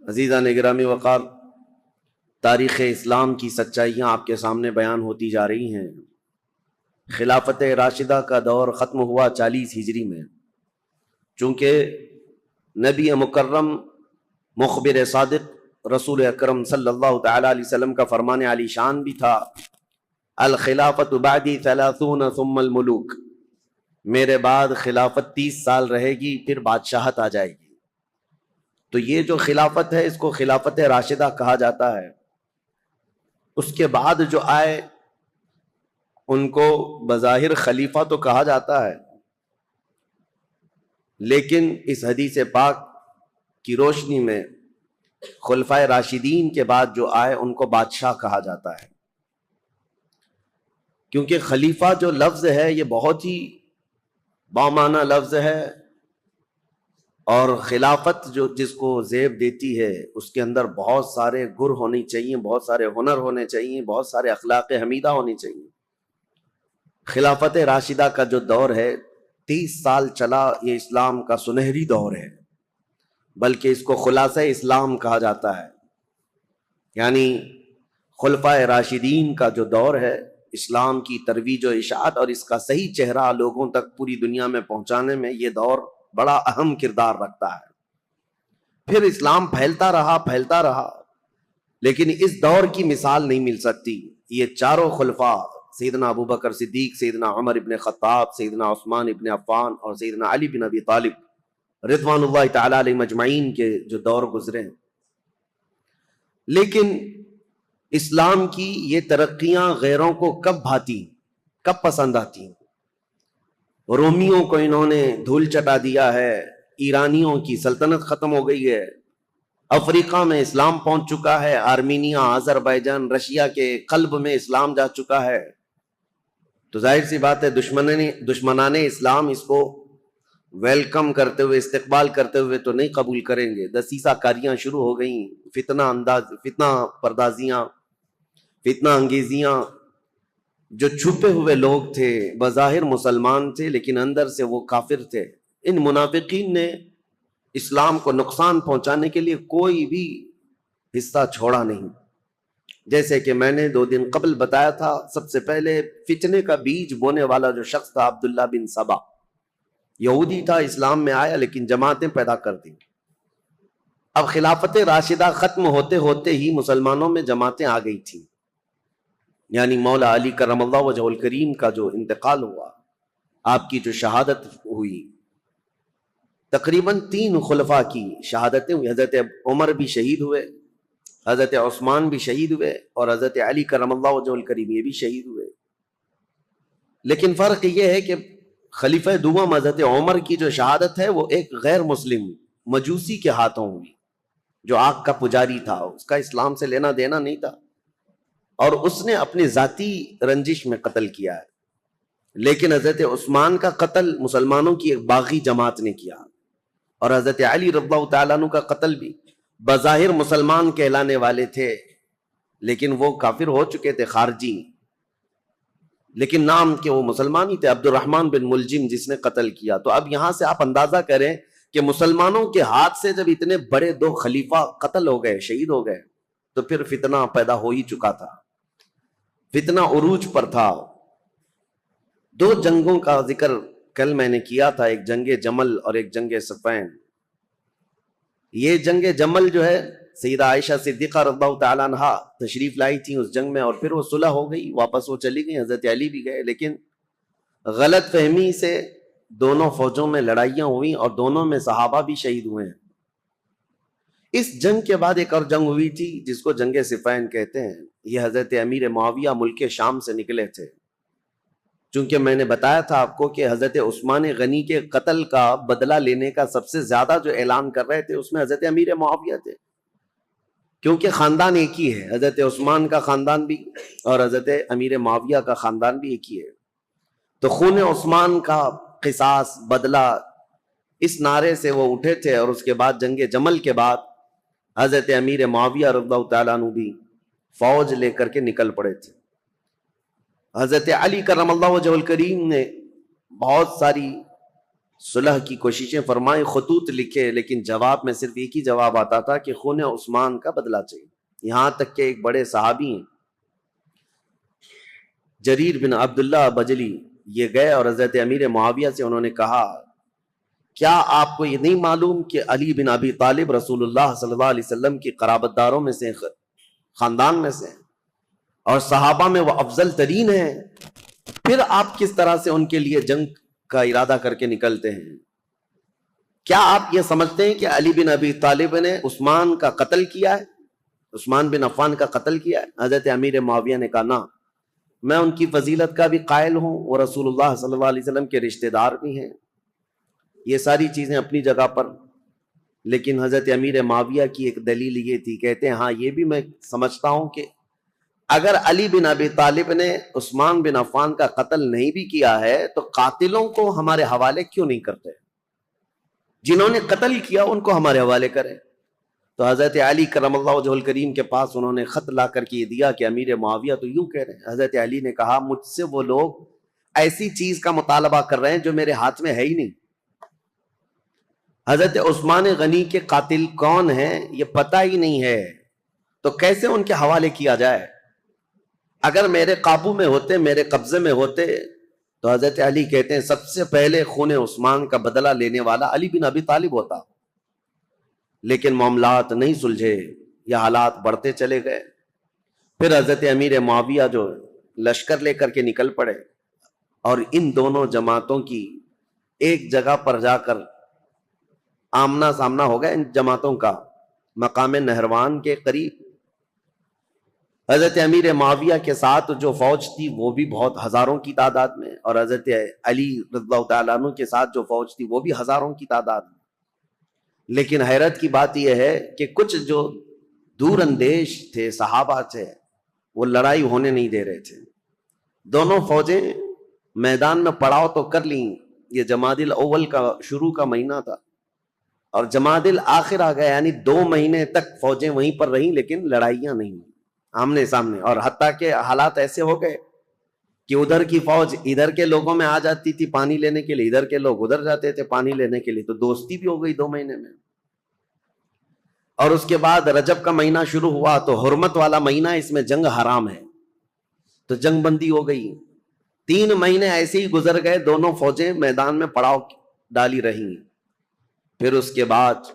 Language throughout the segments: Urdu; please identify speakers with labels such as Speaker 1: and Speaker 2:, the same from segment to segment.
Speaker 1: عزیزان گرامی وقار، تاریخ اسلام کی سچائیاں آپ کے سامنے بیان ہوتی جا رہی ہیں۔ خلافت راشدہ کا دور ختم ہوا 40 ہجری میں، چونکہ نبی مکرم مخبر صادق رسول اکرم صلی اللہ تعالی علیہ وسلم کا فرمان علی شان بھی تھا، الخلافت بعدی 30 ثم الملوک، میرے بعد خلافت 30 سال رہے گی، پھر بادشاہت آ جائے گی۔ تو یہ جو خلافت ہے اس کو خلافت راشدہ کہا جاتا ہے۔ اس کے بعد جو آئے ان کو بظاہر خلیفہ تو کہا جاتا ہے، لیکن اس حدیث پاک کی روشنی میں خلفائے راشدین کے بعد جو آئے ان کو بادشاہ کہا جاتا ہے، کیونکہ خلیفہ جو لفظ ہے یہ بہت ہی بامعنی لفظ ہے، اور خلافت جو جس کو زیب دیتی ہے اس کے اندر بہت سارے گر ہونی چاہیے، بہت سارے ہنر ہونے چاہیے، بہت سارے اخلاق حمیدہ ہونی چاہیے۔ خلافت راشدہ کا جو دور ہے 30 سال چلا، یہ اسلام کا سنہری دور ہے، بلکہ اس کو خلاصہ اسلام کہا جاتا ہے۔ یعنی خلفائے راشدین کا جو دور ہے اسلام کی ترویج و اشاعت اور اس کا صحیح چہرہ لوگوں تک پوری دنیا میں پہنچانے میں یہ دور بڑا اہم کردار رکھتا ہے۔ پھر اسلام پھیلتا رہا، لیکن اس دور کی مثال نہیں مل سکتی۔ یہ چاروں خلفاء سیدنا ابوبکر صدیق، سیدنا عمر ابن خطاب، سیدنا عثمان ابن عفان اور سیدنا علی بن ابی طالب رضوان اللہ تعالی علیہ مجمعین کے جو دور گزرے ہیں، لیکن اسلام کی یہ ترقیاں غیروں کو کب بھاتی، کب پسند آتی؟ رومیوں کو انہوں نے دھول چٹا دیا ہے، ایرانیوں کی سلطنت ختم ہو گئی ہے، افریقہ میں اسلام پہنچ چکا ہے، آرمینیا، آذربائیجان، رشیا کے قلب میں اسلام جا چکا ہے، تو ظاہر سی بات ہے دشمنان اسلام اس کو ویلکم کرتے ہوئے، استقبال کرتے ہوئے تو نہیں قبول کریں گے۔ دسیسہ کاریاں شروع ہو گئیں، فتنہ پردازیاں، فتنہ انگیزیاں۔ جو چھپے ہوئے لوگ تھے، بظاہر مسلمان تھے لیکن اندر سے وہ کافر تھے، ان منافقین نے اسلام کو نقصان پہنچانے کے لیے کوئی بھی حصہ چھوڑا نہیں۔ جیسے کہ میں نے 2 دن قبل بتایا تھا، سب سے پہلے فتنے کا بیج بونے والا جو شخص تھا عبداللہ بن سبا، یہودی تھا، اسلام میں آیا لیکن جماعتیں پیدا کر دیں۔ اب خلافت راشدہ ختم ہوتے ہوتے ہی مسلمانوں میں جماعتیں آ گئی تھیں، یعنی مولا علی کرم اللہ وجہ الکریم کا جو انتقال ہوا، آپ کی جو شہادت ہوئی، تقریباً 3 خلفاء کی شہادتیں ہوئی۔ حضرت عمر بھی شہید ہوئے، حضرت عثمان بھی شہید ہوئے، اور حضرت علی کرم اللہ وجہ الکریم یہ بھی شہید ہوئے۔ لیکن فرق یہ ہے کہ خلیفہ دوم حضرت عمر کی جو شہادت ہے وہ ایک غیر مسلم مجوسی کے ہاتھوں ہوئی، جو آگ کا پجاری تھا، اس کا اسلام سے لینا دینا نہیں تھا، اور اس نے اپنی ذاتی رنجش میں قتل کیا ہے۔ لیکن حضرت عثمان کا قتل مسلمانوں کی ایک باغی جماعت نے کیا، اور حضرت علی رضی اللہ تعالیٰ عنہ کا قتل بھی بظاہر مسلمان کہلانے والے تھے لیکن وہ کافر ہو چکے تھے، خارجی، لیکن نام کہ وہ مسلمان ہی تھے، عبد الرحمن بن ملجم جس نے قتل کیا۔ تو اب یہاں سے آپ اندازہ کریں کہ مسلمانوں کے ہاتھ سے جب اتنے بڑے 2 خلیفہ قتل ہو گئے، شہید ہو گئے، تو پھر فتنہ پیدا ہو ہی چکا تھا، فتنہ عروج پر تھا۔ 2 جنگوں کا ذکر کل میں نے کیا تھا، ایک جنگ جمل اور ایک جنگ صفین۔ یہ جنگ جمل جو ہے سیدہ عائشہ صدیقہ رضی اللہ تعالیٰ عنہا تشریف لائی تھی اس جنگ میں، اور پھر وہ صلح ہو گئی، واپس وہ چلی گئی، حضرت علی بھی گئے، لیکن غلط فہمی سے دونوں فوجوں میں لڑائیاں ہوئیں اور دونوں میں صحابہ بھی شہید ہوئے ہیں۔ اس جنگ کے بعد ایک اور جنگ ہوئی تھی جس کو جنگ صفین کہتے ہیں۔ یہ حضرت امیر معاویہ ملک شام سے نکلے تھے، چونکہ میں نے بتایا تھا آپ کو کہ حضرت عثمان غنی کے قتل کا بدلہ لینے کا سب سے زیادہ جو اعلان کر رہے تھے اس میں حضرت امیر معاویہ تھے، کیونکہ خاندان ایک ہی ہے، حضرت عثمان کا خاندان بھی اور حضرت امیر معاویہ کا خاندان بھی ایک ہی ہے۔ تو خون عثمان کا قصاص، بدلہ، اس نعرے سے وہ اٹھے تھے، اور اس کے بعد جنگ جمل کے بعد حضرت امیر معاویہ رضی اللہ تعالیٰ عنہ بھی فوج لے کر کے نکل پڑے تھے۔ حضرت علی کرم اللہ وجہ الکریم نے بہت ساری صلح کی کوششیں فرمائیں، خطوط لکھے، لیکن جواب میں صرف ایک ہی جواب آتا تھا کہ خون عثمان کا بدلہ چاہیے۔ یہاں تک کہ ایک بڑے صحابی ہیں جریر بن عبداللہ بجلی، یہ گئے اور حضرت امیر معاویہ سے انہوں نے کہا کیا آپ کو یہ نہیں معلوم کہ علی بن ابی طالب رسول اللہ صلی اللہ علیہ وسلم کی قرابت داروں میں سے، خاندان میں سے، اور صحابہ میں وہ افضل ترین ہیں، پھر آپ کس طرح سے ان کے لیے جنگ کا ارادہ کر کے نکلتے ہیں؟ کیا آپ یہ سمجھتے ہیں کہ علی بن ابی طالب نے عثمان کا قتل کیا ہے، عثمان بن عفان کا قتل کیا ہے؟ حضرت امیر معاویہ نے کہا نہ، میں ان کی فضیلت کا بھی قائل ہوں، وہ رسول اللہ صلی اللہ علیہ وسلم کے رشتہ دار بھی ہیں، یہ ساری چیزیں اپنی جگہ پر، لیکن حضرت امیر معاویہ کی ایک دلیل یہ تھی، کہتے ہیں ہاں یہ بھی میں سمجھتا ہوں کہ اگر علی بن ابی طالب نے عثمان بن عفان کا قتل نہیں بھی کیا ہے تو قاتلوں کو ہمارے حوالے کیوں نہیں کرتے؟ جنہوں نے قتل کیا ان کو ہمارے حوالے کرے۔ تو حضرت علی کرم اللہ وجہہ الکریم کے پاس انہوں نے خط لا کر کے یہ دیا کہ امیر معاویہ تو یوں کہہ رہے ہیں۔ حضرت علی نے کہا مجھ سے وہ لوگ ایسی چیز کا مطالبہ کر رہے ہیں جو میرے ہاتھ میں ہے ہی نہیں۔ حضرت عثمان غنی کے قاتل کون ہیں یہ پتہ ہی نہیں ہے، تو کیسے ان کے حوالے کیا جائے؟ اگر میرے قابو میں ہوتے، میرے قبضے میں ہوتے، تو حضرت علی کہتے ہیں سب سے پہلے خون عثمان کا بدلہ لینے والا علی بن ابی طالب ہوتا، لیکن معاملات نہیں سلجھے، یہ حالات بڑھتے چلے گئے۔ پھر حضرت امیر معاویہ جو لشکر لے کر کے نکل پڑے اور ان دونوں جماعتوں کی ایک جگہ پر جا کر آمنا سامنا ہو گیا، ان جماعتوں کا مقام نہروان کے قریب۔ حضرت امیر معاویہ کے ساتھ جو فوج تھی وہ بھی بہت ہزاروں کی تعداد میں، اور حضرت علی رضی اللہ تعالیٰ عنہ کے ساتھ جو فوج تھی وہ بھی ہزاروں کی تعداد میں۔ لیکن حیرت کی بات یہ ہے کہ کچھ جو دور اندیش تھے، صحابہ تھے، وہ لڑائی ہونے نہیں دے رہے تھے۔ دونوں فوجیں میدان میں پڑاؤ تو کر لیں، یہ جمادی الاول کا شروع کا مہینہ تھا، اور جمادی الاخر آ گیا، یعنی 2 مہینے تک فوجیں وہیں پر رہیں لیکن لڑائیاں نہیں آمنے سامنے۔ اور حتیٰ کہ حالات ایسے ہو گئے کہ ادھر کی فوج ادھر کے لوگوں میں آ جاتی تھی پانی لینے کے لیے، ادھر کے لوگ ادھر جاتے تھے پانی لینے کے لیے، تو دوستی بھی ہو گئی 2 مہینے میں۔ اور اس کے بعد رجب کا مہینہ شروع ہوا تو حرمت والا مہینہ، اس میں جنگ حرام ہے، تو جنگ بندی ہو گئی۔ 3 مہینے ایسے ہی گزر گئے، دونوں فوجیں میدان میں پڑاؤ ڈالی رہیں۔ پھر اس کے بعد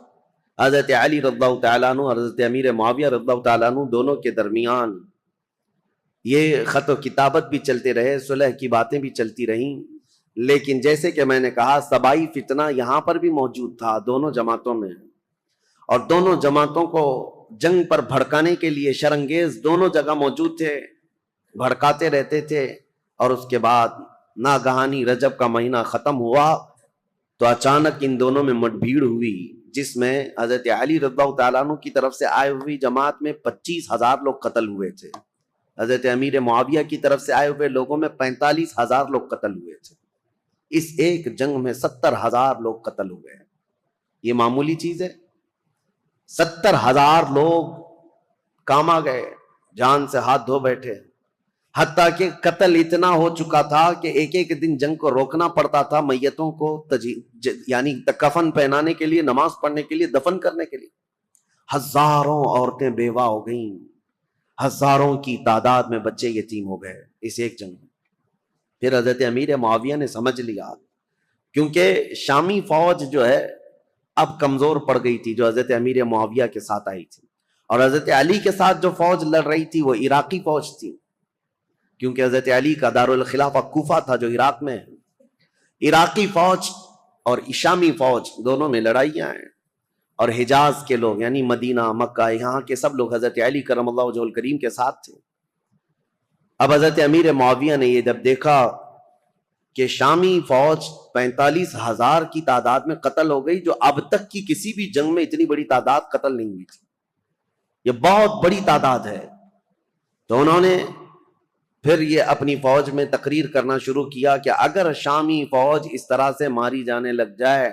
Speaker 1: حضرت علی رضی اللہ تعالیٰ عنہ اور حضرت امیر معاویہ رضی اللہ تعالیٰ عنہ دونوں کے درمیان یہ خط و کتابت بھی چلتے رہے، صلح کی باتیں بھی چلتی رہیں، لیکن جیسے کہ میں نے کہا سبائی فتنہ یہاں پر بھی موجود تھا دونوں جماعتوں میں، اور دونوں جماعتوں کو جنگ پر بھڑکانے کے لیے شرانگیز دونوں جگہ موجود تھے، بھڑکاتے رہتے تھے۔ اور اس کے بعد ناگہانی رجب کا مہینہ ختم ہوا تو اچانک ان دونوں میں مٹ بھیڑ ہوئی، جس میں حضرت علی رضی اللہ تعالیٰ عنہ کی طرف سے آئے ہوئی جماعت میں 25,000 لوگ قتل ہوئے تھے، حضرت امیر معاویہ کی طرف سے آئے ہوئے لوگوں میں 45,000 لوگ قتل ہوئے تھے۔ اس ایک جنگ میں 70,000 لوگ قتل ہوئے ہیں، یہ معمولی چیز ہے؟ 70,000 لوگ کام آ گئے، جان سے ہاتھ دھو بیٹھے، حتیٰ کہ قتل اتنا ہو چکا تھا کہ ایک ایک دن جنگ کو روکنا پڑتا تھا میتوں کو یعنی کفن پہنانے کے لیے، نماز پڑھنے کے لیے، دفن کرنے کے لیے۔ ہزاروں عورتیں بیوہ ہو گئیں، ہزاروں کی تعداد میں بچے یتیم ہو گئے اس ایک جنگ میں۔ پھر حضرت امیر معاویہ نے سمجھ لیا، کیونکہ شامی فوج جو ہے اب کمزور پڑ گئی تھی جو حضرت امیر معاویہ کے ساتھ آئی تھی، اور حضرت علی کے ساتھ جو فوج لڑ رہی تھی وہ عراقی فوج تھی، کیونکہ حضرت علی کا دارالخلافہ کوفہ تھا جو عراق میں ہے۔ عراقی فوج اور شامی فوج دونوں میں لڑائیاں ہیں، اور حجاز کے لوگ یعنی مدینہ، مکہ، یہاں کے سب لوگ حضرت علی کرم اللہ وجہہ الکریم کے ساتھ تھے۔ اب حضرت امیر معاویہ نے یہ جب دیکھا کہ شامی فوج 45,000 کی تعداد میں قتل ہو گئی، جو اب تک کی کسی بھی جنگ میں اتنی بڑی تعداد قتل نہیں ہوئی تھی، یہ بہت بڑی تعداد ہے، تو انہوں نے پھر یہ اپنی فوج میں تقریر کرنا شروع کیا کہ اگر شامی فوج اس طرح سے ماری جانے لگ جائے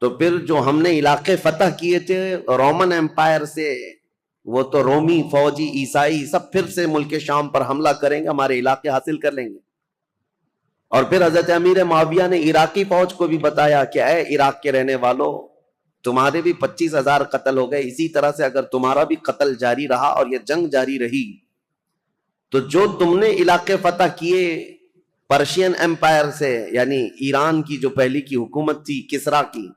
Speaker 1: تو پھر جو ہم نے علاقے فتح کیے تھے رومن ایمپائر سے، وہ تو رومی فوجی عیسائی سب پھر سے ملک شام پر حملہ کریں گے، ہمارے علاقے حاصل کر لیں گے۔ اور پھر حضرت امیر معاویہ نے عراقی فوج کو بھی بتایا کہ اے عراق کے رہنے والوں، تمہارے بھی 25,000 قتل ہو گئے، اسی طرح سے اگر تمہارا بھی قتل جاری رہا اور یہ جنگ جاری رہی تو جو تم نے علاقے فتح کیے پرشین امپائر سے، یعنی ایران کی جو پہلی کی حکومت تھی کسرا کی،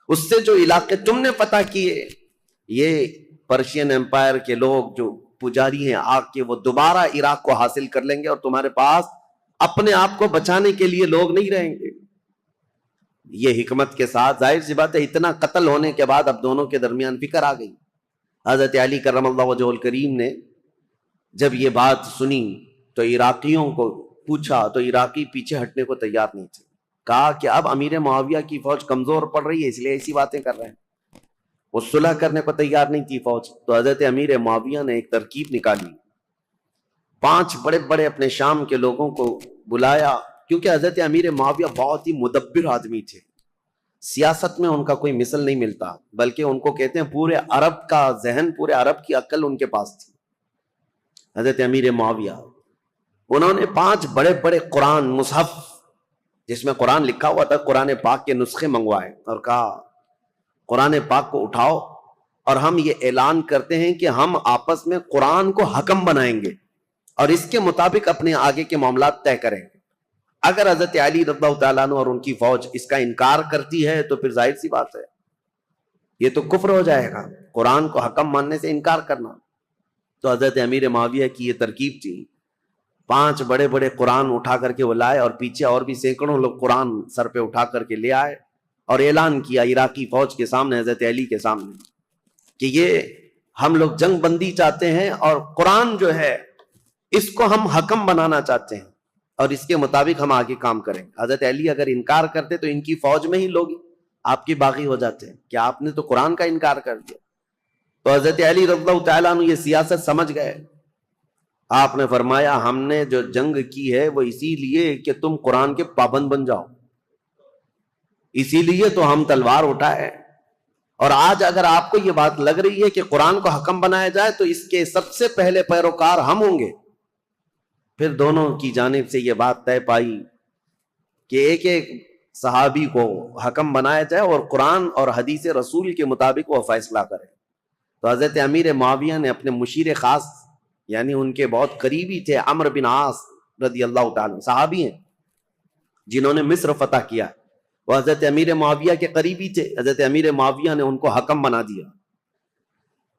Speaker 1: اس سے جو علاقے تم نے فتح کیے، یہ پرشین امپائر کے لوگ جو پجاری ہیں آگ کے، وہ دوبارہ عراق کو حاصل کر لیں گے اور تمہارے پاس اپنے آپ کو بچانے کے لیے لوگ نہیں رہیں گے۔ یہ حکمت کے ساتھ، ظاہر سی بات ہے اتنا قتل ہونے کے بعد اب دونوں کے درمیان فکر آ گئی۔ حضرت علی کرم اللہ وجہہ الکریم نے جب یہ بات سنی تو عراقیوں کو پوچھا تو عراقی پیچھے ہٹنے کو تیار نہیں تھے، کہا کہ اب امیر معاویہ کی فوج کمزور پڑ رہی ہے اس لیے ایسی باتیں کر رہے ہیں، وہ صلح کرنے کو تیار نہیں تھی فوج۔ تو حضرت امیر معاویہ نے ایک ترکیب نکالی، 5 بڑے بڑے اپنے شام کے لوگوں کو بلایا، کیونکہ حضرت امیر معاویہ بہت ہی مدبر آدمی تھے، سیاست میں ان کا کوئی مثل نہیں ملتا، بلکہ ان کو کہتے ہیں پورے عرب کا ذہن، پورے عرب کی عقل ان کے پاس تھی۔ حضرت امیر معاویہ انہوں نے 5 بڑے بڑے قرآن مصحف جس میں قرآن لکھا ہوا تھا، قرآن پاک کے نسخے منگوائے اور کہا قرآن پاک کو اٹھاؤ اور ہم یہ اعلان کرتے ہیں کہ ہم آپس میں قرآن کو حکم بنائیں گے اور اس کے مطابق اپنے آگے کے معاملات طے کریں گے۔ اگر حضرت علی رضی اللہ تعالیٰ عنہ اور ان کی فوج اس کا انکار کرتی ہے تو پھر ظاہر سی بات ہے یہ تو کفر ہو جائے گا، قرآن کو حکم ماننے سے انکار کرنا۔ تو حضرت امیر معاویہ کی یہ ترکیب تھی، 5 بڑے بڑے قرآن اٹھا کر کے وہ لائے اور پیچھے اور بھی سینکڑوں لوگ قرآن سر پہ اٹھا کر کے لے آئے اور اعلان کیا عراقی فوج کے سامنے، حضرت علی کے سامنے، کہ یہ ہم لوگ جنگ بندی چاہتے ہیں اور قرآن جو ہے اس کو ہم حکم بنانا چاہتے ہیں اور اس کے مطابق ہم آگے کام کریں۔ حضرت علی اگر انکار کرتے تو ان کی فوج میں ہی لوگ آپ کے باغی ہو جاتے ہیں کہ آپ نے تو قرآن کا انکار کر دیا۔ تو حضرت علی رضی اللہ تعالیٰ عنہ یہ سیاست سمجھ گئے، آپ نے فرمایا ہم نے جو جنگ کی ہے وہ اسی لیے کہ تم قرآن کے پابند بن جاؤ، اسی لیے تو ہم تلوار اٹھائے، اور آج اگر آپ کو یہ بات لگ رہی ہے کہ قرآن کو حکم بنایا جائے تو اس کے سب سے پہلے پیروکار ہم ہوں گے۔ پھر دونوں کی جانب سے یہ بات طے پائی کہ ایک ایک صحابی کو حکم بنایا جائے اور قرآن اور حدیث رسول کے مطابق وہ فیصلہ کرے۔ تو حضرت امیر معاویہ نے اپنے مشیر خاص، یعنی ان کے بہت قریبی تھے، عمرو بن عاص رضی اللہ تعالیٰ، صحابی ہیں جنہوں نے مصر فتح کیا، وہ حضرت امیر معاویہ کے قریبی تھے، حضرت امیر معاویہ نے ان کو حکم بنا دیا۔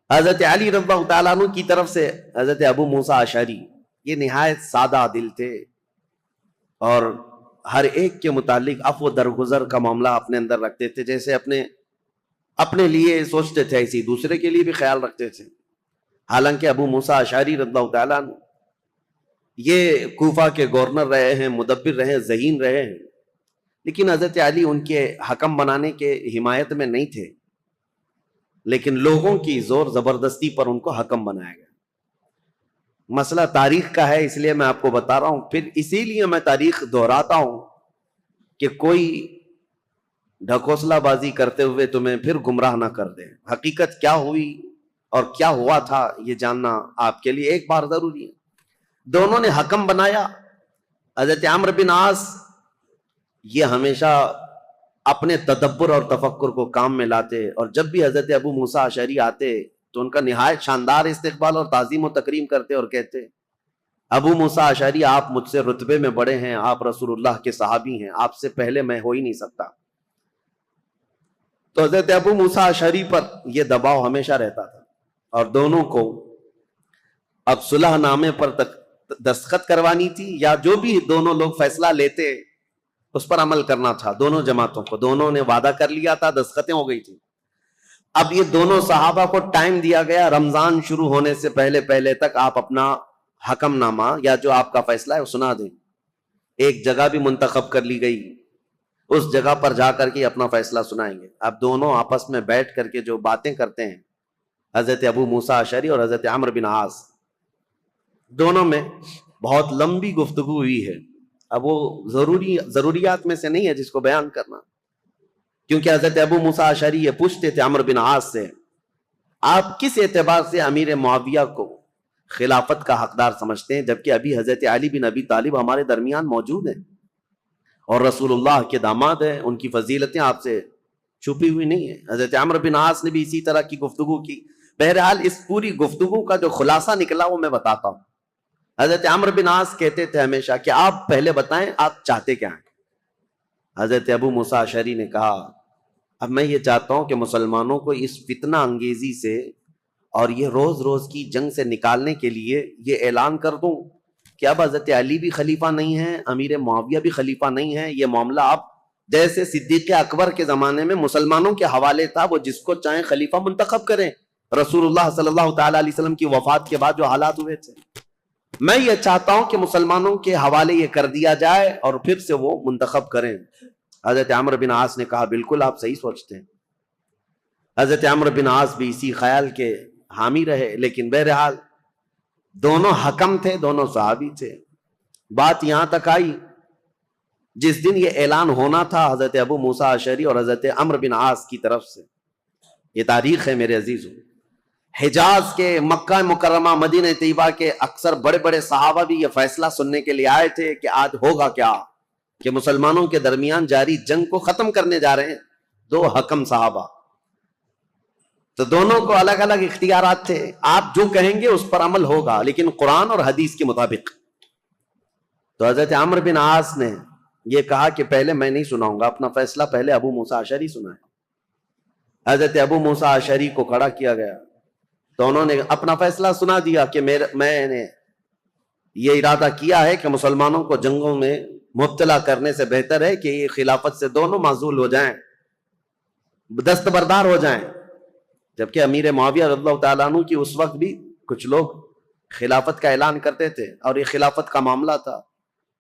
Speaker 1: حضرت علی رضی اللہ تعالیٰ عنہ کی طرف سے حضرت ابو موسیٰ اشعری، یہ نہایت سادہ دل تھے اور ہر ایک کے متعلق عفو درگزر کا معاملہ اپنے اندر رکھتے تھے، جیسے اپنے لیے سوچتے تھے ایسی دوسرے کے لیے بھی خیال رکھتے تھے۔ حالانکہ ابو موسیٰ اشعری رضی اللہ تعالیٰ عنہ یہ کوفہ کے گورنر رہے ہیں، مدبر رہے ہیں، ذہین رہے ہیں، لیکن حضرت علی ان کے حکم بنانے کے حمایت میں نہیں تھے، لیکن لوگوں کی زور زبردستی پر ان کو حکم بنایا گیا۔ مسئلہ تاریخ کا ہے اس لیے میں آپ کو بتا رہا ہوں، پھر اسی لیے میں تاریخ دہراتا ہوں کہ کوئی ڈھکوسلا بازی کرتے ہوئے تمہیں پھر گمراہ نہ کر دے۔ حقیقت کیا ہوئی اور کیا ہوا تھا یہ جاننا آپ کے لیے ایک بار ضروری ہے۔ دونوں نے حکم بنایا۔ حضرت عمرو بن عاص یہ ہمیشہ اپنے تدبر اور تفکر کو کام میں لاتے، اور جب بھی حضرت ابو موسیٰ اشعری آتے تو ان کا نہایت شاندار استقبال اور تعظیم و تکریم کرتے اور کہتے ابو موسیٰ اشعری آپ مجھ سے رتبے میں بڑے ہیں، آپ رسول اللہ کے صحابی ہیں، آپ سے پہلے میں ہو ہی نہیں سکتا۔ تو حضرت ابو موسیٰ اشعری پر یہ دباؤ ہمیشہ رہتا تھا اور دونوں کو اب صلح نامے پر دستخط کروانی تھی، یا جو بھی دونوں لوگ فیصلہ لیتے اس پر عمل کرنا تھا۔ دونوں جماعتوں کو، دونوں نے وعدہ کر لیا تھا، دستخطیں ہو گئی تھی۔ اب یہ دونوں صحابہ کو ٹائم دیا گیا، رمضان شروع ہونے سے پہلے تک آپ اپنا حکم نامہ یا جو آپ کا فیصلہ ہے وہ سنا دیں۔ ایک جگہ بھی منتخب کر لی گئی، اس جگہ پر جا کر کے اپنا فیصلہ سنائیں گے۔ اب دونوں آپس میں بیٹھ کر کے جو باتیں کرتے ہیں، حضرت ابو موسیٰ اشعری اور حضرت عمرو بن عاص، دونوں میں بہت لمبی گفتگو ہوئی ہے۔ اب وہ ضروریات میں سے نہیں ہے جس کو بیان کرنا، کیونکہ حضرت ابو موسیٰ اشعری یہ پوچھتے تھے عمرو بن عاص سے، آپ کس اعتبار سے امیر معاویہ کو خلافت کا حقدار سمجھتے ہیں جبکہ ابھی حضرت علی بن ابی طالب ہمارے درمیان موجود ہیں؟ اور رسول اللہ کے داماد ہیں، ان کی فضیلتیں آپ سے چھپی ہوئی نہیں ہیں۔ حضرت عمرو بن عاص نے بھی اسی طرح کی گفتگو کی۔ بہرحال اس پوری گفتگو کا جو خلاصہ نکلا وہ میں بتاتا ہوں۔ حضرت عمرو بن عاص کہتے تھے ہمیشہ کہ آپ پہلے بتائیں آپ چاہتے کیا ہیں۔ حضرت ابو موسیٰ اشعری نے کہا اب میں یہ چاہتا ہوں کہ مسلمانوں کو اس فتنہ انگیزی سے اور یہ روز روز کی جنگ سے نکالنے کے لیے یہ اعلان کر دوں کہ اب حضرت علی بھی خلیفہ نہیں ہے، امیر معاویہ بھی خلیفہ نہیں ہے، یہ معاملہ اب جیسے صدیق اکبر کے زمانے میں مسلمانوں کے حوالے تھا، وہ جس کو چاہیں خلیفہ منتخب کریں، رسول اللہ صلی اللہ تعالی علیہ وسلم کی وفات کے بعد جو حالات ہوئے تھے، میں یہ چاہتا ہوں کہ مسلمانوں کے حوالے یہ کر دیا جائے اور پھر سے وہ منتخب کریں۔ حضرت عمرو بن عاص نے کہا بالکل آپ صحیح سوچتے ہیں۔ حضرت عمرو بن عاص بھی اسی خیال کے حامی رہے، لیکن بہرحال دونوں حکم تھے، دونوں صحابی تھے۔ بات یہاں تک آئی جس دن یہ اعلان ہونا تھا حضرت ابو موسیٰ اشعری اور حضرت عمرو بن عاص کی طرف سے، یہ تاریخ ہے میرے عزیزوں، حجاز کے، مکہ مکرمہ، مدینہ طیبہ کے اکثر بڑے بڑے صحابہ بھی یہ فیصلہ سننے کے لیے آئے تھے کہ آج ہوگا کیا، کہ مسلمانوں کے درمیان جاری جنگ کو ختم کرنے جا رہے ہیں دو حکم صحابہ۔ تو دونوں کو الگ الگ اختیارات تھے، آپ جو کہیں گے اس پر عمل ہوگا لیکن قرآن اور حدیث کے مطابق۔ تو حضرت عمرو بن عاص نے یہ کہا کہ پہلے میں نہیں سناؤں گا، اپنا فیصلہ پہلے ابو موسیٰ اشعری سنائے۔ حضرت ابو موسیٰ اشعری کو کھڑا کیا گیا تو انہوں نے اپنا فیصلہ سنا دیا کہ میں نے یہ ارادہ کیا ہے کہ مسلمانوں کو جنگوں میں مبتلا کرنے سے بہتر ہے کہ یہ خلافت سے دونوں معزول ہو جائیں، دستبردار ہو جائیں۔ جبکہ امیر معاویہ رضی اللہ تعالیٰ عنہ کی اس وقت بھی کچھ لوگ خلافت کا اعلان کرتے تھے اور یہ خلافت کا معاملہ تھا،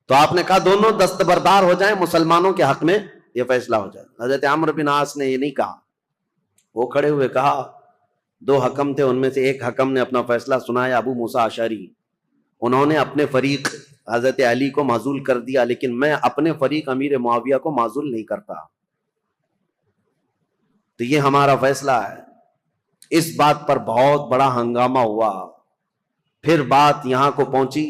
Speaker 1: تو آپ نے کہا دونوں دستبردار ہو جائیں، مسلمانوں کے حق میں یہ فیصلہ ہو جائے۔ حضرت عمرو بن عاص نے یہ نہیں کہا، وہ کھڑے ہوئے کہا، دو حکم تھے، ان میں سے ایک حکم نے اپنا فیصلہ سنایا ابو موسیٰ اشعری، انہوں نے اپنے فریق حضرت علی کو معزول کر دیا، لیکن میں اپنے فریق امیر معاویہ کو معزول نہیں کرتا، تو یہ ہمارا فیصلہ ہے۔ اس بات پر بہت بڑا ہنگامہ ہوا۔ پھر بات یہاں کو پہنچی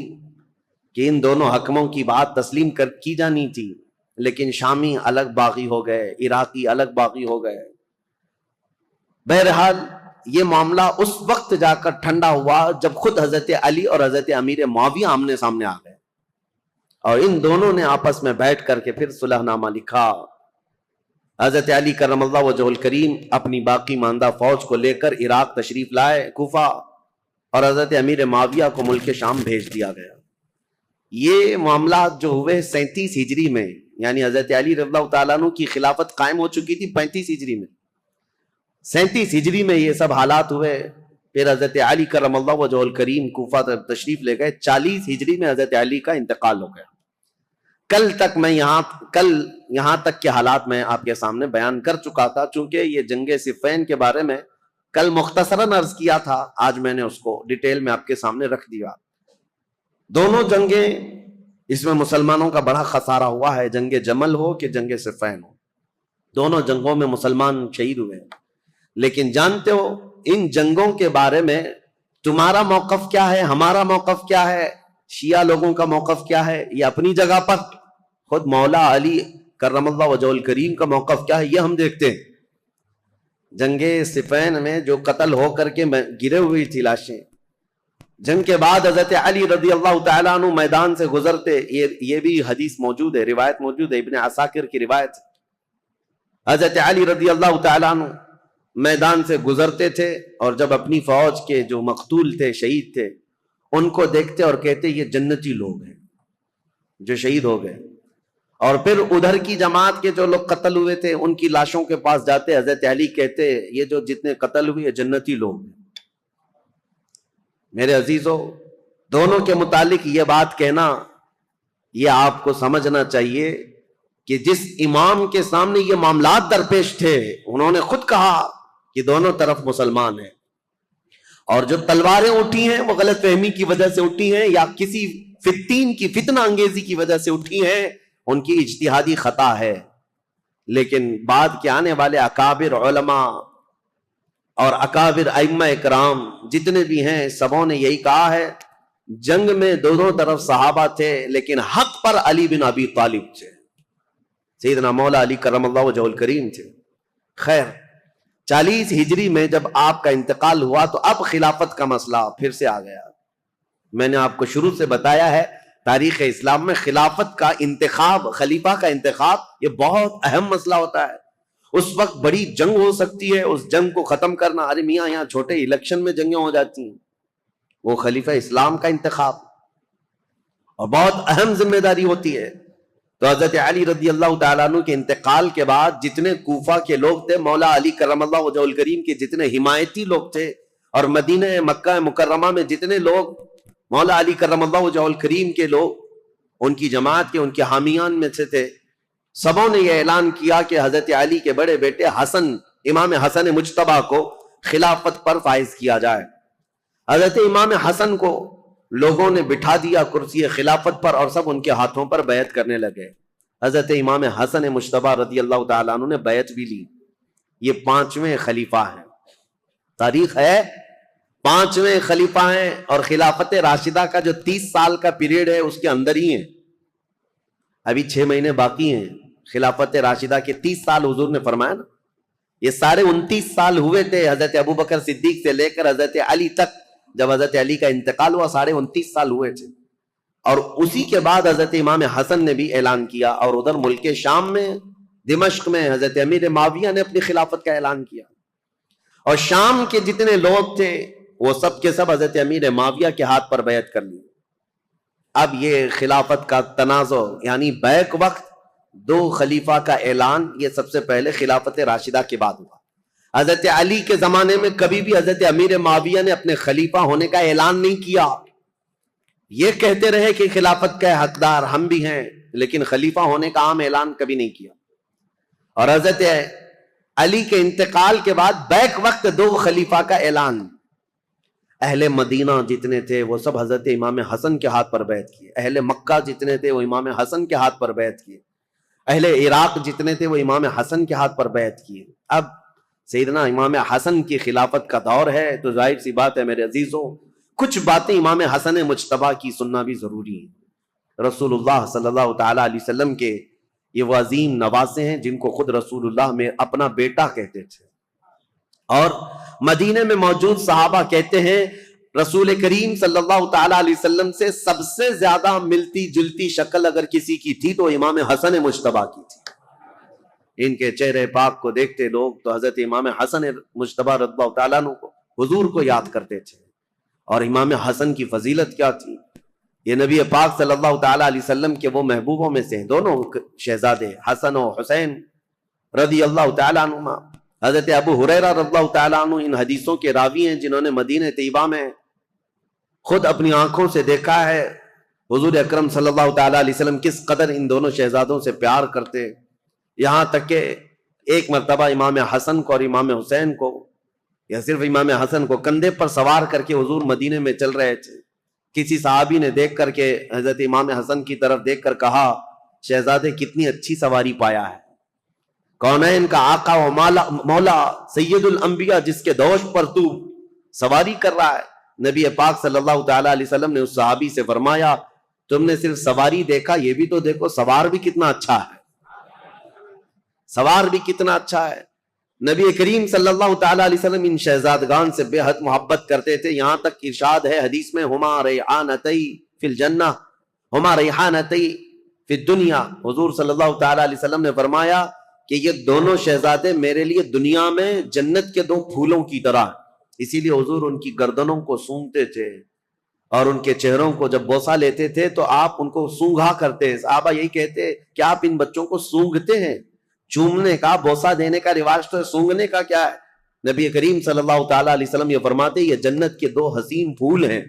Speaker 1: کہ ان دونوں حکموں کی بات تسلیم کی جانی تھی، لیکن شامی الگ باغی ہو گئے، عراقی الگ باغی ہو گئے۔ بہرحال یہ معاملہ اس وقت جا کر ٹھنڈا ہوا جب خود حضرت علی اور حضرت امیر معاویہ آمنے سامنے آ گئے، اور ان دونوں نے آپس میں بیٹھ کر کے پھر صلح نامہ لکھا۔ حضرت علی کرم اللہ وجہ الکریم اپنی باقی ماندہ فوج کو لے کر عراق تشریف لائے، کوفہ، اور حضرت امیر معاویہ کو ملک شام بھیج دیا گیا۔ یہ معاملات جو ہوئے 37 ہجری میں، یعنی حضرت علی رضی اللہ تعالیٰ عنہ کی خلافت قائم ہو چکی تھی 35 ہجری میں، 37 ہجری میں یہ سب حالات ہوئے۔ پھر حضرت علی کرم اللہ وجہ الکریم کوفہ تشریف لے گئے، 40 ہجری میں حضرت علی کا انتقال ہو گیا۔ کل یہاں تک کے حالات میں آپ کے سامنے بیان کر چکا تھا، چونکہ یہ جنگ صفین کے بارے میں کل مختصراً عرض کیا تھا، آج میں نے اس کو ڈیٹیل میں آپ کے سامنے رکھ دیا۔ دونوں جنگیں، اس میں مسلمانوں کا بڑا خسارہ ہوا ہے، جنگ جمل ہو کہ جنگ صفین ہو، دونوں جنگوں میں مسلمان شہید ہوئے۔ لیکن جانتے ہو ان جنگوں کے بارے میں تمہارا موقف کیا ہے، ہمارا موقف کیا ہے، شیعہ لوگوں کا موقف کیا ہے، یہ اپنی جگہ پر، خود مولا علی کرم اللہ وجہ الکریم کا موقف کیا ہے یہ ہم دیکھتے ہیں۔ جنگ صفین میں جو قتل ہو کر کے گرے ہوئی تھی لاشیں، جنگ کے بعد حضرت علی رضی اللہ تعالیٰ عنہ میدان سے گزرتے، یہ بھی حدیث موجود ہے، روایت موجود ہے، ابن عساکر کی روایت۔ حضرت علی رضی اللہ تعالیٰ عنہ میدان سے گزرتے تھے، اور جب اپنی فوج کے جو مقتول تھے، شہید تھے، ان کو دیکھتے اور کہتے یہ جنتی لوگ ہیں جو شہید ہو گئے۔ اور پھر ادھر کی جماعت کے جو لوگ قتل ہوئے تھے ان کی لاشوں کے پاس جاتے، حضرت علی کہتے یہ جو جتنے قتل ہوئے جنتی لوگ ہیں۔ میرے عزیزو، دونوں کے متعلق یہ بات کہنا، یہ آپ کو سمجھنا چاہیے کہ جس امام کے سامنے یہ معاملات درپیش تھے، انہوں نے خود کہا کہ دونوں طرف مسلمان ہیں، اور جو تلواریں اٹھی ہیں وہ غلط فہمی کی وجہ سے اٹھی ہیں یا کسی فتین کی فتنہ انگیزی کی وجہ سے اٹھی ہیں، ان کی اجتہادی خطا ہے۔ لیکن بعد کے آنے والے اکابر علماء اور اکابر ائمہ اکرام جتنے بھی ہیں، سبوں نے یہی کہا ہے، جنگ میں دونوں طرف صحابہ تھے لیکن حق پر علی بن ابی طالب تھے۔ سیدنا مولا علی کرم اللہ وجہ الکریم تھے. خیر 40 ہجری میں جب آپ کا انتقال ہوا تو اب خلافت کا مسئلہ پھر سے آ گیا. میں نے آپ کو شروع سے بتایا ہے تاریخ اسلام میں خلافت کا انتخاب، خلیفہ کا انتخاب یہ بہت اہم مسئلہ ہوتا ہے. اس وقت بڑی جنگ ہو سکتی ہے، اس جنگ کو ختم کرنا. ارے میاں یہاں چھوٹے الیکشن میں جنگیں ہو جاتی ہیں. وہ خلیفہ اسلام کا انتخاب اور بہت اہم ذمہ داری ہوتی ہے. تو حضرت علی رضی اللہ تعالیٰ عنہ کے انتقال کے بعد جتنے کوفہ کے لوگ تھے، مولا علی کرم اللہ وجہ الکریم کے جتنے حمایتی لوگ تھے، اور مدینہ مکہ مکرمہ میں جتنے لوگ مولا علی کرم اللہ وجہ الکریم کے لوگ ان کی جماعت کے، ان کے حامیان میں سے تھے، سبوں نے یہ اعلان کیا کہ حضرت علی کے بڑے بیٹے حسن، امام حسن مجتبیٰ کو خلافت پر فائز کیا جائے. حضرت امام حسن کو لوگوں نے بٹھا دیا کرسی خلافت پر اور سب ان کے ہاتھوں پر بیعت کرنے لگے. حضرت امام حسن مجتبیٰ رضی اللہ تعالیٰ عنہ نے بیعت بھی لی. یہ 5ویں خلیفہ ہیں. تاریخ ہے 5ویں خلیفہ ہیں، اور خلافت راشدہ کا جو 30 سال کا پیریڈ ہے اس کے اندر ہی ہیں. ابھی 6 مہینے باقی ہیں خلافت راشدہ کے. 30 سال حضور نے فرمایا نا، یہ سارے 29 سال ہوئے تھے حضرت ابوبکر صدیق سے لے کر حضرت علی تک. جب حضرت علی کا انتقال ہوا 29.5 سال ہوئے تھے. اور اسی کے بعد حضرت امام حسن نے بھی اعلان کیا، اور ادھر ملک شام میں دمشق میں حضرت امیر معاویہ نے اپنی خلافت کا اعلان کیا. اور شام کے جتنے لوگ تھے وہ سب کے سب حضرت امیر معاویہ کے ہاتھ پر بیعت کر لی. اب یہ خلافت کا تنازع یعنی بیک وقت 2 خلیفہ کا اعلان یہ سب سے پہلے خلافت راشدہ کے بعد ہوا. حضرت علی کے زمانے میں کبھی بھی حضرت امیر معاویہ نے اپنے خلیفہ ہونے کا اعلان نہیں کیا. یہ کہتے رہے کہ خلافت کے حقدار ہم بھی ہیں، لیکن خلیفہ ہونے کا عام اعلان کبھی نہیں کیا. اور حضرت علی کے انتقال کے بعد بیک وقت 2 خلیفہ کا اعلان. اہل مدینہ جتنے تھے وہ سب حضرت امام حسن کے ہاتھ پر بیعت کیے. اہل مکہ جتنے تھے وہ امام حسن کے ہاتھ پر بیعت کیے. اہل عراق جتنے تھے وہ امام حسن کے ہاتھ پر بیعت کیے. اب سیدنا امام حسن کی خلافت کا دور ہے، تو ظاہر سی بات ہے میرے عزیزوں، کچھ باتیں امام حسن مجتبیٰ کی سننا بھی ضروری ہے. رسول اللہ صلی اللہ تعالیٰ علیہ وسلم کے یہ وہ عظیم نواسے ہیں جن کو خود رسول اللہ میں اپنا بیٹا کہتے تھے. اور مدینے میں موجود صحابہ کہتے ہیں رسول کریم صلی اللہ تعالیٰ علیہ وسلم سے سب سے زیادہ ملتی جلتی شکل اگر کسی کی تھی تو امام حسن مجتبیٰ کی تھی. ان کے چہرے پاک کو دیکھتے لوگ تو حضرت امام حسن مجتبیٰ رضی اللہ تعالیٰ عنہ کو، حضور کو یاد کرتے تھے. اور امام حسن کی فضیلت کیا تھی، یہ نبی پاک صلی اللہ تعالیٰ علیہ وسلم کے وہ محبوبوں میں سے ہیں، دونوں شہزادے حسن و حسین رضی اللہ تعالیٰ عنہما. حضرت ابو ہریرہ رضی اللہ تعالیٰ عنہ ان حدیثوں کے راوی ہیں جنہوں نے مدینہ طیبہ میں خود اپنی آنکھوں سے دیکھا ہے حضور اکرم صلی اللہ تعالیٰ علیہ وسلم کس قدر ان دونوں شہزادوں سے پیار کرتے. یہاں تک کہ ایک مرتبہ امام حسن کو اور امام حسین کو، یا صرف امام حسن کو، کندھے پر سوار کر کے حضور مدینے میں چل رہے تھے. کسی صحابی نے دیکھ کر کے حضرت امام حسن کی طرف دیکھ کر کہا، شہزادے کتنی اچھی سواری پایا ہے، کونین کا آقا و مولا سید الانبیاء جس کے دوش پر تو سواری کر رہا ہے. نبی پاک صلی اللہ تعالیٰ علیہ وسلم نے اس صحابی سے فرمایا، تم نے صرف سواری دیکھا، یہ بھی تو دیکھو سوار بھی کتنا اچھا ہے، سوار بھی کتنا اچھا ہے. نبی کریم صلی اللہ تعالیٰ علیہ وسلم ان شہزادگان سے بے حد محبت کرتے تھے. یہاں تک ارشاد ہے حدیث میں، ہما ریحانتی فی الجنہ ہما ریحانتی فی الدنیا. حضور صلی اللہ تعالیٰ علیہ وسلم نے فرمایا کہ یہ دونوں شہزادے میرے لیے دنیا میں جنت کے 2 پھولوں کی طرح. اسی لیے حضور ان کی گردنوں کو سونگتے تھے اور ان کے چہروں کو جب بوسہ لیتے تھے تو آپ ان کو سونگھا کرتے. صحابہ یہی کہتے کہ آپ ان بچوں کو سونگتے ہیں. چومنے کا، بوسہ دینے کا رواج تو ہے، سونگنے کا کیا ہے؟ نبی کریم صلی اللہ تعالیٰ علیہ وسلم یہ فرماتے یہ جنت کے 2 حسین پھول ہیں.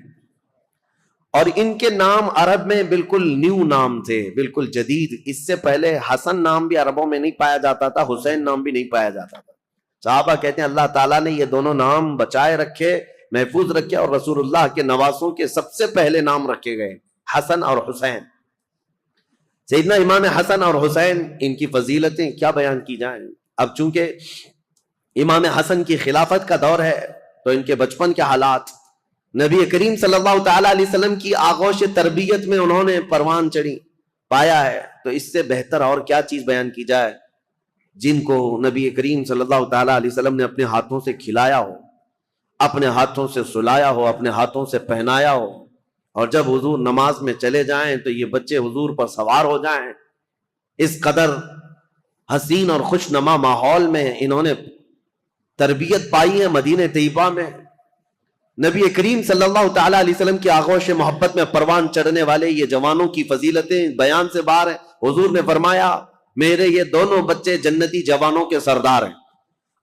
Speaker 1: اور ان کے نام عرب میں بالکل نیو نام تھے، بالکل جدید. اس سے پہلے حسن نام بھی عربوں میں نہیں پایا جاتا تھا، حسین نام بھی نہیں پایا جاتا تھا. صحابہ کہتے ہیں اللہ تعالیٰ نے یہ دونوں نام بچائے رکھے، محفوظ رکھے، اور رسول اللہ کے نواسوں کے سب سے پہلے نام رکھے گئے حسن اور حسین. سیدنا امام حسن اور حسین ان کی فضیلتیں کیا بیان کی جائیں. اب چونکہ امام حسن کی خلافت کا دور ہے تو ان کے بچپن کے حالات، نبی کریم صلی اللہ تعالیٰ علیہ وسلم کی آغوش تربیت میں انہوں نے پروان چڑھی. پایا ہے تو اس سے بہتر اور کیا چیز بیان کی جائے، جن کو نبی کریم صلی اللہ تعالیٰ علیہ وسلم نے اپنے ہاتھوں سے کھلایا ہو، اپنے ہاتھوں سے سلایا ہو، اپنے ہاتھوں سے پہنایا ہو، اور جب حضور نماز میں چلے جائیں تو یہ بچے حضور پر سوار ہو جائیں۔ اس قدر حسین اور خوش نما ماحول میں انہوں نے تربیت پائی ہے مدینہ طیبہ میں۔ نبی کریم صلی اللہ تعالیٰ علیہ وسلم کی آغوش محبت میں پروان چڑھنے والے یہ جوانوں کی فضیلتیں بیان سے باہر ہیں۔ حضور نے فرمایا میرے یہ دونوں بچے جنتی جوانوں کے سردار ہیں۔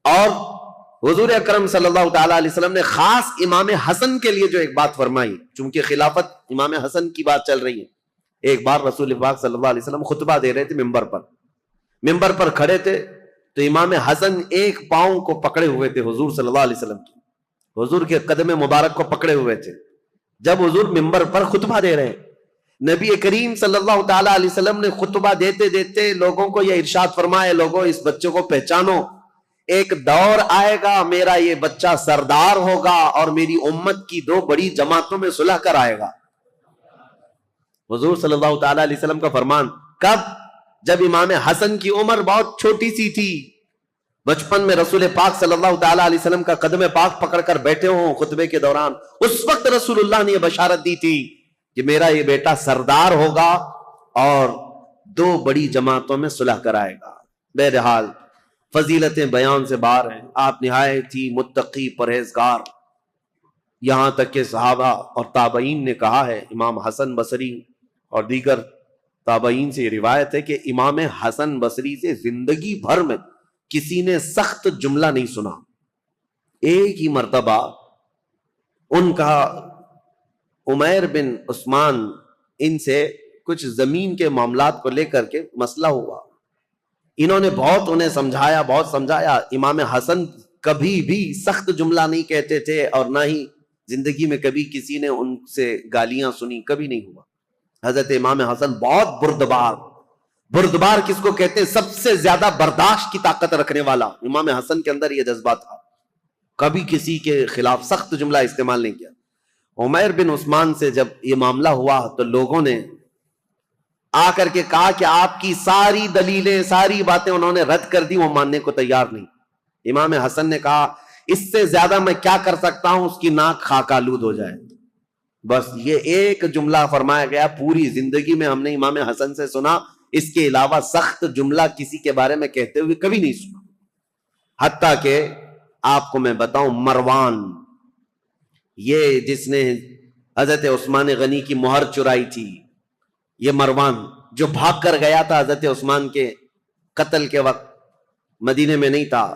Speaker 1: اور حضور اکرم صلی اللہ تعالیٰ علیہ وسلم نے خاص امام حسن کے لیے جو ایک بات فرمائی، چونکہ خلافت امام حسن کی بات چل رہی ہے۔ ایک بار رسول پاک صلی اللہ علیہ وسلم خطبہ دے رہے تھے ممبر پر کھڑے تھے، تو امام حسن ایک پاؤں کو پکڑے ہوئے تھے حضور صلی اللہ علیہ وسلم کی، حضور کے قدم مبارک کو پکڑے ہوئے تھے۔ جب حضور ممبر پر خطبہ دے رہے، نبی کریم صلی اللہ تعالیٰ علیہ وسلم نے خطبہ دیتے دیتے لوگوں کو یہ ارشاد فرمایا، لوگوں اس بچے کو پہچانو، ایک دور آئے گا میرا یہ بچہ سردار ہوگا اور میری امت کی دو بڑی جماعتوں میں صلح کر آئے گا۔ حضور صلی اللہ تعالیٰ علیہ وسلم کا فرمان کب؟ جب امام حسن کی عمر بہت چھوٹی سی تھی، بچپن میں رسول پاک صلی اللہ تعالیٰ علیہ وسلم کا قدم پاک پکڑ کر بیٹھے ہوں خطبے کے دوران، اس وقت رسول اللہ نے یہ بشارت دی تھی کہ میرا یہ بیٹا سردار ہوگا اور دو بڑی جماعتوں میں صلح کرائے گا۔ بہرحال فضیلتیں بیان سے باہر ہیں، آپ نہایت ہی متقی پرہیزگار، یہاں تک کہ صحابہ اور تابعین نے کہا ہے، امام حسن بصری اور دیگر تابعین سے یہ روایت ہے کہ امام حسن بصری سے زندگی بھر میں کسی نے سخت جملہ نہیں سنا۔ ایک ہی مرتبہ ان کا عمیر بن عثمان ان سے کچھ زمین کے معاملات کو لے کر کے مسئلہ ہوا، انہوں نے بہت انہیں سمجھایا۔ امام حسن کبھی بھی سخت جملہ نہیں کہتے تھے اور نہ ہی زندگی میں کبھی کسی نے ان سے گالیاں سنی، کبھی نہیں ہوا۔ حضرت امام حسن بہت بردبار کس کو کہتے ہیں؟ سب سے زیادہ برداشت کی طاقت رکھنے والا، امام حسن کے اندر یہ جذبہ تھا، کبھی کسی کے خلاف سخت جملہ استعمال نہیں کیا۔ عمیر بن عثمان سے جب یہ معاملہ ہوا تو لوگوں نے آ کر کے کہا کہ آپ کی ساری دلیلیں، ساری باتیں انہوں نے رد کر دی، وہ ماننے کو تیار نہیں۔ امام حسن نے کہا اس سے زیادہ میں کیا کر سکتا ہوں، اس کی ناک خاک آلود ہو جائے۔ بس یہ ایک جملہ فرمایا گیا، پوری زندگی میں ہم نے امام حسن سے سنا، اس کے علاوہ سخت جملہ کسی کے بارے میں کہتے ہوئے کبھی نہیں سنا۔ حتیٰ کہ آپ کو میں بتاؤں، مروان، یہ جس نے حضرت عثمان غنی کی مہر چرائی تھی، یہ مروان جو بھاگ کر گیا تھا حضرت عثمان کے قتل کے وقت، مدینے میں نہیں تھا،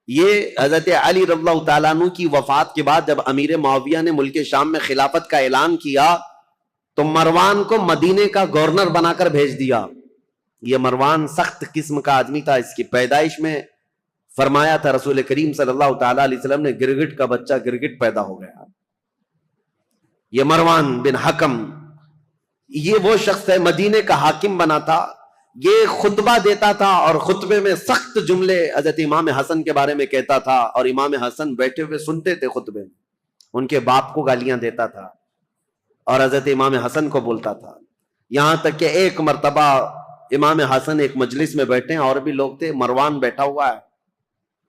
Speaker 1: یہ حضرت علی رضی اللہ تعالیٰ عنہ کی وفات کے بعد جب امیر معاویہ نے ملک شام میں خلافت کا اعلان کیا تو مروان کو مدینے کا گورنر بنا کر بھیج دیا۔ یہ مروان سخت قسم کا آدمی تھا، اس کی پیدائش میں فرمایا تھا رسول کریم صلی اللہ تعالیٰ علیہ وسلم نے، گرگٹ کا بچہ گرگٹ پیدا ہو گیا۔ یہ مروان بن حکم، یہ وہ شخص ہے، مدینے کا حاکم بنا تھا، یہ خطبہ دیتا تھا اور خطبے میں سخت جملے حضرت امام حسن کے بارے میں کہتا تھا، اور امام حسن بیٹھے ہوئے سنتے تھے خطبے میں، ان کے باپ کو گالیاں دیتا تھا اور حضرت امام حسن کو بولتا تھا۔ یہاں تک کہ ایک مرتبہ امام حسن ایک مجلس میں بیٹھے ہیں، اور بھی لوگ تھے، مروان بیٹھا ہوا ہے،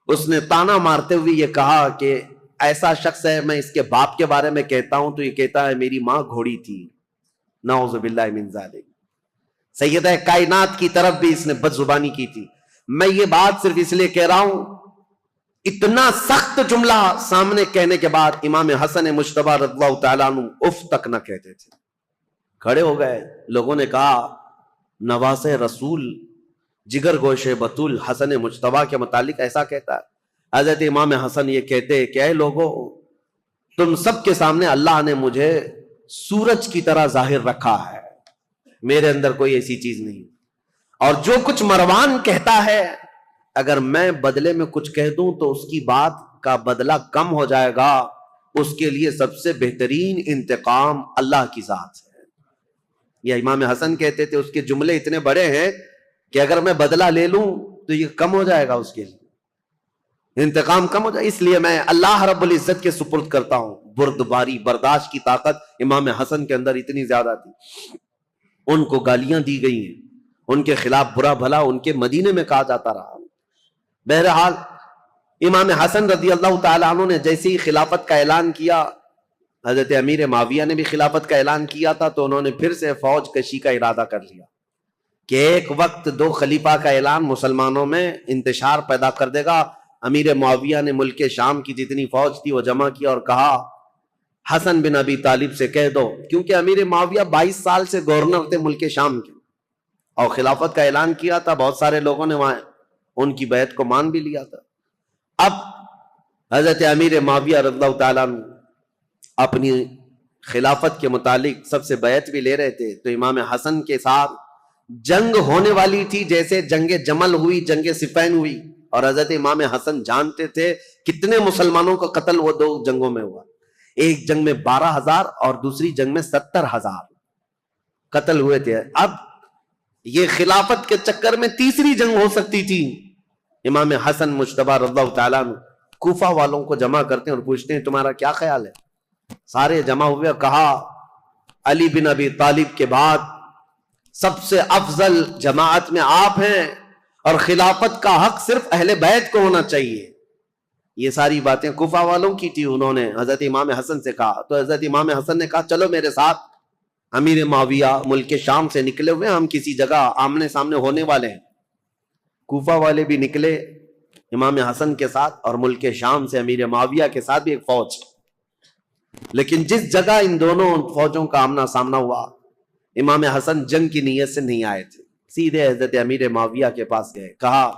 Speaker 1: اس نے تانا مارتے ہوئے یہ کہا کہ ایسا شخص ہے، میں اس کے باپ کے بارے میں کہتا ہوں تو یہ کہتا ہے میری ماں گھوڑی تھی، نعوذ باللہ من ذالک۔ سیدہ کائنات کی طرف بھی اس نے بد زبانی کی تھی۔ میں یہ بات صرف اس لیے کہہ رہا ہوں، اتنا سخت جملہ سامنے کہنے کے بعد امام حسن مجتبی رضی اللہ تعالیٰ عنہ اف تک نہ کہتے تھے، کھڑے ہو گئے۔ لوگوں نے کہا نواز رسول، جگر گوش بطول حسن مجتبی کے متعلق ایسا کہتا ہے۔ حضرت امام حسن یہ کہتے کہ اے لوگوں، تم سب کے سامنے اللہ نے مجھے سورج کی طرح ظاہر رکھا ہے، میرے اندر کوئی ایسی چیز نہیں، اور جو کچھ مروان کہتا ہے اگر میں بدلے میں کچھ کہہ دوں تو اس کی بات کا بدلہ کم ہو جائے گا، اس کے لیے سب سے بہترین انتقام اللہ کی ذات ہے۔ یہ امام حسن کہتے تھے، اس کے جملے اتنے بڑے ہیں کہ اگر میں بدلہ لے لوں تو یہ کم ہو جائے گا، اس کے لیے انتقام کم ہو جائے، اس لیے میں اللہ رب العزت کے سپرد کرتا ہوں۔ بردباری، برداشت کی طاقت امام حسن کے اندر اتنی زیادہ تھی۔ ان کو گالیاں دی گئی ہیں، ان کے خلاف برا بھلا ان کے مدینے میں کہا جاتا رہا۔ بہرحال امام حسن رضی اللہ تعالیٰ عنہ نے جیسے ہی خلافت کا اعلان کیا، حضرت امیر معاویہ نے بھی خلافت کا اعلان کیا تھا، تو انہوں نے پھر سے فوج کشی کا ارادہ کر لیا کہ ایک وقت دو خلیفہ کا اعلان مسلمانوں میں انتشار پیدا کر دے گا۔ امیر معاویہ نے ملک شام کی جتنی فوج تھی وہ جمع کی اور کہا حسن بن ابی طالب سے کہہ دو، کیونکہ امیر معاویہ 22 سال سے گورنر تھے ملک شام کے اور خلافت کا اعلان کیا تھا، بہت سارے لوگوں نے وہاں ان کی بیعت کو مان بھی لیا تھا۔ اب حضرت امیر معاویہ رضی اللہ تعالیٰ عنہ اپنی خلافت کے متعلق سب سے بیعت بھی لے رہے تھے، تو امام حسن کے ساتھ جنگ ہونے والی تھی، جیسے جنگ جمل ہوئی، جنگ صفین ہوئی، اور حضرت امام حسن جانتے تھے کتنے مسلمانوں کا قتل وہ دو جنگوں میں ہوا۔ ایک جنگ میں 12,000 اور دوسری جنگ میں 70,000 قتل ہوئے تھے۔ اب یہ خلافت کے چکر میں تیسری جنگ ہو سکتی تھی۔ امام حسن مجتبی رضی اللہ تعالیٰ عنہ کوفہ والوں کو جمع کرتے ہیں اور پوچھتے ہیں تمہارا کیا خیال ہے؟ سارے جمع ہوئے اور کہا علی بن ابی طالب کے بعد سب سے افضل جماعت میں آپ ہیں، اور خلافت کا حق صرف اہل بیت کو ہونا چاہیے۔ یہ ساری باتیں کوفہ والوں کی تھی، انہوں نے حضرت امام حسن سے کہا، تو حضرت امام حسن نے کہا چلو میرے ساتھ، امیر معاویہ ملک شام سے نکلے ہوئے، ہم کسی جگہ آمنے سامنے ہونے والے ہیں۔ کوفہ والے بھی نکلے امام حسن کے ساتھ، اور ملک شام سے امیر معاویہ کے ساتھ بھی ایک فوج۔ لیکن جس جگہ ان دونوں فوجوں کا آمنا سامنا ہوا، امام حسن جنگ کی نیت سے نہیں آئے تھے، سیدھے حضرت امیر معاویہ کے پاس گئے، کہا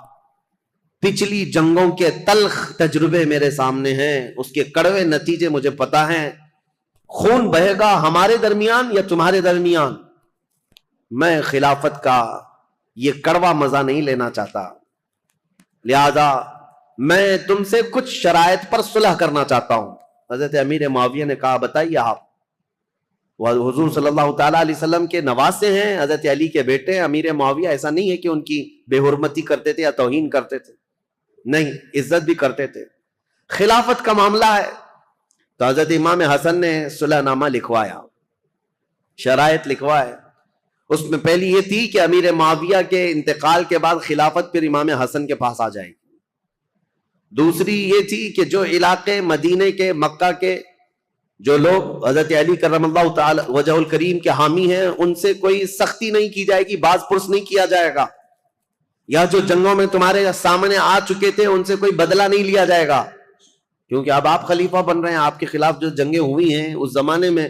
Speaker 1: پچھلی جنگوں کے تلخ تجربے میرے سامنے ہیں، اس کے کڑوے نتیجے مجھے پتا ہیں، خون بہے گا ہمارے درمیان یا تمہارے درمیان، میں خلافت کا یہ کڑوا مزہ نہیں لینا چاہتا، لہذا میں تم سے کچھ شرائط پر صلح کرنا چاہتا ہوں۔ حضرت امیر معاویہ نے کہا بتائیے آپ، وہ حضور صلی اللہ تعالیٰ علیہ وسلم کے نواسے ہیں، حضرت علی کے بیٹے ہیں۔ امیر معاویہ ایسا نہیں ہے کہ ان کی بے حرمتی کرتے تھے یا توہین کرتے تھے، نہیں، عزت بھی کرتے تھے۔ خلافت کا معاملہ ہے تو حضرت امام حسن نے صلح نامہ لکھوایا، شرائط لکھوائے۔ اس میں پہلی یہ تھی کہ امیر معاویہ کے انتقال کے بعد خلافت پھر امام حسن کے پاس آ جائے گی۔ دوسری یہ تھی کہ جو علاقے مدینے کے، مکہ کے جو لوگ حضرت علی کرم اللہ تعالی وجہ الکریم کے حامی ہیں، ان سے کوئی سختی نہیں کی جائے گی، باز پرس نہیں کیا جائے گا، یا جو جنگوں میں تمہارے سامنے آ چکے تھے ان سے کوئی بدلہ نہیں لیا جائے گا، کیونکہ اب آپ خلیفہ بن رہے ہیں، آپ کے خلاف جو جنگیں ہوئی ہیں اس زمانے میں،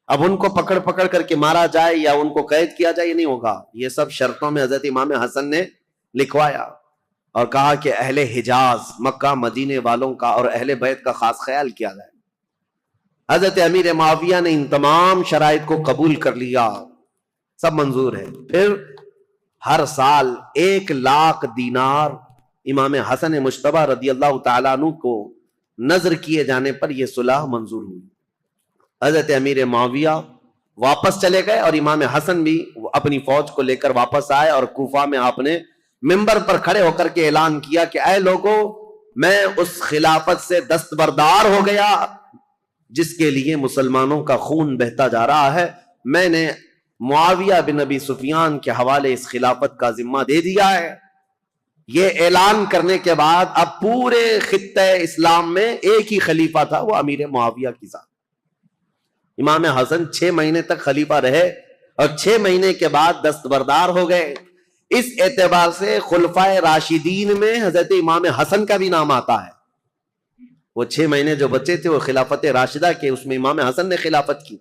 Speaker 1: اب ان کو پکڑ پکڑ کر کے مارا جائے یا ان کو قید کیا جائے، یہ نہیں ہوگا۔ یہ سب شرطوں میں حضرت امام حسن نے لکھوایا اور کہا کہ اہل حجاز، مکہ مدینے والوں کا اور اہل بیت کا خاص خیال کیا جائے۔ حضرت امیر معاویہ نے ان تمام شرائط کو قبول کر لیا، سب منظور ہے۔ پھر ہر سال 1,00,000 دینار امام حسن مجتبی رضی اللہ تعالیٰ عنہ کو نظر کیے جانے پر یہ صلح منظور ہوئی۔ حضرت امیر معاویہ واپس چلے گئے اور امام حسن بھی اپنی فوج کو لے کر واپس آئے، اور کوفہ میں آپ نے منبر پر کھڑے ہو کر کے اعلان کیا کہ اے لوگوں، میں اس خلافت سے دستبردار ہو گیا جس کے لیے مسلمانوں کا خون بہتا جا رہا ہے، میں نے معاویہ بن ابی سفیان کے حوالے اس خلافت کا ذمہ دے دیا ہے۔ یہ اعلان کرنے کے بعد اب پورے خطہ اسلام میں ایک ہی خلیفہ تھا، وہ امیر معاویہ کی ذات۔ امام حسن 6 مہینے تک خلیفہ رہے اور 6 مہینے کے بعد دستبردار ہو گئے۔ اس اعتبار سے خلفائے راشدین میں حضرت امام حسن کا بھی نام آتا ہے۔ وہ 6 مہینے جو بچے تھے وہ خلافت راشدہ کے، اس میں امام حسن نے خلافت کی۔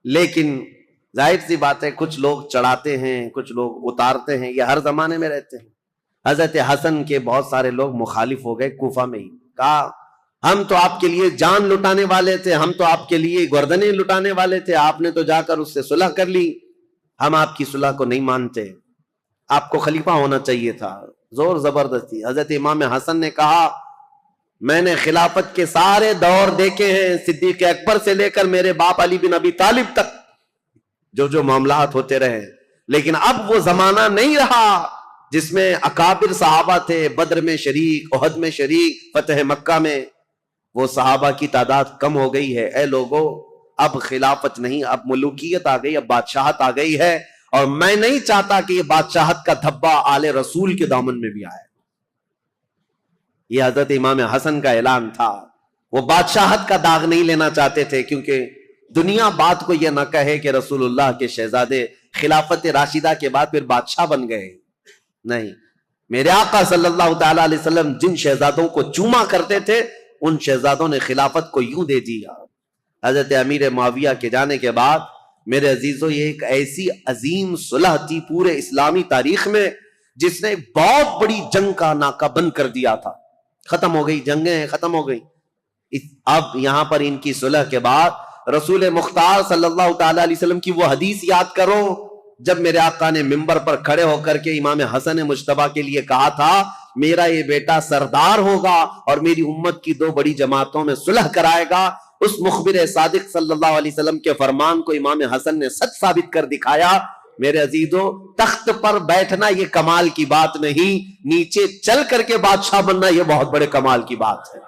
Speaker 1: لیکن ظاہر سی بات ہے کچھ لوگ چڑھاتے ہیں، کچھ لوگ اتارتے ہیں، یہ ہر زمانے میں رہتے ہیں۔ حضرت حسن کے بہت سارے لوگ مخالف ہو گئے کوفہ میں ہی، کہا ہم تو آپ کے لیے جان لٹانے والے تھے، ہم تو آپ کے لیے گردنیں لٹانے والے تھے، آپ نے تو جا کر اس سے صلح کر لی، ہم آپ کی صلح کو نہیں مانتے، آپ کو خلیفہ ہونا چاہیے تھا۔ زور زبردستی حضرت امام حسن نے کہا میں نے خلافت کے سارے دور دیکھے ہیں، صدیق اکبر سے لے کر میرے باپ علی بن ابی طالب تک جو معاملات ہوتے رہے، لیکن اب وہ زمانہ نہیں رہا جس میں اکابر صحابہ تھے، بدر میں شریک، احد میں شریک، فتح مکہ میں، وہ صحابہ کی تعداد کم ہو گئی ہے۔ اے لوگوں، اب خلافت نہیں، اب ملوکیت آ گئی، اب بادشاہت آ گئی ہے، اور میں نہیں چاہتا کہ یہ بادشاہت کا دھبا آل رسول کے دامن میں بھی آئے۔ یہ حضرت امام حسن کا اعلان تھا۔ وہ بادشاہت کا داغ نہیں لینا چاہتے تھے، کیونکہ دنیا بات کو یہ نہ کہے کہ رسول اللہ کے شہزادے خلافت راشدہ کے بعد پھر بادشاہ بن گئے۔ نہیں، میرے آقا صلی اللہ تعالی علیہ وسلم جن شہزادوں کو چوما کرتے تھے، ان شہزادوں نے خلافت کو یوں دے دیا۔ حضرت امیر معاویہ کے جانے کے بعد میرے عزیزو، یہ ایک ایسی عظیم صلح تھی پورے اسلامی تاریخ میں جس نے بہت بڑی جنگ کا ناکہ بند کر دیا تھا۔ ختم ہو گئی، جنگیں ختم ہو گئی۔ اب یہاں پر ان کی صلح کے بعد رسول مختار صلی اللہ تعالی علیہ وسلم کی وہ حدیث یاد کرو جب میرے آقا نے ممبر پر کھڑے ہو کر کے امام حسن مجتبیٰ کے لیے کہا تھا، میرا یہ بیٹا سردار ہوگا اور میری امت کی دو بڑی جماعتوں میں صلح کرائے گا۔ اس مخبر صادق صلی اللہ علیہ وسلم کے فرمان کو امام حسن نے سچ ثابت کر دکھایا۔ میرے عزیزو، تخت پر بیٹھنا یہ کمال کی بات نہیں، نیچے چل کر کے بادشاہ بننا یہ بہت بڑے کمال کی بات ہے۔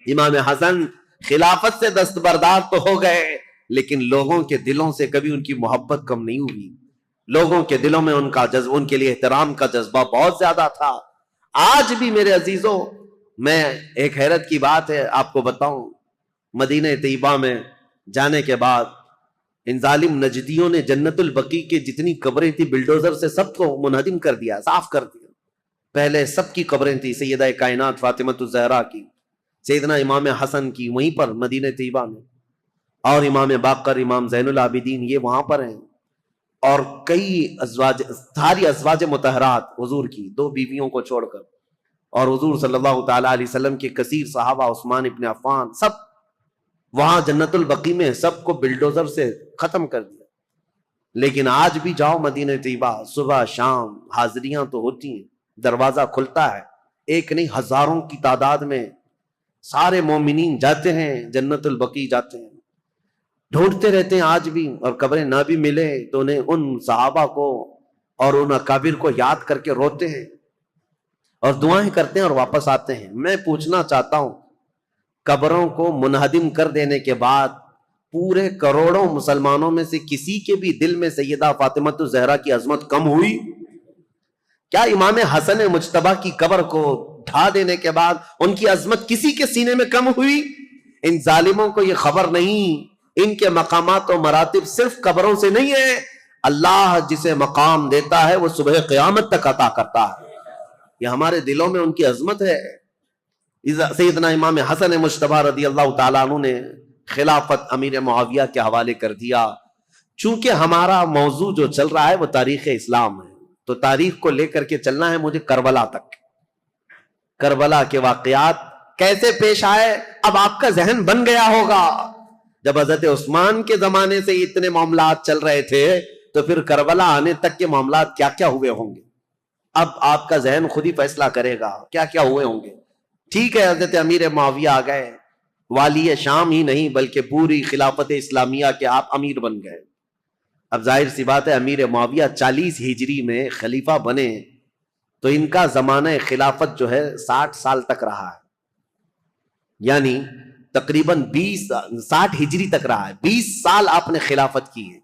Speaker 1: امام حسن خلافت سے دستبردار تو ہو گئے، لیکن لوگوں کے دلوں سے کبھی ان کی محبت کم نہیں ہوئی۔ لوگوں کے دلوں میں ان کا جذبہ، ان کے لیے احترام کا جذبہ بہت زیادہ تھا۔ آج بھی میرے عزیزو، میں ایک حیرت کی بات ہے آپ کو بتاؤں، مدینہ طیبہ میں جانے کے بعد ان ظالم نجدیوں نے جنت البقیع کے جتنی قبریں تھی بلڈوزر سے سب کو منہدم کر دیا، صاف کر دیا۔ پہلے سب کی قبریں تھی، سیدہ کائنات فاطمۃ الزہرا کی، سیدنا امام حسن کی، وہیں پر مدینہ طیبہ میں، اور امام باقر، امام زین العابدین، یہ وہاں پر ہیں، اور کئی ازواج، ساری ازواج مطہرات حضور کی، 2 بیویوں کو چھوڑ کر، اور حضور صلی اللہ تعالی علیہ وسلم کے کثیر صحابہ، عثمان ابن عفان، سب وہاں جنت البقیع میں سب کو بلڈوزر سے ختم کر دیا۔ لیکن آج بھی جاؤ مدینہ طیبہ، صبح شام حاضریاں تو ہوتی ہیں، دروازہ کھلتا ہے، ایک نہیں ہزاروں کی تعداد میں سارے مومنین جاتے ہیں، جنت البقیع جاتے ہیں، ڈھونڈتے رہتے ہیں آج بھی، اور قبریں نہ بھی ملے تو انہیں ان صحابہ کو اور ان اکابر کو یاد کر کے روتے ہیں اور دعائیں کرتے ہیں اور واپس آتے ہیں۔ میں پوچھنا چاہتا ہوں، قبروں کو منہدم کر دینے کے بعد پورے کروڑوں مسلمانوں میں سے کسی کے بھی دل میں سیدہ فاطمۃ الزہرا کی عظمت کم ہوئی؟ کیا امام حسن مجتبیٰ کی قبر کو ڈھا دینے کے بعد ان کی عظمت کسی کے سینے میں کم ہوئی؟ ان ظالموں کو یہ خبر نہیں، ان کے مقامات و مراتب صرف قبروں سے نہیں ہے، اللہ جسے مقام دیتا ہے وہ صبح قیامت تک عطا کرتا ہے۔ یہ ہمارے دلوں میں ان کی عظمت ہے۔ سیدنا امام حسن مجتبیٰ رضی اللہ تعالیٰ عنہ نے خلافت امیر معاویہ کے حوالے کر دیا۔ چونکہ ہمارا موضوع جو چل رہا ہے وہ تاریخ اسلام ہے، تو تاریخ کو لے کر کے چلنا ہے مجھے کربلا تک۔ کربلا کے واقعات کیسے پیش آئے اب آپ کا ذہن بن گیا ہوگا۔ جب حضرت عثمان کے زمانے سے اتنے معاملات چل رہے تھے تو پھر کربلا آنے تک کے معاملات کیا کیا ہوئے ہوں گے، اب آپ کا ذہن خود ہی فیصلہ کرے گا کیا کیا ہوئے ہوں گے۔ ٹھیک ہے، حضرت امیر معاویہ آ گئے، والی شام ہی نہیں بلکہ پوری خلافت اسلامیہ کے آپ امیر بن گئے۔ اب ظاہر سی بات ہے، امیر معاویہ 40 ہجری میں خلیفہ بنے تو ان کا زمانہ خلافت جو ہے 60 سال تک رہا ہے، یعنی تقریباً 60 ہجری تک رہا ہے، 20 سال آپ نے خلافت کی ہے۔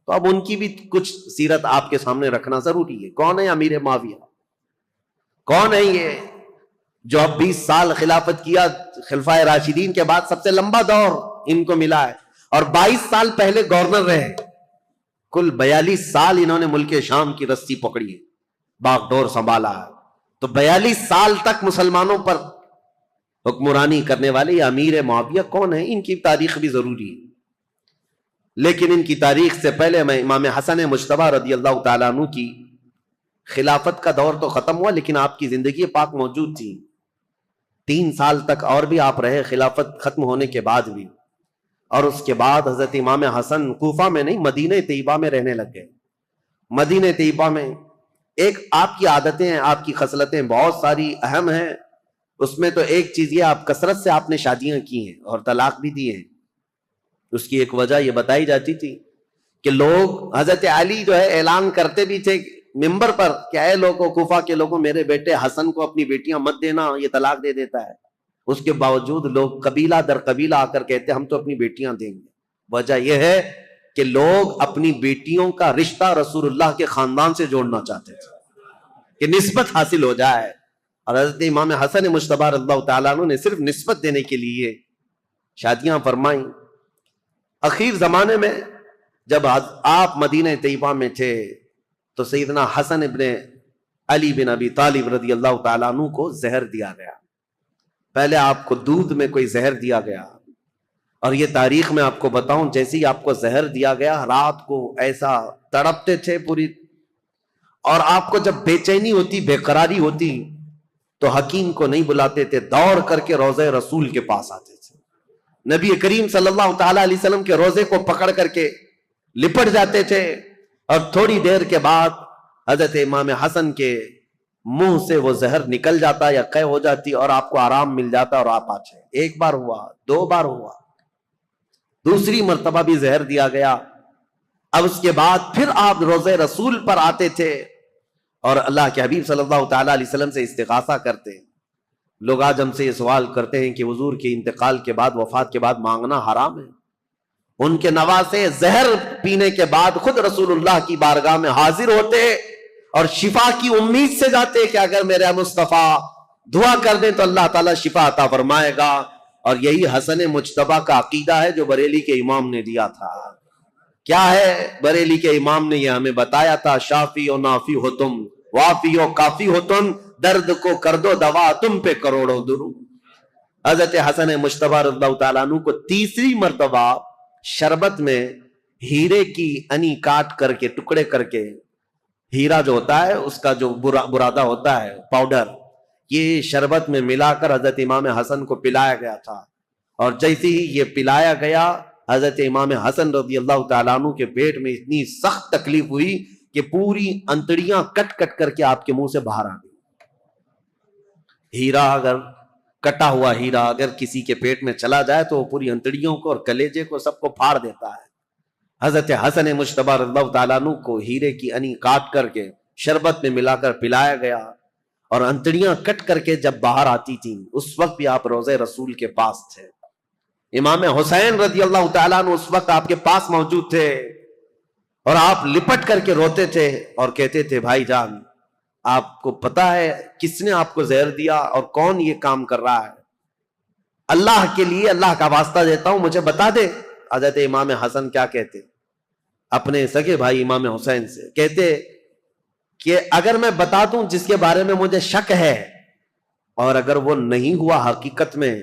Speaker 1: تو اب ان کی بھی کچھ سیرت آپ کے سامنے رکھنا ضروری ہے۔ کون ہے امیر معاویہ؟ کون ہے یہ جو اب 20 سال خلافت کیا؟ خلفائے راشدین کے بعد سب سے لمبا دور ان کو ملا ہے، اور 22 سال پہلے گورنر رہے۔ کل 42 سال انہوں نے ملک شام کی رسی پکڑی ہے، باغ ڈور سنبھالا ہے۔ تو 42 سال تک مسلمانوں پر حکمرانی کرنے والے یہ امیر معاویہ کون ہیں؟ ان کی تاریخ بھی ضروری ہے۔ لیکن ان کی تاریخ سے پہلے میں امام حسن مجتبیٰ رضی اللہ تعالیٰ عنہ کی خلافت کا دور تو ختم ہوا، لیکن آپ کی زندگی پاک موجود تھی۔ 3 سال تک اور بھی آپ رہے خلافت ختم ہونے کے بعد بھی، اور اس کے بعد حضرت امام حسن کوفہ میں نہیں مدینہ طیبہ میں رہنے لگ گئے۔ مدینہ طیبہ میں ایک آپ کی عادتیں ہیں، آپ کی خصلتیں بہت ساری اہم ہیں، اس میں تو ایک چیز یہ آپ کثرت سے آپ نے شادیاں کی ہیں اور طلاق بھی دی ہیں۔ اس کی ایک وجہ یہ بتائی جاتی تھی کہ لوگ، حضرت علی جو ہے اعلان کرتے بھی تھے ممبر پر کہ اے لوگوں، کوفہ کے لوگوں، میرے بیٹے حسن کو اپنی بیٹیاں مت دینا، یہ طلاق دے دیتا ہے۔ اس کے باوجود لوگ قبیلہ در قبیلہ آ کر کہتے ہم تو اپنی بیٹیاں دیں گے. وجہ یہ ہے کہ لوگ اپنی بیٹیوں کا رشتہ رسول اللہ کے خاندان سے جوڑنا چاہتے تھے کہ نسبت حاصل ہو جائے. اور حضرت امام حسن مجتبی رضی اللہ تعالیٰ عنہ نے صرف نسبت دینے کے لیے شادیاں فرمائیں. اخیر زمانے میں جب آپ مدینہ طیبہ میں تھے تو سیدنا حسن ابن علی بن ابی طالب رضی اللہ تعالیٰ عنہ کو زہر دیا گیا. پہلے آپ کو دودھ میں کوئی زہر دیا گیا، اور یہ تاریخ میں آپ کو بتاؤں، جیسے ہی آپ کو زہر دیا گیا رات کو ایسا تڑپتے تھے پوری، اور آپ کو جب بے چینی ہوتی، بے قراری ہوتی تو حکیم کو نہیں بلاتے تھے، دوڑ کر کے روضہ رسول کے پاس آتے تھے. نبی کریم صلی اللہ تعالی علیہ وسلم کے روضے کو پکڑ کر کے لپٹ جاتے تھے، اور تھوڑی دیر کے بعد حضرت امام حسن کے منہ سے وہ زہر نکل جاتا یا قے ہو جاتی، اور آپ کو آرام مل جاتا اور آپ آتے. ایک بار ہوا، دو بار ہوا، دوسری مرتبہ بھی زہر دیا گیا. اب اس کے بعد پھر آپ روضہ رسول پر آتے تھے اور اللہ کے حبیب صلی اللہ تعالی علیہ وسلم سے استغاثہ کرتے. لوگ آج ہم سے یہ سوال کرتے ہیں کہ حضور کے انتقال کے بعد، وفات کے بعد مانگنا حرام ہے. ان کے نواسے زہر پینے کے بعد خود رسول اللہ کی بارگاہ میں حاضر ہوتے اور شفا کی امید سے جاتے کہ اگر میرے مصطفیٰ دعا کر دیں تو اللہ تعالیٰ شفا عطا فرمائے گا. اور یہی حسن مجتبی کا عقیدہ ہے جو بریلی کے امام نے دیا تھا. کیا ہے بریلی کے امام نے یہ ہمیں بتایا تھا، شافی و نافی ہو تم، وافی و کافی ہو تم، درد کو کر دو دوا تم پہ کروڑوں درود. حضرت حسن مجتبی رضی اللہ تعالیٰ عنہ کو تیسری مرتبہ شربت میں ہیرے کی انی کاٹ کر کے، ٹکڑے کر کے، ہیرا جو ہوتا ہے اس کا جو برادہ ہوتا ہے پاؤڈر، یہ شربت میں ملا کر حضرت امام حسن کو پلایا گیا تھا. اور جیسے ہی یہ پلایا گیا حضرت امام حسن رضی اللہ تعالیٰ عنہ کے پیٹ میں اتنی سخت تکلیف ہوئی کہ پوری انتڑیاں کٹ کٹ کر کے آپ کے منہ سے باہر آ گئی. ہیرا اگر کٹا ہوا ہیرا اگر کسی کے پیٹ میں چلا جائے تو وہ پوری انتڑیوں کو اور کلیجے کو سب کو پھاڑ دیتا ہے. حضرت حسن مجتبی رضی اللہ تعالیٰ عنہ کو ہیرے کی انی کاٹ کر کے شربت میں ملا کر پلایا گیا، اور انتڑیاں کٹ کر کے جب باہر آتی تھیں اس وقت بھی آپ روضہ رسول کے پاس تھے. امام حسین رضی اللہ تعالیٰ عنہ اس وقت آپ کے پاس موجود تھے، اور آپ لپٹ کر کے روتے تھے اور کہتے تھے بھائی جان آپ کو پتا ہے کس نے آپ کو زہر دیا اور کون یہ کام کر رہا ہے؟ اللہ کے لیے اللہ کا واسطہ دیتا ہوں مجھے بتا دے. حضرت امام حسن کیا کہتے اپنے سگے بھائی امام حسین سے؟ کہتے کہ اگر میں بتا دوں جس کے بارے میں مجھے شک ہے، اور اگر وہ نہیں ہوا حقیقت میں،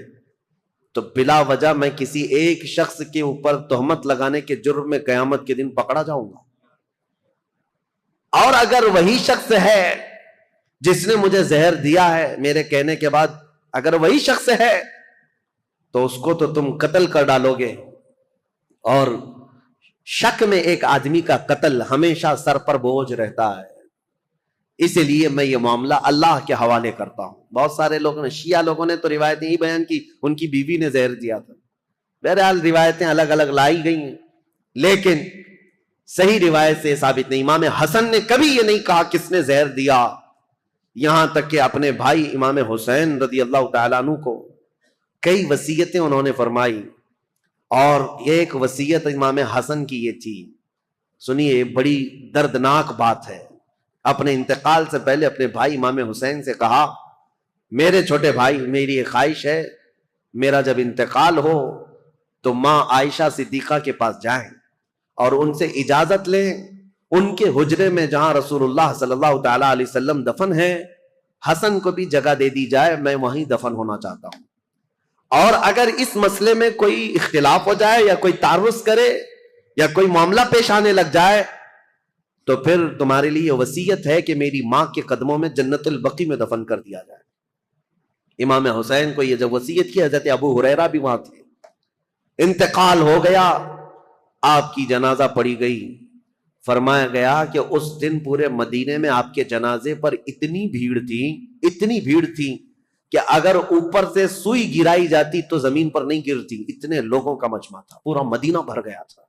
Speaker 1: تو بلا وجہ میں کسی ایک شخص کے اوپر تہمت لگانے کے جرم میں قیامت کے دن پکڑا جاؤں گا. اور اگر وہی شخص ہے جس نے مجھے زہر دیا ہے میرے کہنے کے بعد، اگر وہی شخص ہے تو اس کو تو تم قتل کر ڈالو گے. اور شک میں ایک آدمی کا قتل ہمیشہ سر پر بوجھ رہتا ہے، اسی لیے میں یہ معاملہ اللہ کے حوالے کرتا ہوں. بہت سارے لوگوں نے، شیعہ لوگوں نے تو روایتیں ہی بیان کی ان کی بیوی نے زہر دیا تھا. بہرحال روایتیں الگ الگ لائی گئی ہیں، لیکن صحیح روایت سے ثابت نہیں. امام حسن نے کبھی یہ نہیں کہا کس نے زہر دیا، یہاں تک کہ اپنے بھائی امام حسین رضی اللہ تعالیٰ عنہ کو کئی وصیتیں انہوں نے فرمائی، اور ایک وصیت امام حسن کی یہ تھی، سنیے بڑی دردناک بات ہے. اپنے انتقال سے پہلے اپنے بھائی امام حسین سے کہا میرے چھوٹے بھائی میری ایک خواہش ہے، میرا جب انتقال ہو تو ماں عائشہ صدیقہ کے پاس جائیں اور ان سے اجازت لیں ان کے حجرے میں جہاں رسول اللہ صلی اللہ تعالی علیہ وسلم دفن ہے حسن کو بھی جگہ دے دی جائے، میں وہیں دفن ہونا چاہتا ہوں. اور اگر اس مسئلے میں کوئی اختلاف ہو جائے یا کوئی تعرض کرے یا کوئی معاملہ پیش آنے لگ جائے تو پھر تمہارے لیے وصیت ہے کہ میری ماں کے قدموں میں جنت البقیع میں دفن کر دیا جائے. امام حسین کو یہ جب وصیت کی، حضرت ابو ہریرہ بھی وہاں تھے. انتقال ہو گیا، آپ کی جنازہ پڑھی گئی. فرمایا گیا کہ اس دن پورے مدینے میں آپ کے جنازے پر اتنی بھیڑ تھی کہ اگر اوپر سے سوئی گرائی جاتی تو زمین پر نہیں گرتی، اتنے لوگوں کا مجمع تھا. پورا مدینہ بھر گیا تھا،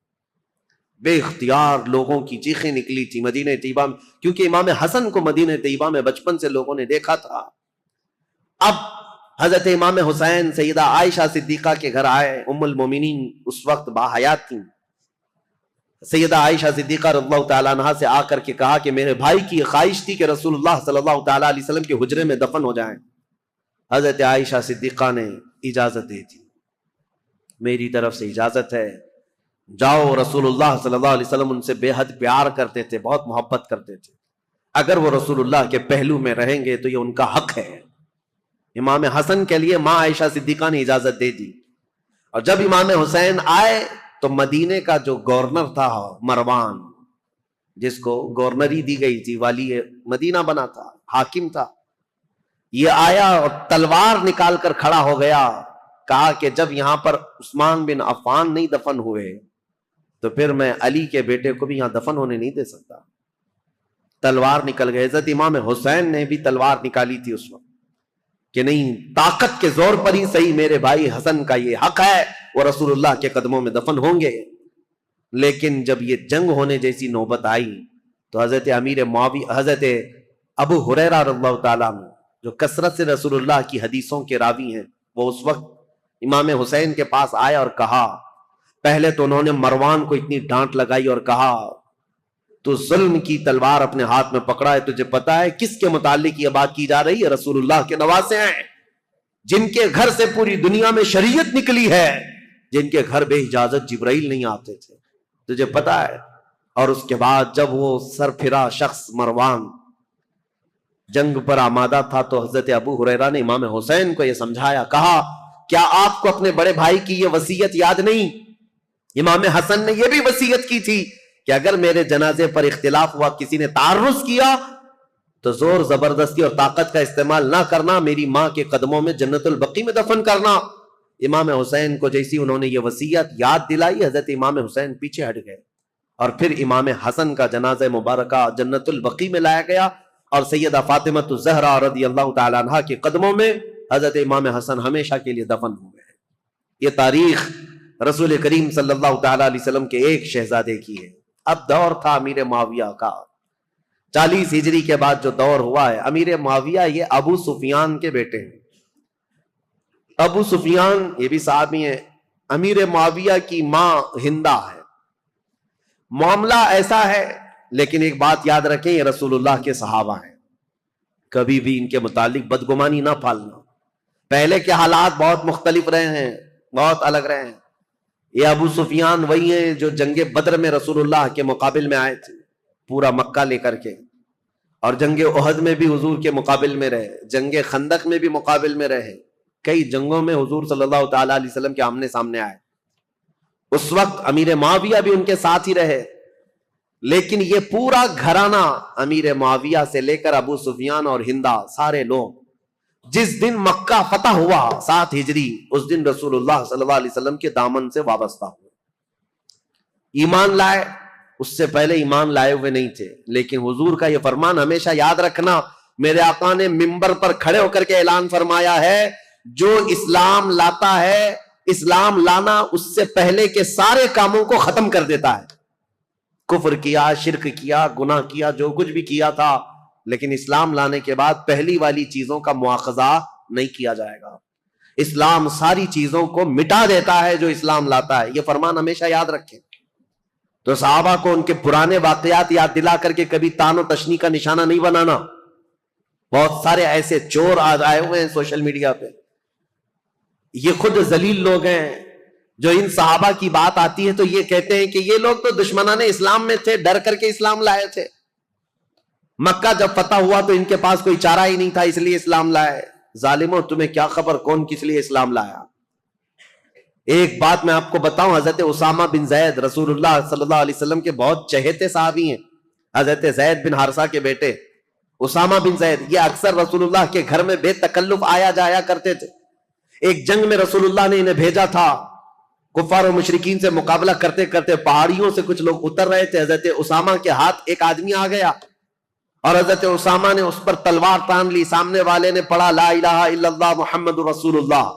Speaker 1: بے اختیار لوگوں کی چیخیں نکلی تھی مدینہ طیبہ میں، کیونکہ امام حسن کو مدینہ طیبہ میں بچپن سے لوگوں نے دیکھا تھا. اب حضرت امام حسین سیدہ عائشہ صدیقہ کے گھر آئے. ام المومنین اس وقت باحیات تھیں. سیدہ عائشہ صدیقہ رضی اللہ تعالیٰ عنہا سے آ کر کے کہا کہ میرے بھائی کی خواہش تھی کہ رسول اللہ صلی اللہ تعالیٰ علیہ وسلم کے حجرے میں دفن ہو جائیں. حضرت عائشہ صدیقہ نے اجازت دی تھی, میری طرف سے اجازت ہے, جاؤ. رسول اللہ صلی اللہ علیہ وسلم ان سے بے حد پیار کرتے تھے, بہت محبت کرتے تھے. اگر وہ رسول اللہ کے پہلو میں رہیں گے تو یہ ان کا حق ہے. امام حسن کے لیے ماں عائشہ صدیقہ نے اجازت دے دی. اور جب امام حسین آئے تو مدینے کا جو گورنر تھا مروان, جس کو گورنری دی گئی تھی, والی مدینہ بنا تھا, حاکم تھا, یہ آیا اور تلوار نکال کر کھڑا ہو گیا. کہا کہ جب یہاں پر عثمان بن عفان نہیں دفن ہوئے تو پھر میں علی کے بیٹے کو بھی یہاں دفن ہونے نہیں دے سکتا. تلوار نکل گئے. حضرت امام حسین نے بھی تلوار نکالی تھی اس وقت کہ نہیں, طاقت کے زور پر ہی صحیح میرے بھائی حسن کا یہ حق ہے, وہ رسول اللہ کے قدموں میں دفن ہوں گے. لیکن جب یہ جنگ ہونے جیسی نوبت آئی تو حضرت امیر معاویہ, حضرت ابو ہریرہ رضی اللہ تعالیٰ عنہ جو کثرت سے رسول اللہ کی حدیثوں کے راوی ہیں, وہ اس وقت امام حسین کے پاس آئے اور کہا, پہلے تو انہوں نے مروان کو اتنی ڈانٹ لگائی اور کہا تو ظلم کی تلوار اپنے ہاتھ میں پکڑا ہے, تجھے پتا ہے کس کے متعلق یہ بات کی جا رہی ہے؟ رسول اللہ کے نواسے ہیں, جن کے گھر سے پوری دنیا میں شریعت نکلی ہے, جن کے گھر بے اجازت جبرائیل نہیں آتے تھے, تجھے پتا ہے. اور اس کے بعد جب وہ سر پھرا شخص مروان جنگ پر آمادہ تھا تو حضرت ابو ہریرہ نے امام حسین کو یہ سمجھایا, کہا کیا آپ کو اپنے بڑے بھائی کی یہ وصیت یاد نہیں؟ امام حسن نے یہ بھی وصیت کی تھی کہ اگر میرے جنازے پر اختلاف ہوا, کسی نے تعرض کیا تو زور زبردستی اور طاقت کا استعمال نہ کرنا, میری ماں کے قدموں میں جنت البقیع میں دفن کرنا. امام حسین کو جیسی انہوں نے یہ وصیت یاد دلائی, حضرت امام حسین پیچھے ہٹ گئے اور پھر امام حسن کا جنازہ مبارکہ جنت البقیع میں لایا گیا اور سیدہ فاطمہ الزہرا رضی اللہ تعالیٰ عنہا کے قدموں میں حضرت امام حسن ہمیشہ کے لیے دفن ہوئے. یہ تاریخ رسول کریم صلی اللہ تعالیٰ علیہ وسلم کے ایک شہزادے کی ہے. اب دور تھا امیر معاویہ کا, 40 ہجری کے بعد جو دور ہوا ہے. امیر معاویہ یہ ابو سفیان کے بیٹے ہیں. ابو سفیان یہ بھی صحابی ہیں. امیر معاویہ کی ماں ہندہ ہے. معاملہ ایسا ہے, لیکن ایک بات یاد رکھیں, یہ رسول اللہ کے صحابہ ہیں, کبھی بھی ان کے متعلق بدگمانی نہ پالنا. پہلے کے حالات بہت مختلف رہے ہیں, بہت الگ رہے ہیں. یہ ابو سفیان وہی ہیں جو جنگ بدر میں رسول اللہ کے مقابل میں آئے تھے, پورا مکہ لے کر کے, اور جنگ احد میں بھی حضور کے مقابل میں رہے, جنگ خندق میں بھی مقابل میں رہے, کئی جنگوں میں حضور صلی اللہ تعالیٰ علیہ وسلم کے آمنے سامنے آئے. اس وقت امیر معاویہ بھی ان کے ساتھ ہی رہے. لیکن یہ پورا گھرانہ امیر معاویہ سے لے کر ابو سفیان اور ہندہ سارے لوگ جس دن مکہ فتح ہوا 7 ہجری, اس دن رسول اللہ صلی اللہ علیہ وسلم کے دامن سے وابستہ ہوئے, ایمان لائے. اس سے پہلے ایمان لائے ہوئے نہیں تھے. لیکن حضور کا یہ فرمان ہمیشہ یاد رکھنا, میرے آقا نے منبر پر کھڑے ہو کر کے اعلان فرمایا ہے, جو اسلام لاتا ہے, اسلام لانا اس سے پہلے کے سارے کاموں کو ختم کر دیتا ہے. کفر کیا, شرک کیا, گناہ کیا, جو کچھ بھی کیا تھا, لیکن اسلام لانے کے بعد پہلی والی چیزوں کا مواخذہ نہیں کیا جائے گا. اسلام ساری چیزوں کو مٹا دیتا ہے جو اسلام لاتا ہے. یہ فرمان ہمیشہ یاد رکھیں. تو صحابہ کو ان کے پرانے واقعات یاد دلا کر کے کبھی تان و تشنی کا نشانہ نہیں بنانا. بہت سارے ایسے چور آج آئے ہوئے ہیں سوشل میڈیا پہ, یہ خود ذلیل لوگ ہیں, جو ان صحابہ کی بات آتی ہے تو یہ کہتے ہیں کہ یہ لوگ تو دشمنان اسلام میں تھے, ڈر کر کے اسلام لائے تھے. مکہ جب فتح ہوا تو ان کے پاس کوئی چارہ ہی نہیں تھا, اس لیے اسلام لائے. ظالموں, تمہیں کیا خبر کون کس لیے اسلام لایا. ایک بات میں آپ کو بتاؤں, حضرت اسامہ بن زید رسول اللہ صلی اللہ علیہ وسلم کے بہت چہیتے صحابی ہیں. حضرت زید بن حارثہ کے بیٹے اسامہ بن زید, یہ اکثر رسول اللہ کے گھر میں بے تکلف آیا جایا کرتے تھے. ایک جنگ میں رسول اللہ نے انہیں بھیجا تھا, کفار و مشرکین سے مقابلہ کرتے کرتے پہاڑیوں سے کچھ لوگ اتر رہے تھے. حضرت اسامہ کے ہاتھ ایک آدمی آ گیا اور حضرت اسامہ نے اس پر تلوار تان لی. سامنے والے نے پڑھا لا الہ الا اللہ محمد رسول اللہ,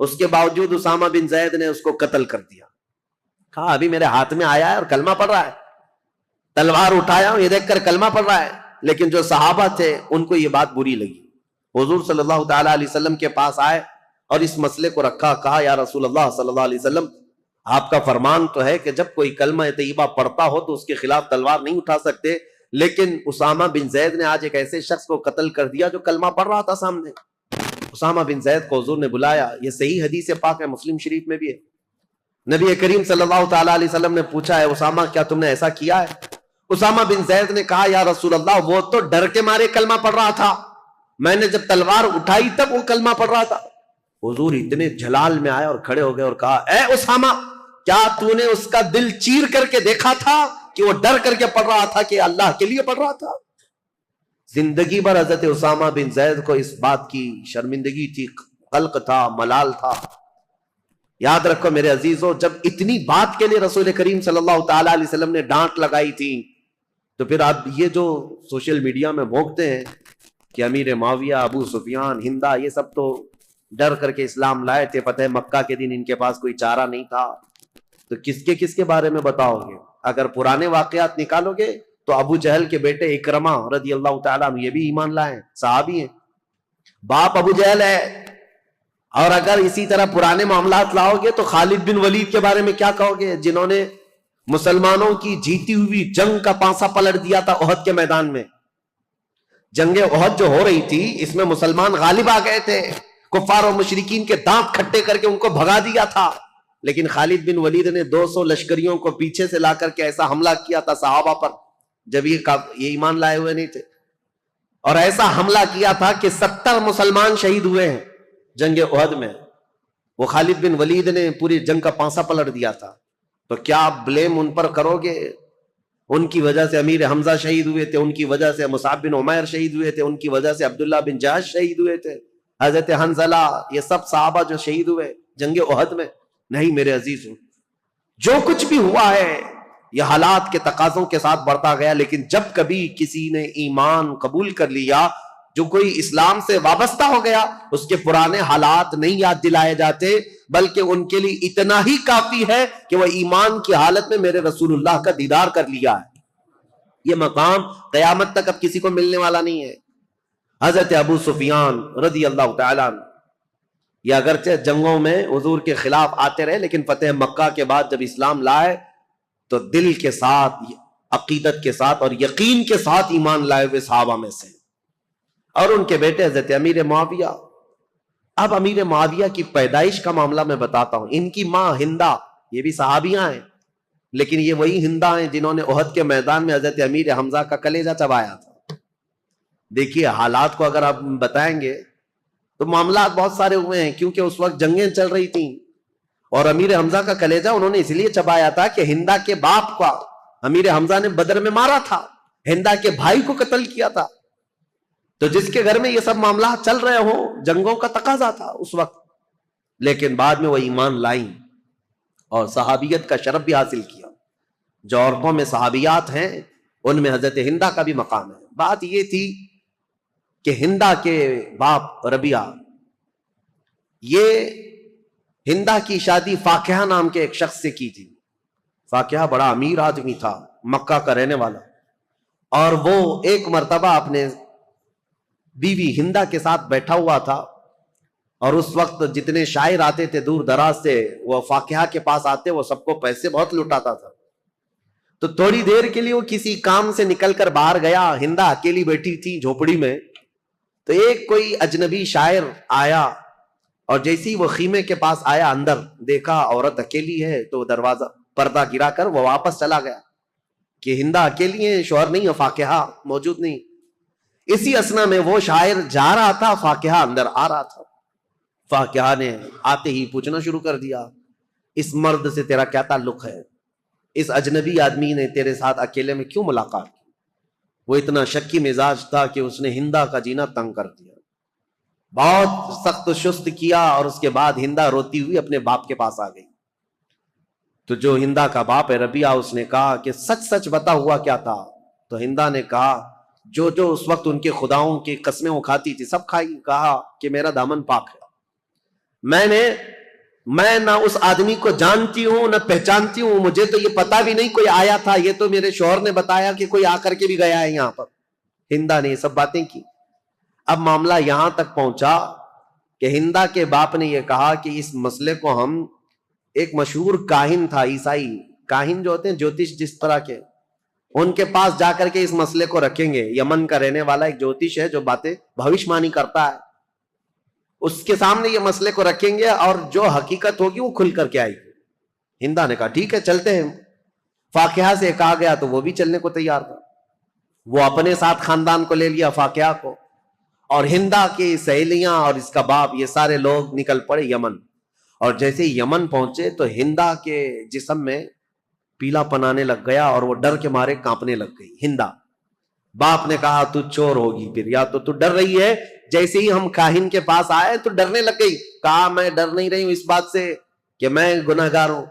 Speaker 1: اس کے باوجود اسامہ بن زید نے اس کو قتل کر دیا. کہا ابھی میرے ہاتھ میں آیا ہے اور کلمہ پڑھ رہا ہے, تلوار اٹھایا ہوں, یہ دیکھ کر کلمہ پڑھ رہا ہے. لیکن جو صحابہ تھے ان کو یہ بات بری لگی, حضور صلی اللہ تعالیٰ علیہ وسلم کے پاس آئے اور اس مسئلے کو رکھا، کہا یا رسول اللہ صلی اللہ علیہ وسلم، آپ کا فرمان تو ہے کہ جب کوئی کلمہ طیبہ پڑھتا ہو تو اس کے خلاف تلوار نہیں اٹھا سکتے، لیکن اسامہ بن زید نے آج ایک ایسے شخص کو قتل کر دیا جو کلمہ پڑھ رہا تھا سامنے۔ اسامہ بن زید کو حضور نے بلایا، یہ صحیح حدیث پاک ہے، مسلم شریف میں بھی ہے۔ نبی کریم صلی اللہ تعالیٰ علیہ وسلم نے پوچھا ہے اسامہ کیا تم نے ایسا کیا ہے؟ اسامہ بن زید نے کہا یا رسول اللہ وہ تو ڈر کے مارے کلمہ پڑھ رہا تھا، میں نے جب تلوار اٹھائی تب وہ کلمہ پڑھ رہا تھا۔ حضور اتنے جلال میں آئے اور کھڑے ہو گئے اور کہا اے اسامہ، کیا تو نے اس کا دل چیر کر کے دیکھا تھا کہ وہ ڈر کر کے پڑھ رہا تھا کہ اللہ کے لیے پڑھ رہا تھا؟ زندگی بھر حضرت اسامہ بن زید کو اس بات کی شرمندگی تھی، قلق تھا، ملال تھا۔ یاد رکھو میرے عزیزو، جب اتنی بات کے لیے رسول کریم صلی اللہ تعالیٰ علیہ وسلم نے ڈانٹ لگائی تھی، تو پھر آپ یہ جو سوشل میڈیا میں بھونکتے ہیں کہ امیر معاویہ، ابو سفیان، ہندا، یہ سب تو ڈر کر کے اسلام لائے تھے، فتح مکہ کے دن ان کے پاس کوئی چارہ نہیں تھا، تو کس کے بارے میں بتاؤ گے؟ اگر پرانے واقعات نکالو گے تو ابو جہل کے بیٹے اکرمہ رضی اللہ تعالیٰ عنہ یہ بھی ایمان لائے ہیں، صحابی ہیں، باپ ابو جہل ہے۔ اور اگر اسی طرح پرانے معاملات لاؤ گے تو خالد بن ولید کے بارے میں کیا کہو گے، جنہوں نے مسلمانوں کی جیتی ہوئی جنگ کا پانسا پلٹ دیا تھا احد کے میدان میں۔ جنگ احد جو ہو رہی تھی اس میں مسلمان غالب آ گئے تھے، کفار اور مشرکین کے دانت کھٹے کر کے ان کو بھگا دیا تھا، لیکن خالد بن ولید نے 200 لشکریوں کو پیچھے سے لا کر کے ایسا حملہ کیا تھا صحابہ پر جب یہ ایمان لائے ہوئے نہیں تھے، اور ایسا حملہ کیا تھا کہ 70 مسلمان شہید ہوئے ہیں جنگ احد میں۔ وہ خالد بن ولید نے پوری جنگ کا پانسا پلٹ دیا تھا، تو کیا آپ بلیم ان پر کرو گے؟ ان کی وجہ سے امیر حمزہ شہید ہوئے تھے، ان کی وجہ سے مصعب بن عمیر شہید ہوئے تھے، ان کی وجہ سے عبداللہ بن جہش شہید ہوئے تھے، حضرت حنظلہ، یہ سب صحابہ جو شہید ہوئے جنگ احد میں۔ نہیں میرے عزیزوں، جو کچھ بھی ہوا ہے یہ حالات کے تقاضوں کے ساتھ بڑھتا گیا، لیکن جب کبھی کسی نے ایمان قبول کر لیا، جو کوئی اسلام سے وابستہ ہو گیا، اس کے پرانے حالات نہیں یاد دلائے جاتے، بلکہ ان کے لیے اتنا ہی کافی ہے کہ وہ ایمان کی حالت میں میرے رسول اللہ کا دیدار کر لیا ہے۔ یہ مقام قیامت تک اب کسی کو ملنے والا نہیں ہے۔ حضرت ابو سفیان رضی اللہ تعالیٰ عنہ یہ اگرچہ جنگوں میں حضور کے خلاف آتے رہے، لیکن فتح مکہ کے بعد جب اسلام لائے تو دل کے ساتھ، عقیدت کے ساتھ اور یقین کے ساتھ ایمان لائے ہوئے صحابہ میں سے۔ اور ان کے بیٹے حضرت امیر معاویہ۔ اب امیر معاویہ کی پیدائش کا معاملہ میں بتاتا ہوں۔ ان کی ماں ہندا، یہ بھی صحابیاں ہیں، لیکن یہ وہی ہندا ہیں جنہوں نے احد کے میدان میں حضرت امیر حمزہ کا کلیجہ چبایا تھا۔ دیکھیے حالات کو اگر آپ بتائیں گے تو معاملات بہت سارے ہوئے ہیں، کیونکہ اس وقت جنگیں چل رہی تھیں، اور امیر حمزہ کا کلیجہ انہوں نے اس لیے چبایا تھا کہ ہندا کے باپ کا امیر حمزہ نے بدر میں مارا تھا، ہندا کے بھائی کو قتل کیا تھا، تو جس کے گھر میں یہ سب معاملات چل رہے ہوں، جنگوں کا تقاضا تھا اس وقت، لیکن بعد میں وہ ایمان لائیں اور صحابیت کا شرف بھی حاصل کیا۔ جو عورتوں میں صحابیات ہیں ان میں حضرت ہندا کا بھی مقام ہے۔ بات یہ تھی کہ ہندا کے باپ ربیعہ، یہ ہندا کی شادی فاقیہ نام کے ایک شخص سے کی تھی۔ فاقیہ بڑا امیر آدمی تھا، مکہ کا رہنے والا، اور وہ ایک مرتبہ اپنے بیوی ہندا کے ساتھ بیٹھا ہوا تھا، اور اس وقت جتنے شاعر آتے تھے دور دراز سے وہ فاقیہ کے پاس آتے، وہ سب کو پیسے بہت لٹاتا تھا۔ تو تھوڑی دیر کے لیے وہ کسی کام سے نکل کر باہر گیا، ہندا اکیلی بیٹھی تھی جھوپڑی میں، تو ایک کوئی اجنبی شاعر آیا، اور جیسے وہ خیمے کے پاس آیا، اندر دیکھا عورت اکیلی ہے، تو دروازہ پردہ گرا کر وہ واپس چلا گیا کہ ہندا اکیلی ہے، شوہر نہیں ہے، فاقیہ موجود نہیں۔ اسی اسنا میں وہ شاعر جا رہا تھا، فاقیہ اندر آ رہا تھا۔ فاقیہ نے آتے ہی پوچھنا شروع کر دیا، اس مرد سے تیرا کیا تعلق ہے؟ اس اجنبی آدمی نے تیرے ساتھ اکیلے میں کیوں ملاقات کی؟ وہ اتنا شکی مزاج تھا کہ اس نے ہندا کا جینا تنگ کر دیا، بہت سخت شست کیا، اور اس کے بعد ہندا روتی ہوئی اپنے باپ کے پاس آ گئی۔ تو جو ہندا کا باپ ہے ربیعہ، اس نے کہا کہ سچ سچ بتا ہوا کیا تھا؟ تو ہندا نے کہا جو اس وقت ان کے خداؤں کی قسمیں وہ کھاتی تھی سب کھائی۔ کہا کہ میرا دامن پاک ہے، میں نہ اس آدمی کو جانتی ہوں نہ پہچانتی ہوں، مجھے تو یہ پتا بھی نہیں کوئی آیا تھا، یہ تو میرے شوہر نے بتایا کہ کوئی آ کر کے بھی گیا ہے یہاں پر۔ ہندا نے یہ سب باتیں کی۔ اب معاملہ یہاں تک پہنچا کہ ہندا کے باپ نے یہ کہا کہ اس مسئلے کو ہم، ایک مشہور کاہن تھا، عیسائی کاہن جو ہوتے ہیں جوتش جس طرح کے، ان کے پاس جا کر کے اس مسئلے کو رکھیں گے. یمن کا رہنے والا ایک جوتش ہے جو باتیں بھوشمانی کرتا ہے، اس کے سامنے یہ مسئلے کو رکھیں گے اور جو حقیقت ہوگی وہ کھل کر کے آئے گی. ہندا نے کہا ٹھیک ہے چلتے ہیں. فاقیہ سے کہا گیا تو وہ بھی چلنے کو تیار تھا. وہ اپنے ساتھ خاندان کو لے لیا فاقیہ کو، اور ہندا کی سہیلیاں اور اس کا باپ یہ سارے لوگ نکل پڑے یمن. اور جیسے یمن پہنچے تو ہندا کے جسم میں پیلا پنانے لگ گیا اور وہ ڈر کے مارے کانپنے لگ گئی. ہندا باپ نے کہا تو چور ہوگی پھر، یا تو ڈر رہی ہے. جیسے ہی ہم کاہن کے پاس آئے تو ڈرنے لگ گئی. کہا میں ڈر نہیں رہی ہوں اس بات سے کہ میں گناہگار ہوں،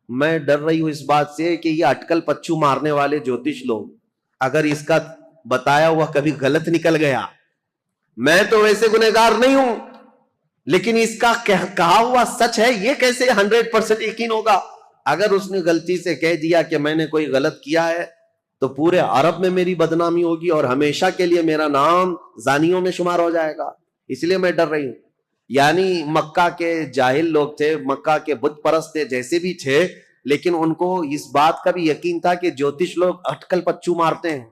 Speaker 1: میں ڈر رہی ہوں اس بات سے کہ یہ اٹکل پچو مارنے والے جوتش لوگ، اگر اس کا بتایا ہوا کبھی غلط نکل گیا، میں تو ویسے گنہگار نہیں ہوں لیکن اس کا کہا ہوا سچ ہے، یہ کیسے 100% یقین ہوگا؟ اگر اس نے غلطی سے کہہ دیا کہ میں نے کوئی غلط کیا ہے تو پورے عرب میں میری بدنامی ہوگی اور ہمیشہ کے لیے میرا نام زانیوں میں شمار ہو جائے گا، اس لیے میں ڈر رہی ہوں. یعنی مکہ کے جاہل لوگ تھے، مکہ کے بت پرست تھے جیسے بھی تھے، لیکن ان کو اس بات کا بھی یقین تھا کہ جوتش لوگ اٹکل پچو مارتے ہیں.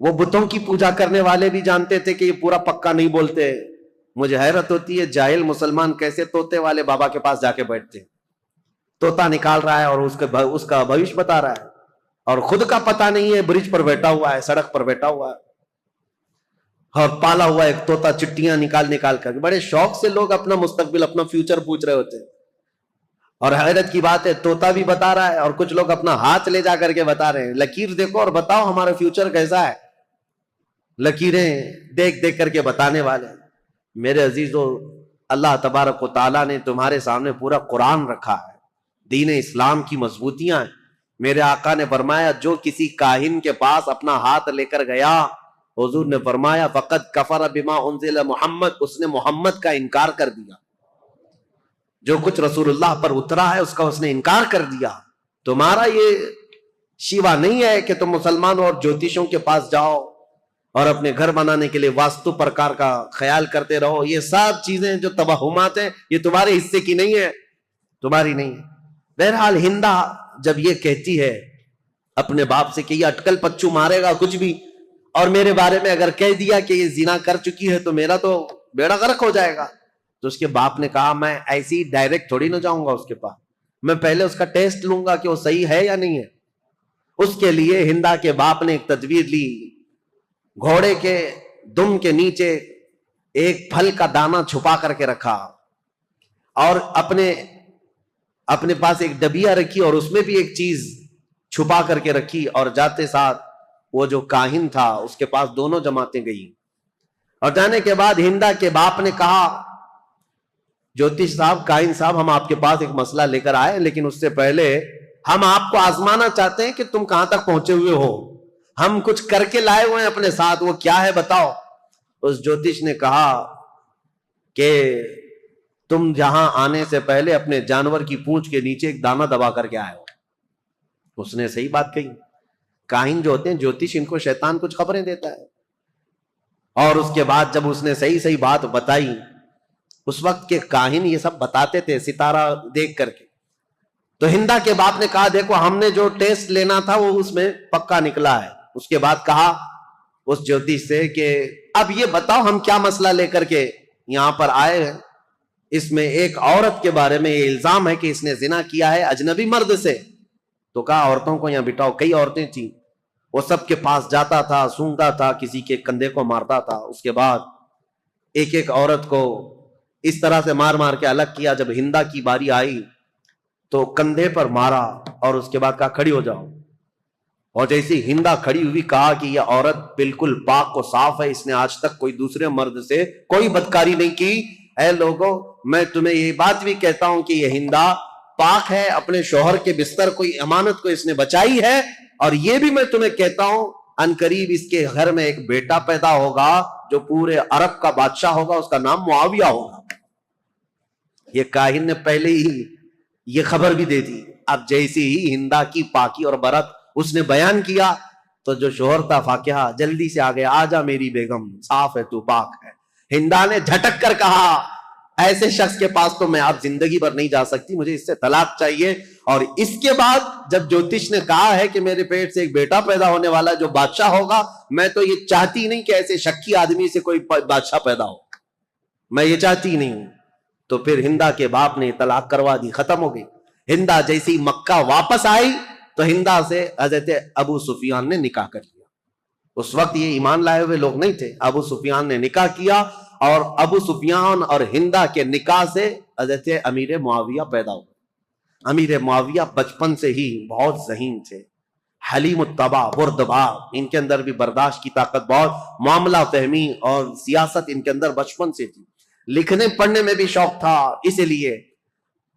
Speaker 1: وہ بتوں کی پوجا کرنے والے بھی جانتے تھے کہ یہ پورا پکا نہیں بولتے. مجھے حیرت ہوتی ہے جاہل مسلمان کیسے طوطے والے بابا کے پاس جا کے بیٹھتے ہیں. طوطا نکال رہا ہے اور اس کا بھوش بتا رہا ہے اور خود کا پتہ نہیں ہے، برج پر بیٹھا ہوا ہے، سڑک پر بیٹھا ہوا ہے اور پالا ہوا ایک طوطا چٹیاں نکال کر. بڑے شوق سے لوگ اپنا مستقبل اپنا فیوچر پوچھ رہے ہوتے ہیں. اور حیرت کی بات ہے طوطا بھی بتا رہا ہے اور کچھ لوگ اپنا ہاتھ لے جا کر کے بتا رہے ہیں لکیر دیکھو اور بتاؤ ہمارا فیوچر کیسا ہے. لکیریں دیکھ کر کے بتانے والے. میرے عزیزو، اللہ تبارک و تعالیٰ نے تمہارے سامنے پورا قرآن رکھا ہے، دین اسلام کی مضبوطیاں ہیں. میرے آقا نے فرمایا جو کسی کاہن کے پاس اپنا ہاتھ لے کر گیا، حضور نے فرمایا فقط کفر بما انزل محمد، اس نے محمد کا انکار کر دیا. جو کچھ رسول اللہ پر اترا ہے اس کا اس نے انکار کر دیا. تمہارا یہ شیوا نہیں ہے کہ تم مسلمانوں اور جوتشوں کے پاس جاؤ اور اپنے گھر بنانے کے لیے واستو پرکار کا خیال کرتے رہو. یہ سب چیزیں جو توہمات ہیں یہ تمہارے حصے کی نہیں ہے، تمہاری نہیں ہے. بہرحال ہندا جب یہ کہتی ہے اپنے باپ سے کہ یہ اٹکل پچو مارے گا کچھ بھی، اور میرے بارے میں اگر کہہ دیا کہ یہ زنا کر چکی ہے تو میرا تو بیڑا غرق ہو جائے گا، تو اس کے باپ نے کہا میں ایسی ڈائریکٹ تھوڑی نہ جاؤں گا اس کے پاس، میں پہلے اس کا ٹیسٹ لوں گا کہ وہ صحیح ہے یا نہیں ہے. اس کے لیے ہندا کے باپ نے ایک تدبیر لی. گھوڑے کے دم کے نیچے ایک پھل کا دانہ چھپا کر کے رکھا اور اپنے پاس ایک ڈبیا رکھی اور اس میں بھی ایک چیز چھپا کر کے رکھی، اور جاتے ساتھ وہ جو کاہن تھا اس کے پاس دونوں جماعتیں گئی. اور جانے کے بعد ہندا کے باپ نے کہا جوتش صاحب، کاہن صاحب، ہم آپ کے پاس ایک مسئلہ لے کر آئے لیکن اس سے پہلے ہم آپ کو آزمانا چاہتے ہیں کہ تم کہاں تک پہنچے ہوئے ہو. ہم کچھ کر کے لائے ہوئے ہیں اپنے ساتھ، وہ کیا ہے بتاؤ. اس جوتش نے کہا کہ تم جہاں آنے سے پہلے اپنے جانور کی پونچھ کے نیچے ایک دانہ دبا کر کے آئے ہو. اس نے صحیح بات کہی. کاہن جو ہوتے ہیں جوتش، ان کو شیطان کچھ خبریں دیتا ہے. اور اس کے بعد جب اس نے صحیح بات بتائی، اس وقت کے کاہن یہ سب بتاتے تھے ستارہ دیکھ کر کے. تو ہندا کے باپ نے کہا دیکھو ہم نے جو ٹیسٹ لینا تھا وہ اس میں پکا نکلا ہے. اس کے بعد کہا اس جوتش سے کہ اب یہ بتاؤ ہم کیا مسئلہ لے کر کے یہاں پر آئے ہیں. اس میں ایک عورت کے بارے میں یہ الزام ہے کہ اس نے زنا کیا ہے اجنبی مرد سے. تو کہا عورتوں کو یہاں بٹھاؤ. کئی عورتیں تھیں، وہ سب کے پاس جاتا تھا، سونگتا تھا، کسی کے کندھے کو مارتا تھا. اس کے بعد ایک عورت کو اس طرح سے مار کے الگ کیا. جب ہندا کی باری آئی تو کندھے پر مارا اور اس کے بعد کہا کھڑی ہو جاؤ. اور جیسی ہندا کھڑی ہوئی کہا کہ یہ عورت بالکل پاک و صاف ہے، اس نے آج تک کوئی دوسرے مرد سے کوئی بدکاری نہیں کی. اے لوگو، میں تمہیں یہ بات بھی کہتا ہوں کہ یہ ہندا پاک ہے، اپنے شوہر کے بستر کوئی امانت کو اس نے بچائی ہے. اور یہ بھی میں تمہیں کہتا ہوں ان قریب اس کے گھر میں ایک بیٹا پیدا ہوگا جو پورے عرب کا بادشاہ ہوگا، اس کا نام معاویہ ہوگا. یہ کاہن نے پہلے ہی یہ خبر بھی دے دی. اب جیسی ہی ہندا کی پاکی اور برت اس نے بیان کیا تو جو شوہر تھا فاقیہ جلدی سے آ گیا، آجا میری بیگم، صاف ہے تو پاک ہے۔ ہندا نے جھٹک کر کہا ایسے شخص کے پاس تو میں آپ زندگی بھر نہیں جا سکتی، مجھے اس سے طلاق چاہیے۔ اور اس کے بعد جب جوتش نے کہا ہے کہ میرے پیٹ سے ایک بیٹا پیدا ہونے والا جو بادشاہ ہوگا، میں تو یہ چاہتی نہیں کہ ایسے شکی آدمی سے کوئی بادشاہ پیدا ہو، میں یہ چاہتی نہیں ہوں۔ تو پھر ہندا کے باپ نے طلاق کروا دی، ختم ہو گئی۔ ہندا جیسی مکہ واپس آئی تو ہندا سے حضرت ابو سفیان نے نکاح کر لیا۔ اس وقت یہ ایمان لائے ہوئے لوگ نہیں تھے، ابو سفیان نے نکاح کیا، اور ابو سفیان اور ہندا کے نکاح سے حضرت امیر معاویہ پیدا ہوا۔ امیر معاویہ بچپن سے ہی بہت ذہین تھے، حلیم الطبع، بردبار، ان کے اندر بھی برداشت کی طاقت بہت، معاملہ فہمی اور سیاست ان کے اندر بچپن سے تھی۔ لکھنے پڑھنے میں بھی شوق تھا، اسی لیے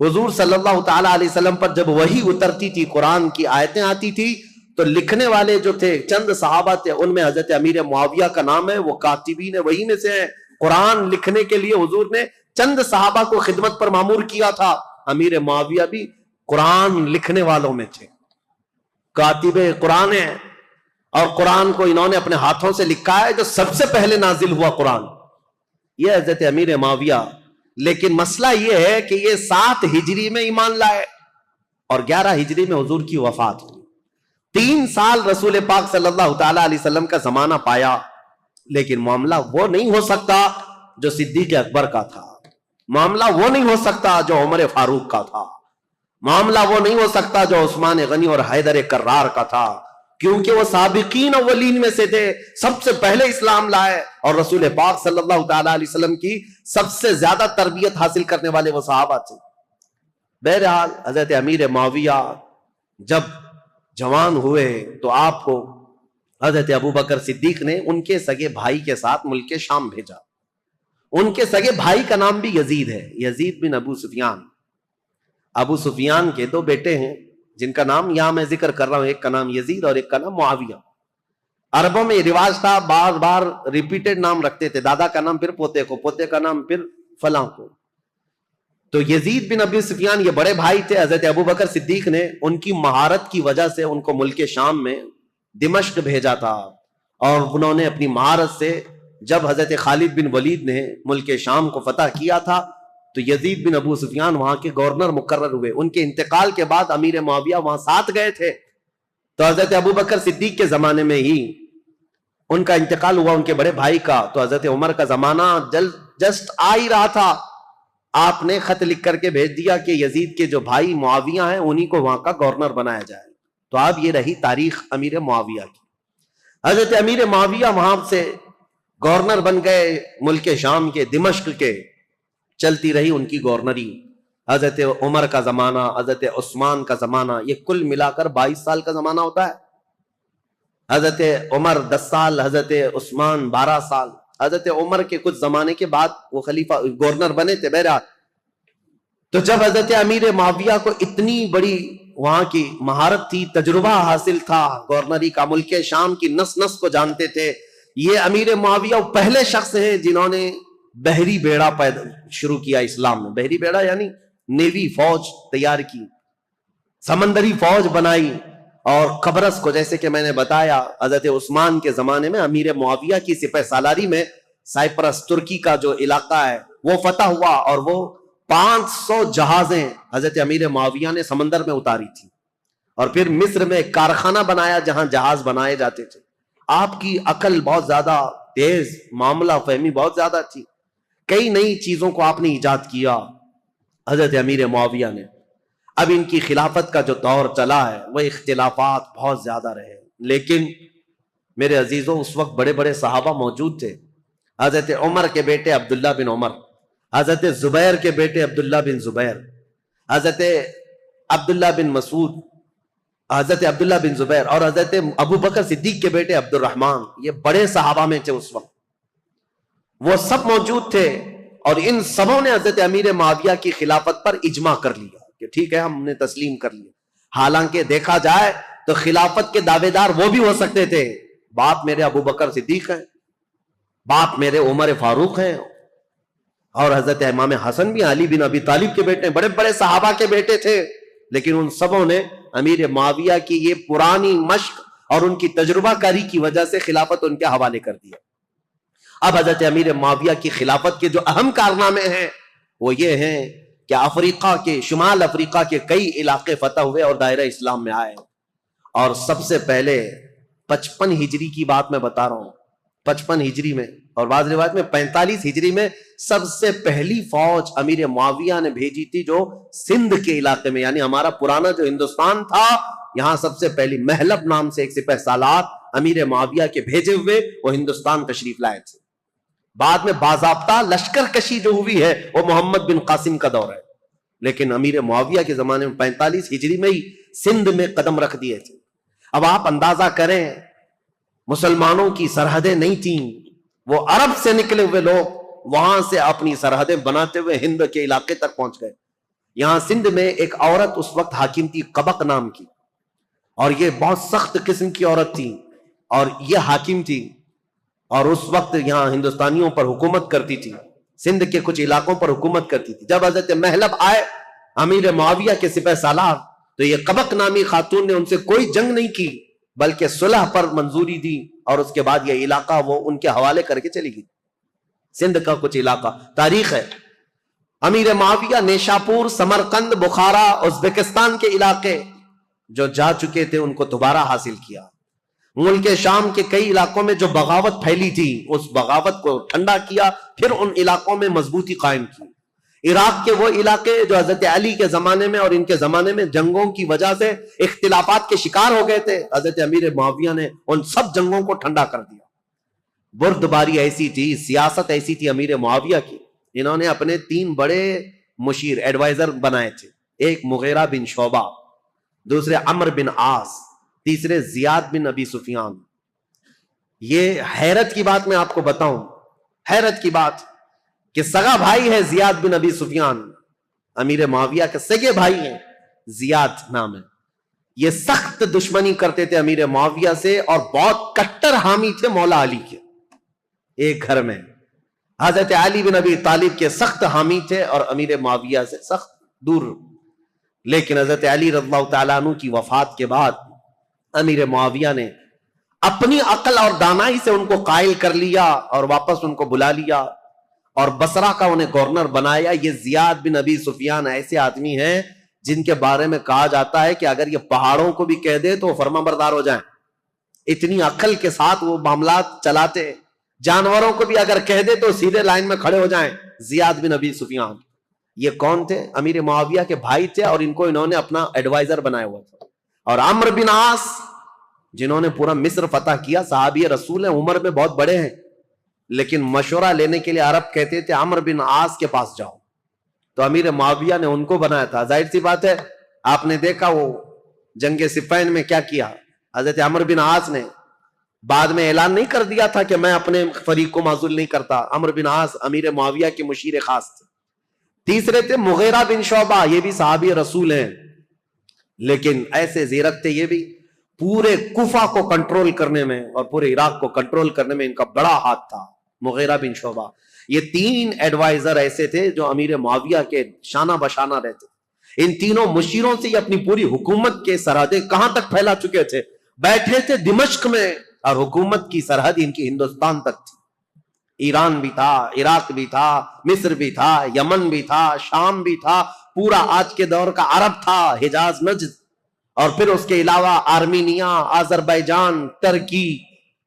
Speaker 1: حضور صلی اللہ تعالی علیہ وسلم پر جب وحی اترتی تھی، قرآن کی آیتیں آتی تھی، تو لکھنے والے جو تھے چند صحابہ تھے، ان میں حضرت امیر معاویہ کا نام ہے، وہ کاتبین وحی میں سے ہیں۔ قرآن لکھنے کے لیے حضور نے چند صحابہ کو خدمت پر مامور کیا تھا، امیر معاویہ بھی قرآن لکھنے والوں میں تھے، کاتب قرآن ہیں، اور قرآن کو انہوں نے اپنے ہاتھوں سے لکھا ہے۔ جو سب سے پہلے نازل ہوا قرآن یہ حضرت امیر معاویہ، لیکن مسئلہ یہ ہے کہ یہ 7 ہجری میں ایمان لائے اور 11 ہجری میں حضور کی وفات ہوئی۔ 3 سال رسول پاک صلی اللہ تعالی علیہ وسلم کا زمانہ پایا، لیکن معاملہ وہ نہیں ہو سکتا جو صدیق اکبر کا تھا، معاملہ وہ نہیں ہو سکتا جو عمر فاروق کا تھا، معاملہ وہ نہیں ہو سکتا جو عثمان غنی اور حیدر کرار کا تھا، کیونکہ وہ سابقین اولین میں سے تھے، سب سے پہلے اسلام لائے، اور رسول پاک صلی اللہ تعالی علیہ وسلم کی سب سے زیادہ تربیت حاصل کرنے والے وہ صحابہ تھے۔ بہرحال حضرت امیر معاویہ جب جوان ہوئے تو آپ کو حضرت ابوبکر صدیق نے ان کے سگے بھائی کے ساتھ ملک شام بھیجا۔ ان کے سگے بھائی کا نام بھی یزید ہے، یزید بن ابو سفیان۔ ابو سفیان کے 2 بیٹے ہیں جن کا نام یہاں میں ذکر کر رہا ہوں، ایک کا نام یزید اور ایک کا نام معاویہ۔ عربوں میں یہ رواج تھا، بار بار ریپیٹڈ نام رکھتے تھے، دادا کا نام پھر پوتے کو، پوتے کا نام پھر فلاں کو۔ تو یزید بن ابی سفیان یہ بڑے بھائی تھے، حضرت ابوبکر صدیق نے ان کی مہارت کی وجہ سے ان کو ملک شام میں دمشق بھیجا تھا، اور انہوں نے اپنی مہارت سے جب حضرت خالد بن ولید نے ملک شام کو فتح کیا تھا تو یزید بن ابو سفیان وہاں کے گورنر مقرر ہوئے۔ ان کے انتقال کے بعد امیر معاویہ وہاں ساتھ گئے تھے، تو حضرت ابوبکر صدیق کے زمانے میں ہی ان کا انتقال ہوا، ان کے بڑے بھائی کا۔ تو حضرت عمر کا زمانہ جسٹ آ ہی رہا تھا، آپ نے خط لکھ کر کے بھیج دیا کہ یزید کے جو بھائی معاویہ ہیں انہی کو وہاں کا گورنر بنایا جائے۔ تو اب یہ رہی تاریخ امیر معاویہ کی۔ حضرت امیر معاویہ وہاں سے گورنر بن گئے ملک شام کے، دمشق کے۔ چلتی رہی ان کی گورنری، حضرت عمر کا زمانہ، حضرت عثمان کا زمانہ، یہ کل ملا کر 22 سال کا زمانہ ہوتا ہے۔ حضرت عمر 10 سال، حضرت عثمان 12 سال۔ حضرت عمر کے کچھ زمانے کے بعد وہ خلیفہ گورنر بنے تھے۔ بہرحال تو جب حضرت امیر معاویہ کو اتنی بڑی وہاں کی مہارت تھی، تجربہ حاصل تھا گورنری کا، ملک شام کی نس نس کو جانتے تھے، یہ امیر معاویہ وہ پہلے شخص ہیں جنہوں نے بحری بیڑا شروع کیا اسلام میں۔ بحری بیڑا یعنی نیوی، فوج تیار کی، سمندری فوج بنائی، اور قبرص کو جیسے کہ میں نے بتایا حضرت عثمان کے زمانے میں امیر معاویہ کی سپہ سالاری میں سائپرس ترکی کا جو علاقہ ہے وہ فتح ہوا، اور وہ 500 جہازیں حضرت امیر معاویہ نے سمندر میں اتاری تھی، اور پھر مصر میں ایک کارخانہ بنایا جہاں جہاز بنائے جاتے تھے۔ آپ کی عقل بہت زیادہ تیز، معاملہ فہمی بہت زیادہ تھی، کئی نئی چیزوں کو آپ نے ایجاد کیا حضرت امیر معاویہ نے۔ اب ان کی خلافت کا جو دور چلا ہے وہ اختلافات بہت زیادہ رہے، لیکن میرے عزیزوں اس وقت بڑے بڑے صحابہ موجود تھے۔ حضرت عمر کے بیٹے عبداللہ بن عمر، حضرت زبیر کے بیٹے عبداللہ بن زبیر، حضرت عبداللہ بن مسعود، حضرت عبداللہ بن زبیر، اور حضرت ابو بکر صدیق کے بیٹے عبد الرحمن، یہ بڑے صحابہ میں تھے اس وقت، وہ سب موجود تھے، اور ان سبوں نے حضرت امیر معاویہ کی خلافت پر اجماع کر لیا کہ ٹھیک ہے ہم نے تسلیم کر لیا۔ حالانکہ دیکھا جائے تو خلافت کے دعوے دار وہ بھی ہو سکتے تھے، باپ میرے ابو بکر صدیق ہیں، باپ میرے عمر فاروق ہیں، اور حضرت امام حسن بھی علی بن ابی طالب کے بیٹے ہیں، بڑے بڑے صحابہ کے بیٹے تھے، لیکن ان سبوں نے امیر معاویہ کی یہ پرانی مشق اور ان کی تجربہ کاری کی وجہ سے خلافت ان کے حوالے کر دیا۔ اب حضرت امیر معاویہ کی خلافت کے جو اہم کارنامے ہیں وہ یہ ہیں کہ افریقہ کے، شمال افریقہ کے کئی علاقے فتح ہوئے اور دائرہ اسلام میں آئے، اور سب سے پہلے 55 ہجری کی بات میں بتا رہا ہوں، 55 ہجری میں، اور بعض روایت میں 45 ہجری میں سب سے پہلی فوج امیر معاویہ نے بھیجی تھی جو سندھ کے علاقے میں، یعنی ہمارا پرانا جو ہندوستان تھا، یہاں سب سے پہلی محلب نام سے ایک سپہ سالار امیر معاویہ کے بھیجے ہوئے وہ ہندوستان تشریف لائے تھے۔ بعد میں باضابطہ لشکر کشی جو ہوئی ہے وہ محمد بن قاسم کا دور ہے، لیکن امیر معاویہ کے زمانے میں 45 ہجری میں ہی سندھ میں قدم رکھ دیے تھے۔ اب آپ اندازہ کریں، مسلمانوں کی سرحدیں نہیں تھیں، وہ عرب سے نکلے ہوئے لوگ وہاں سے اپنی سرحدیں بناتے ہوئے ہند کے علاقے تک پہنچ گئے۔ یہاں سندھ میں ایک عورت اس وقت حاکم تھی قبق نام کی، اور یہ بہت سخت قسم کی عورت تھی، اور یہ حاکم تھی، اور اس وقت یہاں ہندوستانیوں پر حکومت کرتی تھی، سندھ کے کچھ علاقوں پر حکومت کرتی تھی۔ جب حضرت محلب آئے امیر معاویہ کے سپہ سالار، تو یہ قبق نامی خاتون نے ان سے کوئی جنگ نہیں کی بلکہ صلح پر منظوری دی، اور اس کے بعد یہ علاقہ وہ ان کے حوالے کر کے چلی گئی۔ سندھ کا کچھ علاقہ تاریخ ہے، امیر معاویہ نیشاپور، سمرقند، بخارا، ازبکستان کے علاقے جو جا چکے تھے ان کو دوبارہ حاصل کیا۔ ملک شام کے کئی علاقوں میں جو بغاوت پھیلی تھی اس بغاوت کو ٹھنڈا کیا، پھر ان علاقوں میں مضبوطی قائم کی۔ عراق کے وہ علاقے جو حضرت علی کے زمانے میں اور ان کے زمانے میں جنگوں کی وجہ سے اختلافات کے شکار ہو گئے تھے، حضرت امیر معاویہ نے ان سب جنگوں کو ٹھنڈا کر دیا۔ بردباری ایسی تھی، سیاست ایسی تھی امیر معاویہ کی، انہوں نے اپنے 3 بڑے مشیر ایڈوائزر بنائے تھے، ایک مغیرہ بن شعبہ، دوسرے عمرو بن عاص، تیسرے زیاد بن ابی سفیان۔ یہ حیرت کی بات میں آپ کو بتاؤں، حیرت کی بات کہ سگا بھائی ہے زیاد بن ابی سفیان، امیر معاویہ کے سگے بھائی ہیں، زیاد نام ہے۔ یہ سخت دشمنی کرتے تھے امیر معاویہ سے اور بہت کٹر حامی تھے مولا علی کے۔ ایک گھر میں حضرت علی بن ابی طالب کے سخت حامی تھے اور امیر معاویہ سے سخت دور، لیکن حضرت علی رضی اللہ تعالیٰ عنہ کی وفات کے بعد امیر معاویہ نے اپنی عقل اور دانائی سے ان کو قائل کر لیا اور واپس ان کو بلا لیا اور بصرہ کا انہیں گورنر بنایا۔ یہ زیاد بن ابی سفیان ایسے آدمی ہیں جن کے بارے میں کہا جاتا ہے کہ اگر یہ پہاڑوں کو بھی کہہ دے تو فرما بردار ہو جائیں، اتنی عقل کے ساتھ وہ معاملات چلاتے، جانوروں کو بھی اگر کہہ دے تو سیدھے لائن میں کھڑے ہو جائیں۔ زیاد بن ابی سفیان یہ کون تھے؟ امیر معاویہ کے بھائی تھے اور ان کو انہوں نے اپنا ایڈوائزر بنایا ہوا تھا۔ اور عمرو بن عاص جنہوں نے پورا مصر فتح کیا، صحابی رسول ہیں، عمر میں بہت بڑے ہیں، لیکن مشورہ لینے کے لیے عرب کہتے تھے عمرو بن عاص کے پاس جاؤ، تو امیر معاویہ نے ان کو بنایا تھا۔ ظاہر سی بات ہے، آپ نے دیکھا وہ جنگ صفین میں کیا کیا حضرت عمرو بن عاص نے، بعد میں اعلان نہیں کر دیا تھا کہ میں اپنے فریق کو معزول نہیں کرتا۔ عمرو بن عاص امیر معاویہ کے مشیر خاص تھے۔ تیسرے تھے مغیرہ بن شعبہ، یہ بھی صحابی رسول ہیں، لیکن ایسے زیرک تھے، یہ بھی پورے کوفہ کو کنٹرول کرنے میں اور پورے عراق کو کنٹرول کرنے میں ان کا بڑا ہاتھ تھا۔ مغیرہ بن شعبہ، یہ 3 ایڈوائزر ایسے تھے جو امیر معاویہ کے شانہ بشانہ رہتے تھے۔ ان تینوں مشیروں سے یہ اپنی پوری حکومت کے سرحدیں کہاں تک پھیلا چکے تھے، بیٹھے تھے دمشق میں، اور حکومت کی سرحد ان کی ہندوستان تک تھی۔ ایران بھی تھا، عراق بھی تھا، مصر بھی تھا، یمن بھی تھا، شام بھی تھا، پورا آج کے دور کا عرب تھا، حجاز، نجد، اور پھر اس کے علاوہ آرمینیا، آذربائیجان، ترکی،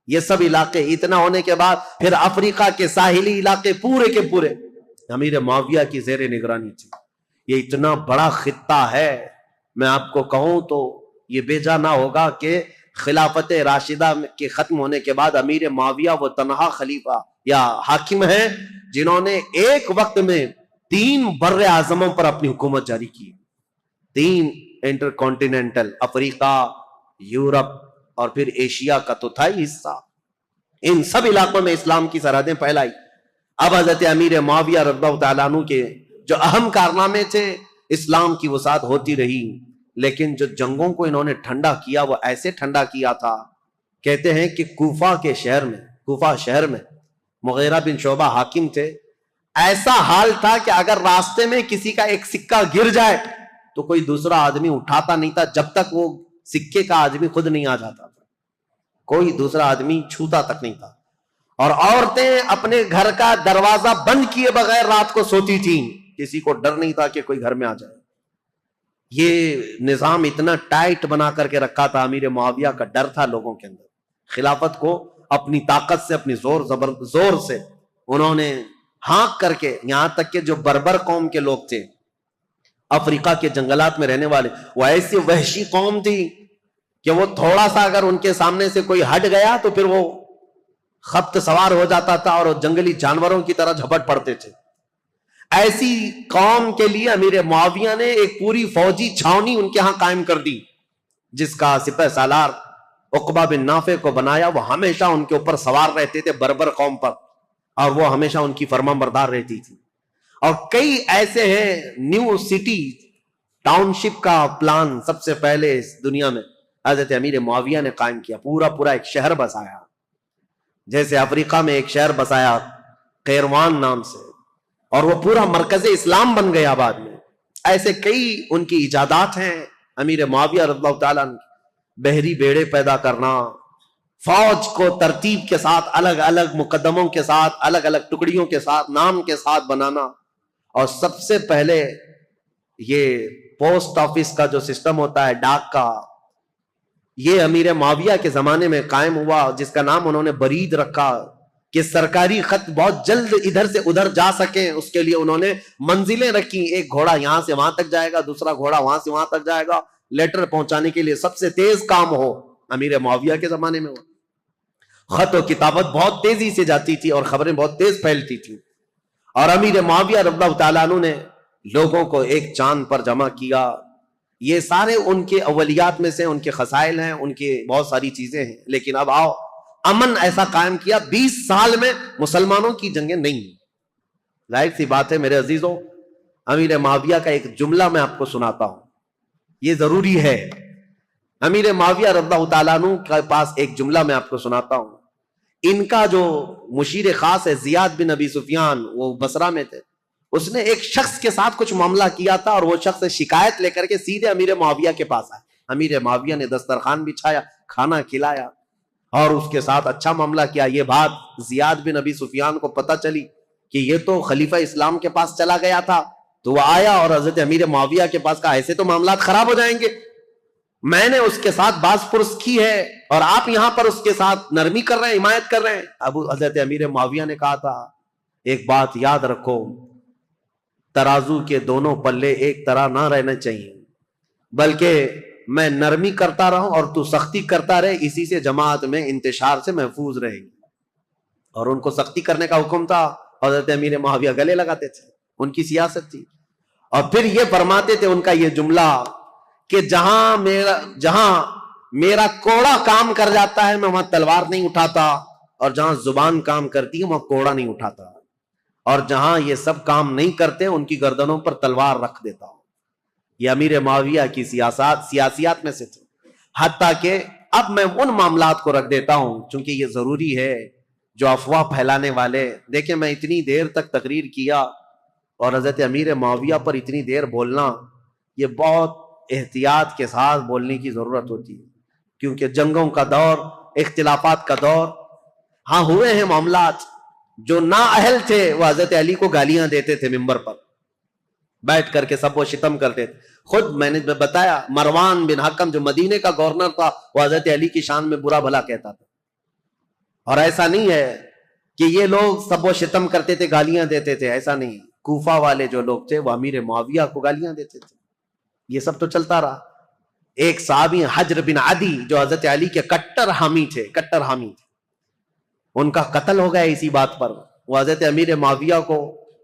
Speaker 1: یہ سب علاقے۔ اتنا ہونے کے بعد پھر افریقہ کے ساحلی علاقے پورے کے پورے امیر معاویہ کی زیر نگرانی تھی۔ یہ اتنا بڑا خطہ ہے، میں آپ کو کہوں تو یہ بے جا نہ ہوگا کہ خلافت راشدہ کے ختم ہونے کے بعد امیر معاویہ وہ تنہا خلیفہ یا حاکم ہیں جنہوں نے ایک وقت میں 3 بر اعظموں پر اپنی حکومت جاری کی، 3 انٹر کانٹیننٹل، افریقہ، یورپ اور پھر ایشیا کا تو تھا ہی حصہ، ان سب علاقوں میں اسلام کی سرحدیں پھیلائی۔ اب حضرت امیر معاویہ رضی اللہ تعالیٰ عنہ کے جو اہم کارنامے تھے، اسلام کی وسعت ہوتی رہی، لیکن جو جنگوں کو انہوں نے ٹھنڈا کیا وہ ایسے ٹھنڈا کیا تھا، کہتے ہیں کہ کوفہ شہر میں مغیرہ بن شعبہ حاکم تھے، ایسا حال تھا کہ اگر راستے میں کسی کا ایک سکہ گر جائے تو کوئی دوسرا آدمی اٹھاتا نہیں تھا جب تک وہ سکے کا آدمی خود نہیں آ جاتا تھا۔ کوئی دوسرا آدمی چھوتا تک نہیں تھا، اور عورتیں اپنے گھر کا دروازہ بند کیے بغیر رات کو سوتی تھیں، کسی کو ڈر نہیں تھا کہ کوئی گھر میں آ جائے۔ یہ نظام اتنا ٹائٹ بنا کر کے رکھا تھا، امیر معاویہ کا ڈر تھا لوگوں کے اندر۔ خلافت کو اپنی طاقت سے، اپنی زور سے انہوں نے ہانک کر کے، یہاں تک کہ جو بربر قوم کے لوگ تھے، افریقہ کے جنگلات میں رہنے والے، وہ ایسی وحشی قوم تھی کہ وہ تھوڑا سا اگر ان کے سامنے سے کوئی ہٹ گیا تو پھر وہ خبط سوار ہو جاتا تھا اور جنگلی جانوروں کی طرح جھپٹ پڑتے تھے۔ ایسی قوم کے لیے امیر معاویہ نے ایک پوری فوجی چھاونی ان کے ہاں قائم کر دی، جس کا سپہ سالار عقبہ بن نافع کو بنایا۔ وہ ہمیشہ ان کے اوپر سوار رہتے تھے، بربر قوم پر، اور وہ ہمیشہ ان کی فرما بردار رہتی تھی۔ اور کئی ایسے ہیں، نیو سٹی ٹاؤن شپ کا پلان سب سے پہلے اس دنیا میں حضرت امیر معاویہ نے قائم کیا، پورا ایک شہر بسایا۔ جیسے افریقہ میں ایک شہر بسایا قیروان نام سے، اور وہ پورا مرکز اسلام بن گیا بعد میں۔ ایسے کئی ان کی ایجادات ہیں امیر معاویہ رضی اللہ تعالیٰ عنہ۔ بحری بیڑے پیدا کرنا، فوج کو ترتیب کے ساتھ، الگ الگ مقدموں کے ساتھ، الگ الگ ٹکڑیوں کے ساتھ، نام کے ساتھ بنانا، اور سب سے پہلے یہ پوسٹ آفس کا جو سسٹم ہوتا ہے، ڈاک کا، یہ امیر معاویہ کے زمانے میں قائم ہوا، جس کا نام انہوں نے برید رکھا، کہ سرکاری خط بہت جلد ادھر سے ادھر جا سکیں، اس کے لیے انہوں نے منزلیں رکھی۔ ایک گھوڑا یہاں سے وہاں تک جائے گا، دوسرا گھوڑا وہاں سے وہاں تک جائے گا، لیٹر پہنچانے کے لیے سب سے تیز کام ہو امیر معاویہ کے زمانے میں ہو۔ خط و کتابت بہت تیزی سے جاتی تھی اور خبریں بہت تیز پھیلتی تھی، اور امیر معاویہ رضی اللہ تعالیٰ عنہ نے لوگوں کو ایک چاند پر جمع کیا۔ یہ سارے ان کے اولیات میں سے، ان کے خصائل ہیں، ان کے بہت ساری چیزیں ہیں۔ لیکن اب آؤ، امن ایسا قائم کیا، 20 سال میں مسلمانوں کی جنگیں نہیں۔ ظاہر سی بات ہے میرے عزیزوں، امیر معاویہ کا ایک جملہ میں آپ کو سناتا ہوں، یہ ضروری ہے۔ امیر معاویہ رضی اللہ تعالیٰ عنہ کے پاس ایک جملہ میں آپ کو سناتا ہوں۔ ان کا جو مشیر خاص ہے زیاد بن ابی سفیان، وہ بصرہ میں تھے، اس نے ایک شخص کے ساتھ کچھ معاملہ کیا تھا، اور وہ شخص شکایت لے کر کے سیدھے امیر معاویہ کے پاس آئے۔ امیر معاویہ نے دسترخوان بچھایا، کھانا کھلایا، اور اس کے ساتھ اچھا معاملہ کیا۔ یہ بات زیاد بن ابی سفیان کو پتہ چلی کہ یہ تو خلیفہ اسلام کے پاس چلا گیا تھا، تو وہ آیا اور حضرت امیر معاویہ کے پاس کہا ایسے تو معاملات خراب ہو جائیں گے، میں نے اس کے ساتھ باز پرس کی ہے اور آپ یہاں پر اس کے ساتھ نرمی کر رہے ہیں، حمایت کر رہے ہیں۔ اب حضرت امیر معاویہ نے کہا تھا ایک بات یاد رکھو، ترازو کے دونوں پلے ایک طرح نہ رہنے چاہیے، بلکہ میں نرمی کرتا رہوں اور تو سختی کرتا رہے، اسی سے جماعت میں انتشار سے محفوظ رہے گی۔ اور ان کو سختی کرنے کا حکم تھا، حضرت امیر معاویہ گلے لگاتے تھے، ان کی سیاست تھی۔ اور پھر یہ فرماتے تھے، ان کا یہ جملہ کہ جہاں میرا کوڑا کام کر جاتا ہے میں وہاں تلوار نہیں اٹھاتا، اور جہاں زبان کام کرتی ہے وہاں کوڑا نہیں اٹھاتا، اور جہاں یہ سب کام نہیں کرتے ان کی گردنوں پر تلوار رکھ دیتا ہوں۔ یہ امیر معاویہ کی سیاسیات میں سے تھے۔ حتیٰ کہ اب میں ان معاملات کو رکھ دیتا ہوں چونکہ یہ ضروری ہے، جو افواہ پھیلانے والے، دیکھیں میں اتنی دیر تک تقریر کیا اور حضرت امیر معاویہ پر اتنی دیر بولنا، یہ بہت احتیاط کے ساتھ بولنے کی ضرورت ہوتی ہے، کیونکہ جنگوں کا دور، اختلافات کا دور، ہاں ہوئے ہیں معاملات۔ جو نااہل تھے وہ حضرت علی کو گالیاں دیتے تھے ممبر پر بیٹھ کر کے، سب وہ شتم کرتے تھے۔ خود میں نے بتایا مروان بن حکم جو مدینے کا گورنر تھا، وہ حضرت علی کی شان میں برا بھلا کہتا تھا۔ اور ایسا نہیں ہے کہ یہ لوگ سب وہ شتم کرتے تھے، گالیاں دیتے تھے، ایسا نہیں۔ کوفہ والے جو لوگ تھے وہ امیر معاویہ کو گالیاں دیتے تھے، یہ سب تو چلتا رہا۔ ایک صحابی حجر بن عدی جو حضرت علی کے کٹر حامی تھے، ان کا قتل ہو گیا اسی بات پر۔ وہ حضرت امیر معاویہ کو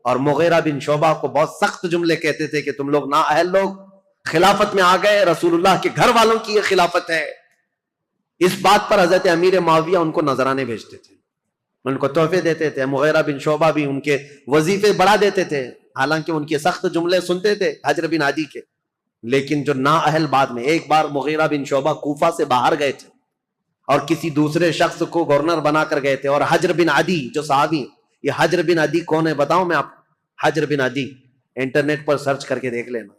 Speaker 1: اور مغیرہ بن شعبہ کو بہت سخت جملے کہتے تھے کہ تم لوگ نااہل لوگ خلافت میں آ گئے، رسول اللہ کے گھر والوں کی یہ خلافت ہے۔ اس بات پر حضرت امیر معاویہ ان کو نذرانے بھیجتے تھے، ان کو تحفے دیتے تھے۔ مغیرہ بن شعبہ بھی ان کے وظیفے بڑھا دیتے تھے، حالانکہ ان کے سخت جملے سنتے تھے حجر بن عدی کے، لیکن جو نااہل بعد میں۔ ایک بار مغیرہ بن شعبہ کوفہ سے باہر گئے تھے اور کسی دوسرے شخص کو گورنر بنا کر گئے تھے، اور حجر بن عدی جو صحابی، یہ حجر بن عدی کون ہے بتاؤں میں آپ کو؟ حجر بن عدی انٹرنیٹ پر سرچ کر کے دیکھ لینا۔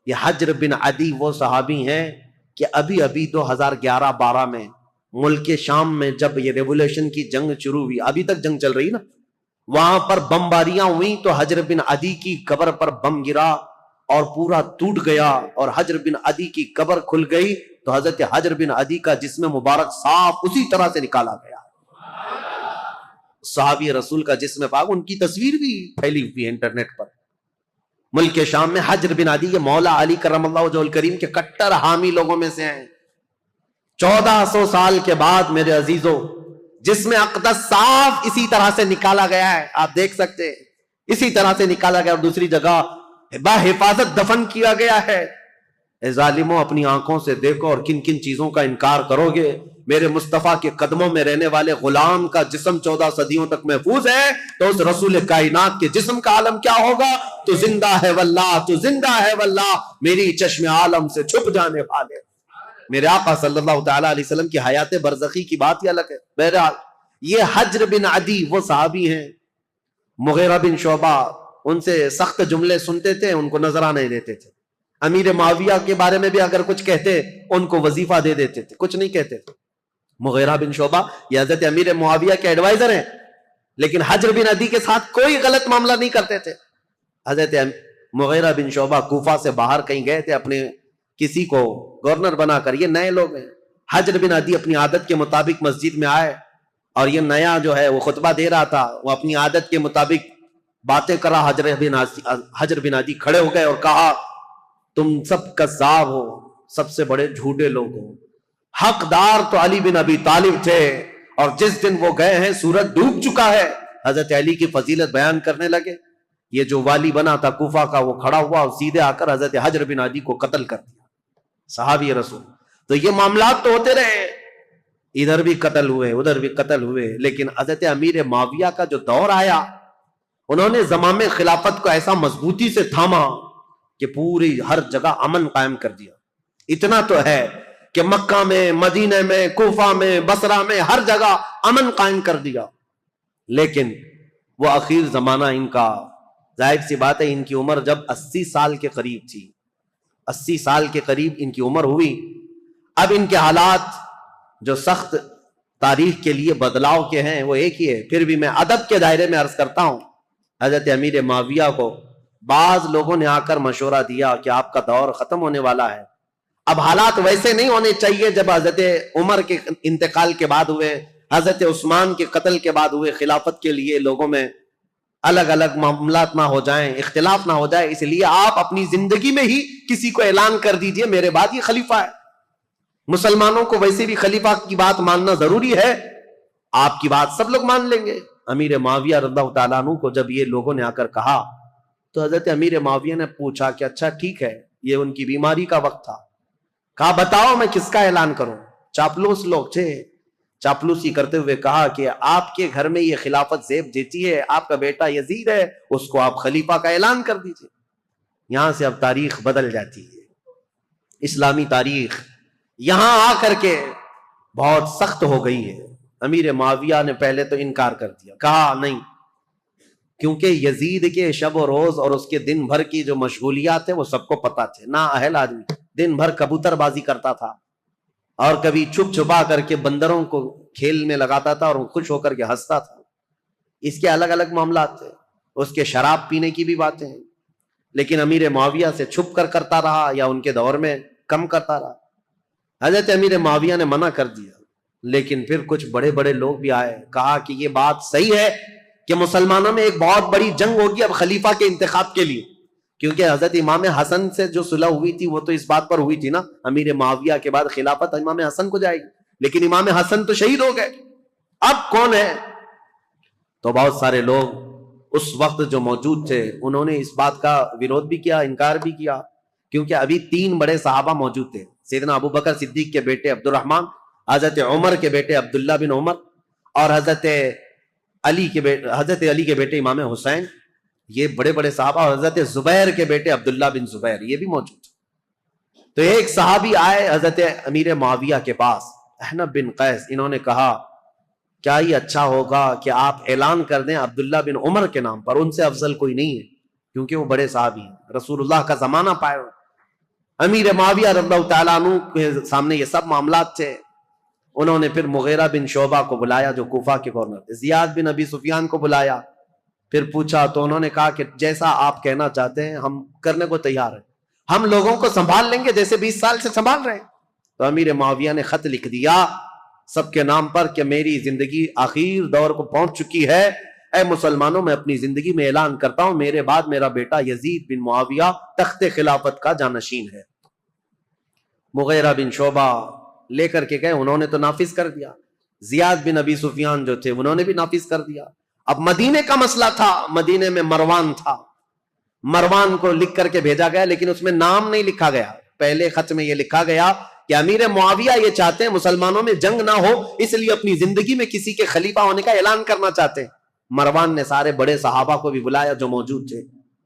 Speaker 1: یہ حجر بن عدی وہ صحابی ہیں کہ ابھی 2011-12 میں ملک شام میں جب یہ ریولیوشن کی جنگ شروع ہوئی، ابھی تک جنگ چل رہی نا، وہاں پر بمباریاں ہوئیں تو حجر بن عدی کی قبر پر بم گرا اور پورا ٹوٹ گیا، اور حجر بن عدی کی قبر کھل گئی تو حضرت حجر بن عدی کا جسم مبارک صاف اسی طرح سے نکالا گیا۔ صحابی رسول کا جسم پاک، ان کی تصویر بھی پھیلی ہوئی ہے انٹرنیٹ پر۔ ملک شام میں حجر بن عدی یہ مولا علی کرم اللہ وجہہ الکریم کے کٹر حامی لوگوں میں سے ہیں۔ 1400 سال کے بعد میرے عزیزوں جسم اقدس صاف اسی طرح سے نکالا گیا ہے، آپ دیکھ سکتے ہیں اسی طرح سے نکالا گیا، اور دوسری جگہ بحفاظت دفن کیا گیا ہے۔ اے ظالموں، اپنی آنکھوں سے دیکھو اور کن کن چیزوں کا انکار کرو گے؟ میرے مصطفیٰ کے قدموں میں رہنے والے غلام کا جسم 14 صدیوں تک محفوظ ہے، تو اس رسول کائنات کے جسم کا عالم کیا ہوگا؟ تو زندہ ہے واللہ، تو زندہ ہے واللہ، میری چشم عالم سے چھپ جانے والے میرے آقا صلی اللہ تعالی علیہ وسلم کی حیات برزخی کی بات ہی الگ ہے۔ بہرحال یہ حجر بن عدی وہ صحابی ہیں، مغیرہ بن شعبہ ان سے سخت جملے سنتے تھے، ان کو نظرہ نہیں دیتے تھے۔ امیر معاویہ کے بارے میں بھی اگر کچھ کہتے ان کو وظیفہ دے دیتے تھے، کچھ نہیں کہتے تھے۔ مغیرہ بن شعبہ یہ حضرت امیر معاویہ کے ایڈوائزر ہیں، لیکن حجر بن عدی کے ساتھ کوئی غلط معاملہ نہیں کرتے تھے۔ حضرت مغیرہ بن شعبہ کوفہ سے باہر کہیں گئے تھے اپنے کسی کو گورنر بنا کر، یہ نئے لوگ ہیں۔ حجر بن عدی اپنی عادت کے مطابق مسجد میں آئے، اور یہ نیا جو ہے وہ خطبہ دے رہا تھا، وہ اپنی عادت کے مطابق باتیں کرا۔ حجر بن عدی کھڑے ہو گئے اور کہا تم سب کذاب ہو، سب سے بڑے جھوٹے لوگ ہو، حقدار تو علی بن ابی طالب تھے، اور جس دن وہ گئے ہیں سورج ڈوب چکا ہے۔ حضرت علی کی فضیلت بیان کرنے لگے۔ یہ جو والی بنا تھا کوفہ کا وہ کھڑا ہوا اور سیدھے آ کر حضرت حجر بن عدی کو قتل کر دیا، صحابی رسول۔ تو یہ معاملات تو ہوتے رہے، ادھر بھی قتل ہوئے ادھر بھی قتل ہوئے، لیکن حضرت امیر معاویہ کا جو دور آیا، انہوں نے زمام خلافت کو ایسا مضبوطی سے تھاما کہ پوری ہر جگہ امن قائم کر دیا۔ اتنا تو ہے کہ مکہ میں، مدینہ میں، کوفہ میں، بصرہ میں، ہر جگہ امن قائم کر دیا۔ لیکن وہ اخیر زمانہ ان کا، ظاہر سی بات ہے ان کی عمر جب 80 سال کے قریب تھی، 80 سال کے قریب ان کی عمر ہوئی، اب ان کے حالات جو سخت تاریخ کے لیے بدلاؤ کے ہیں وہ ایک ہی ہے۔ پھر بھی میں ادب کے دائرے میں عرض کرتا ہوں، حضرت امیر معاویہ کو بعض لوگوں نے آ کر مشورہ دیا کہ آپ کا دور ختم ہونے والا ہے، اب حالات ویسے نہیں ہونے چاہیے جب حضرت عمر کے انتقال کے بعد ہوئے، حضرت عثمان کے قتل کے بعد ہوئے۔ خلافت کے لیے لوگوں میں الگ الگ معاملات نہ ہو جائیں، اختلاف نہ ہو جائے، اس لیے آپ اپنی زندگی میں ہی کسی کو اعلان کر دیجئے میرے بعد یہ خلیفہ ہے۔ مسلمانوں کو ویسے بھی خلیفہ کی بات ماننا ضروری ہے، آپ کی بات سب لوگ مان لیں گے۔ امیر معاویہ رضی اللہ تعالیٰ عنہ کو جب یہ لوگوں نے آ کر کہا تو حضرت امیر معاویہ نے پوچھا کہ اچھا ٹھیک ہے، یہ ان کی بیماری کا وقت تھا، کہا بتاؤ میں کس کا اعلان کروں؟ چاپلوس لوگ تھے، چاپلوسی کرتے ہوئے کہا کہ آپ کے گھر میں یہ خلافت زیب دیتی ہے، آپ کا بیٹا یزید ہے، اس کو آپ خلیفہ کا اعلان کر دیجئے۔ یہاں سے اب تاریخ بدل جاتی ہے، اسلامی تاریخ یہاں آ کر کے بہت سخت ہو گئی ہے۔ امیر معاویہ نے پہلے تو انکار کر دیا، کہا نہیں، کیونکہ یزید کے شب و روز اور اس کے دن بھر کی جو مشغولیات ہیں وہ سب کو پتا تھے، نا اہل آدمی دن بھر کبوتر بازی کرتا تھا، اور کبھی چھپ چھپا کر کے بندروں کو کھیل میں لگاتا تھا اور خوش ہو کر کے ہنستا تھا۔ اس کے الگ الگ معاملات تھے، اس کے شراب پینے کی بھی باتیں ہیں، لیکن امیر معاویہ سے چھپ کر کرتا رہا یا ان کے دور میں کم کرتا رہا۔ حضرت امیر معاویہ نے منع کر دیا، لیکن پھر کچھ بڑے بڑے لوگ بھی آئے، کہا کہ یہ بات صحیح ہے کہ مسلمانوں میں ایک بہت بڑی جنگ ہوگی اب خلیفہ کے انتخاب کے لیے، کیونکہ حضرت امام حسن سے جو صلح ہوئی تھی وہ تو اس بات پر ہوئی تھی نا، امیر معاویہ کے بعد خلافت امام حسن کو جائے گی، لیکن امام حسن تو شہید ہو گئے، اب کون ہے؟ تو بہت سارے لوگ اس وقت جو موجود تھے انہوں نے اس بات کا ویرودھ بھی کیا، انکار بھی کیا، کیونکہ ابھی 3 بڑے صحابہ موجود تھے، سیدنا ابو بکر صدیق کے بیٹے عبد الرحمن، حضرت عمر کے بیٹے عبداللہ بن عمر، اور حضرت علی کے بیٹے امام حسین، یہ بڑے بڑے صحابہ، اور حضرت زبیر کے بیٹے عبداللہ بن زبیر یہ بھی موجود تھے۔ تو ایک صحابی آئے حضرت امیر معاویہ کے پاس، احنف بن قیس، انہوں نے کہا کیا یہ اچھا ہوگا کہ آپ اعلان کر دیں عبداللہ بن عمر کے نام پر، ان سے افضل کوئی نہیں ہے، کیونکہ وہ بڑے صحابی ہیں، رسول اللہ کا زمانہ پائے ہوئے۔ امیر معاویہ رضی اللہ تعالیٰ عنہ کے سامنے یہ سب معاملات تھے، انہوں نے پھر مغیرہ بن شعبہ کو بلایا جو کوفہ کے گورنر تھے، زیاد بن ابی سفیان کو بلایا، پھر پوچھا تو انہوں نے کہا کہ جیسا آپ کہنا چاہتے ہیں ہم کرنے کو تیار ہیں، ہم لوگوں کو سنبھال لیں گے جیسے 20 سال سے سنبھال رہے ہیں۔ تو امیر معاویہ نے خط لکھ دیا سب کے نام پر کہ میری زندگی آخر دور کو پہنچ چکی ہے، اے مسلمانوں میں اپنی زندگی میں اعلان کرتا ہوں میرے بعد میرا بیٹا یزید بن معاویہ تخت خلافت کا جانشین ہے۔ مغیرہ بن شعبہ لے کر کے گئے، انہوں نے تو نافذ کر دیا، زیاد بن ابی سفیان جو تھے انہوں نے بھی نافذ کر دیا۔ اب مدینے کا مسئلہ تھا، مدینے میں مروان تھا، مروان کو لکھ کر کے بھیجا گیا لیکن اس میں نام نہیں لکھا گیا۔ پہلے خط میں یہ لکھا گیا کہ امیر معاویہ یہ چاہتے ہیں مسلمانوں میں جنگ نہ ہو، اس لیے اپنی زندگی میں کسی کے خلیفہ ہونے کا اعلان کرنا چاہتے ہیں۔ مروان نے سارے بڑے صحابہ کو بھی بلایا جو موجود تھے،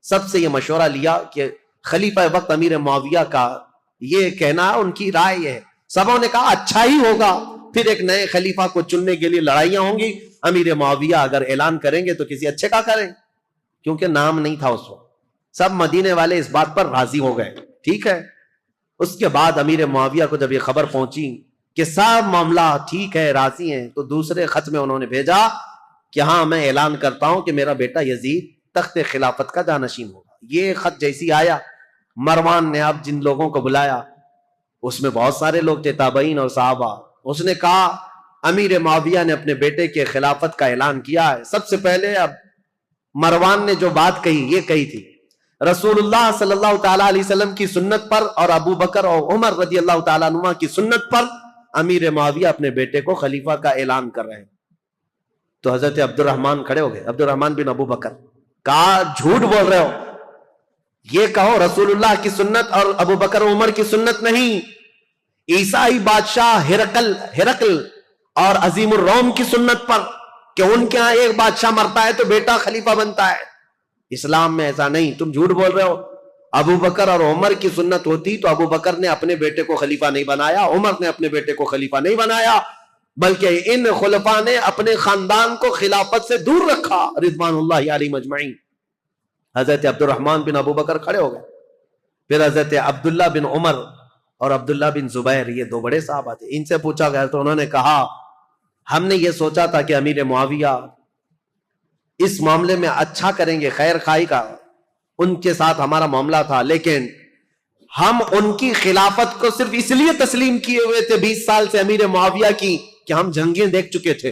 Speaker 1: سب سے یہ مشورہ لیا کہ خلیفہ وقت امیر معاویہ کا یہ کہنا ہے، ان کی رائے ہے۔ سبوں نے کہا اچھا ہی ہوگا، پھر ایک نئے خلیفہ کو چننے کے لیے لڑائیاں ہوں گی، امیر معاویہ اگر اعلان کریں گے تو کسی اچھے کا کریں، کیونکہ نام نہیں تھا اس وقت۔ سب مدینے والے اس بات پر راضی ہو گئے، ٹھیک ہے۔ اس کے بعد امیر معاویہ کو جب یہ خبر پہنچی کہ سب معاملہ ٹھیک ہے، راضی ہیں، تو دوسرے خط میں انہوں نے بھیجا کہ ہاں میں اعلان کرتا ہوں کہ میرا بیٹا یزید تخت خلافت کا جانشین ہوگا۔ یہ خط جیسی آیا، مروان نے اب جن لوگوں کو بلایا اس میں بہت سارے لوگ تھے، تابعین اور صحابہ، اس نے کہا امیر معاویہ نے اپنے بیٹے کے خلافت کا اعلان کیا ہے۔ سب سے پہلے اب مروان نے جو بات کہی یہ کہی تھی، رسول اللہ صلی اللہ تعالیٰ علیہ وسلم کی سنت پر اور ابو بکر اور عمر رضی اللہ تعالیٰ عنہ کی سنت پر امیر معاویہ اپنے بیٹے کو خلیفہ کا اعلان کر رہے ہیں۔ تو حضرت عبد الرحمن کھڑے ہو گئے، عبد الرحمن بن ابو بکر، کہا جھوٹ بول رہے ہو، یہ کہو رسول اللہ کی سنت اور ابو بکر عمر کی سنت نہیں، عیسائی بادشاہ ہرقل اور عظیم الروم کی سنت پر کہ ان کے ہاں ایک بادشاہ مرتا ہے تو بیٹا خلیفہ بنتا ہے۔ اسلام میں ایسا نہیں، تم جھوٹ بول رہے ہو۔ ابو بکر اور عمر کی سنت ہوتی تو ابو بکر نے اپنے بیٹے کو خلیفہ نہیں بنایا، عمر نے اپنے بیٹے کو خلیفہ نہیں بنایا، بلکہ ان خلفاء نے اپنے خاندان کو خلافت سے دور رکھا رضوان اللہ علیہم اجمعین۔ حضرت عبد الرحمن بن ابو بکر کھڑے ہو گئے، پھر حضرت عبداللہ بن عمر اور عبداللہ بن زبیر، یہ دو بڑے صحابہ تھے، ان سے پوچھا گیا تو انہوں نے کہا ہم نے یہ سوچا تھا کہ امیر معاویہ اس معاملے میں اچھا کریں گے، خیر خواہی کا ان کے ساتھ ہمارا معاملہ تھا، لیکن ہم ان کی خلافت کو صرف اس لیے تسلیم کیے ہوئے تھے 20 سال سے امیر معاویہ کی کہ ہم جنگیں دیکھ چکے تھے،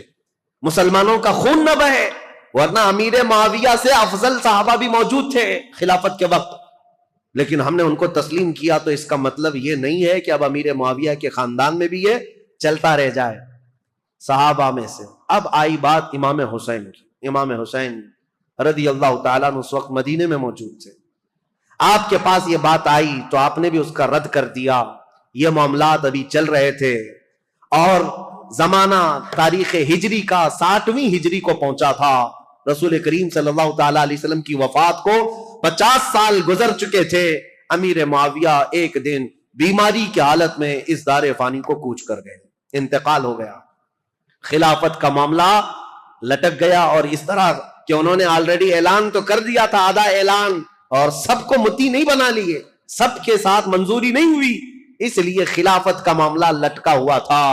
Speaker 1: مسلمانوں کا خون نہ بہے، ورنہ امیر معاویہ سے افضل صحابہ بھی موجود تھے خلافت کے وقت، لیکن ہم نے ان کو تسلیم کیا۔ تو اس کا مطلب یہ نہیں ہے کہ اب امیر معاویہ کے خاندان میں بھی یہ چلتا رہ جائے صحابہ میں سے۔ اب آئی بات امام حسین کی۔ امام حسین رضی اللہ تعالیٰ عنہ اس وقت مدینے میں موجود تھے، آپ کے پاس یہ بات آئی تو آپ نے بھی اس کا رد کر دیا۔ یہ معاملات ابھی چل رہے تھے اور زمانہ تاریخ ہجری کا 60ویں ہجری کو پہنچا تھا، رسول کریم صلی اللہ تعالیٰ علیہ وسلم کی وفات کو 50 سال گزر چکے تھے۔ امیر معاویہ ایک دن بیماری کی حالت میں اس دار فانی کو کوچ کر گئے، انتقال ہو گیا، خلافت کا معاملہ لٹک گیا، اور اس طرح کہ انہوں نے آلریڈی اعلان تو کر دیا تھا، آدھا اعلان، اور سب کو متی نہیں بنا لیے، سب کے ساتھ منظوری نہیں ہوئی، اس لیے خلافت کا معاملہ لٹکا ہوا تھا۔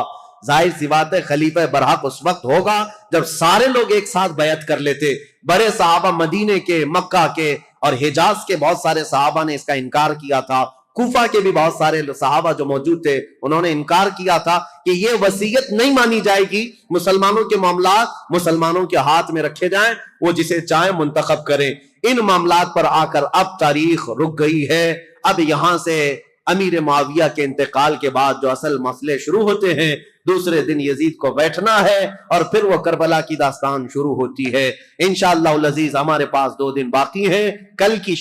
Speaker 1: ظاہر سی بات ہے خلیفہ برحق اس وقت ہوگا جب سارے لوگ ایک ساتھ بیعت کر لیتے۔ بڑے صحابہ مدینے کے، مکہ کے اور حجاز کے بہت سارے صحابہ نے اس کا انکار کیا تھا، کوفہ کے بھی بہت سارے صحابہ جو موجود تھے انہوں نے انکار کیا تھا کہ یہ وصیت نہیں مانی جائے گی، مسلمانوں کے معاملات مسلمانوں کے ہاتھ میں رکھے جائیں، وہ جسے چاہیں منتخب کریں۔ ان معاملات پر آ کر اب تاریخ رک گئی ہے۔ اب یہاں سے امیر معاویہ کے انتقال کے بعد جو اصل مسئلے شروع ہوتے ہیں، دوسرے دن یزید کو بیٹھنا ہے اور پھر وہ کربلا کی داستان شروع ہوتی ہے۔ انشاءاللہ العزیز ہمارے پاس 2 دن باقی ہیں، کل کی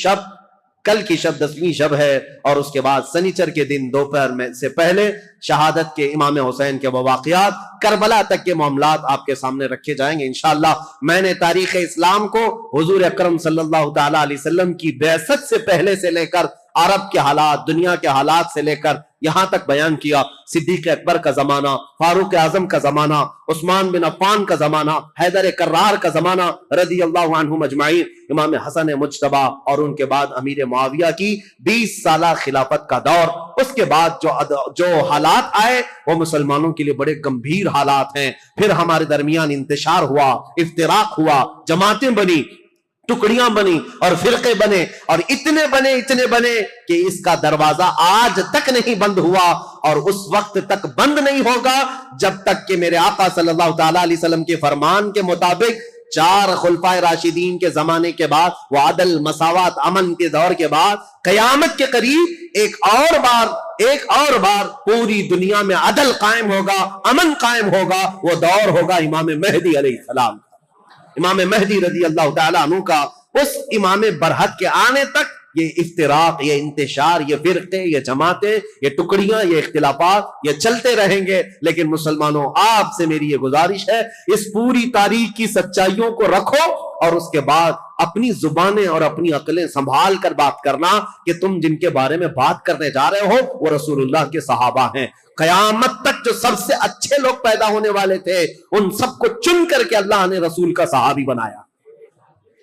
Speaker 1: شب 10ویں شب ہے، اور اس کے بعد سنیچر کے دن دوپہر میں سے پہلے شہادت کے امام حسین کے واقعات، کربلا تک کے معاملات آپ کے سامنے رکھے جائیں گے انشاءاللہ۔ میں نے تاریخ اسلام کو حضور اکرم صلی اللہ تعالی علیہ وسلم کی بعثت سے پہلے سے لے کر عرب کے حالات، دنیا کے حالات سے لے کر یہاں تک بیان کیا۔ صدیق اکبر کا زمانہ، فاروق اعظم کا زمانہ، عثمان بن عفان کا زمانہ، حیدر کرار کا زمانہ رضی اللہ عنہم اجمعین، امام حسن مجتبی، اور ان کے بعد امیر معاویہ کی 20 سالہ خلافت کا دور۔ اس کے بعد جو حالات حالات آئے وہ مسلمانوں کے لیے بڑے گمبھیر حالات ہیں. پھر ہمارے درمیان انتشار ہوا, افتراق ہوا, جماعتیں بنی, ٹکڑیاں بنی اور فرقے بنے, اور اتنے بنے کہ اس کا دروازہ آج تک نہیں بند ہوا, اور اس وقت تک بند نہیں ہوگا جب تک کہ میرے آقا صلی اللہ تعالی علیہ وسلم کے فرمان کے مطابق 4 خلفائے راشدین کے زمانے کے بعد, وہ عدل, مساوات, امن کے دور کے بعد, قیامت کے قریب ایک اور بار پوری دنیا میں عدل قائم ہوگا, امن قائم ہوگا. وہ دور ہوگا امام مہدی علیہ السلام, امام مہدی رضی اللہ تعالیٰ عنہ کا. اس امام برحق کے آنے تک یہ افتراق, یہ انتشار, یہ فرقے, یہ جماعتیں, یہ ٹکڑیاں, یہ اختلافات یہ چلتے رہیں گے. لیکن مسلمانوں, آپ سے میری یہ گزارش ہے, اس پوری تاریخ کی سچائیوں کو رکھو اور اس کے بعد اپنی زبانیں اور اپنی عقلیں سنبھال کر بات کرنا کہ تم جن کے بارے میں بات کرنے جا رہے ہو وہ رسول اللہ کے صحابہ ہیں. قیامت تک جو سب سے اچھے لوگ پیدا ہونے والے تھے ان سب کو چن کر کے اللہ نے رسول کا صحابی بنایا.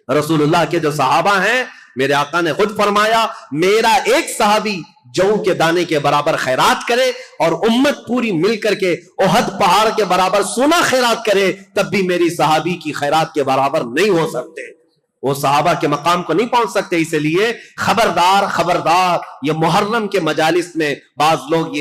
Speaker 1: رسول اللہ کے جو صحابہ ہیں, میرے آقا نے خود فرمایا, میرا ایک صحابی جو کے دانے کے برابر خیرات کرے اور امت پوری مل کر کے احد پہاڑ کے برابر سونا خیرات کرے, تب بھی میری صحابی کی خیرات کے برابر نہیں ہو سکتے. وہ صحابہ کے مقام کو نہیں پہنچ سکتے. اس لیے خبردار, یہ محرم کے مجالس میں بعض لوگ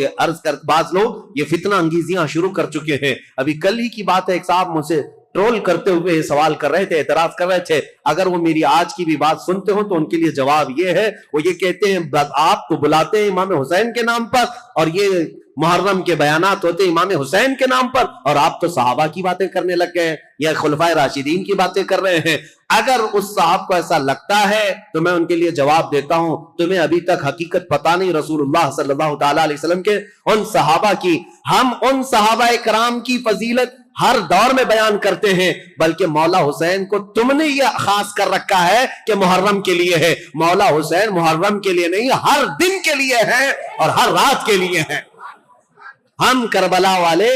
Speaker 1: یہ فتنہ انگیزیاں شروع کر چکے ہیں. ابھی کل ہی کی بات ہے, ایک صاحب مجھ سے ٹرول کرتے ہوئے سوال کر رہے تھے, اعتراض کر رہے تھے. اگر وہ میری آج کی بھی بات سنتے ہو تو ان کے لیے جواب یہ ہے, وہ یہ کہتے ہیں آپ تو بلاتے ہیں امام حسین کے نام پر, اور یہ محرم کے بیانات ہوتے امام حسین کے نام پر, اور آپ تو صحابہ کی باتیں کرنے لگ گئے یا خلفائے راشدین کی باتیں کر رہے ہیں. اگر اس صاحب کو ایسا لگتا ہے تو میں ان کے لیے جواب دیتا ہوں, تمہیں ابھی تک حقیقت پتا نہیں رسول اللہ صلی اللہ تعالی علیہ وسلم کے ان صحابہ کی. ہم ان صحابہ کرام کی فضیلت ہر دور میں بیان کرتے ہیں, بلکہ مولا حسین کو تم نے یہ خاص کر رکھا ہے کہ محرم کے لیے ہے. مولا حسین محرم کے لیے نہیں, ہر دن کے لیے ہے اور ہر رات کے لیے ہے. ہم کربلا والے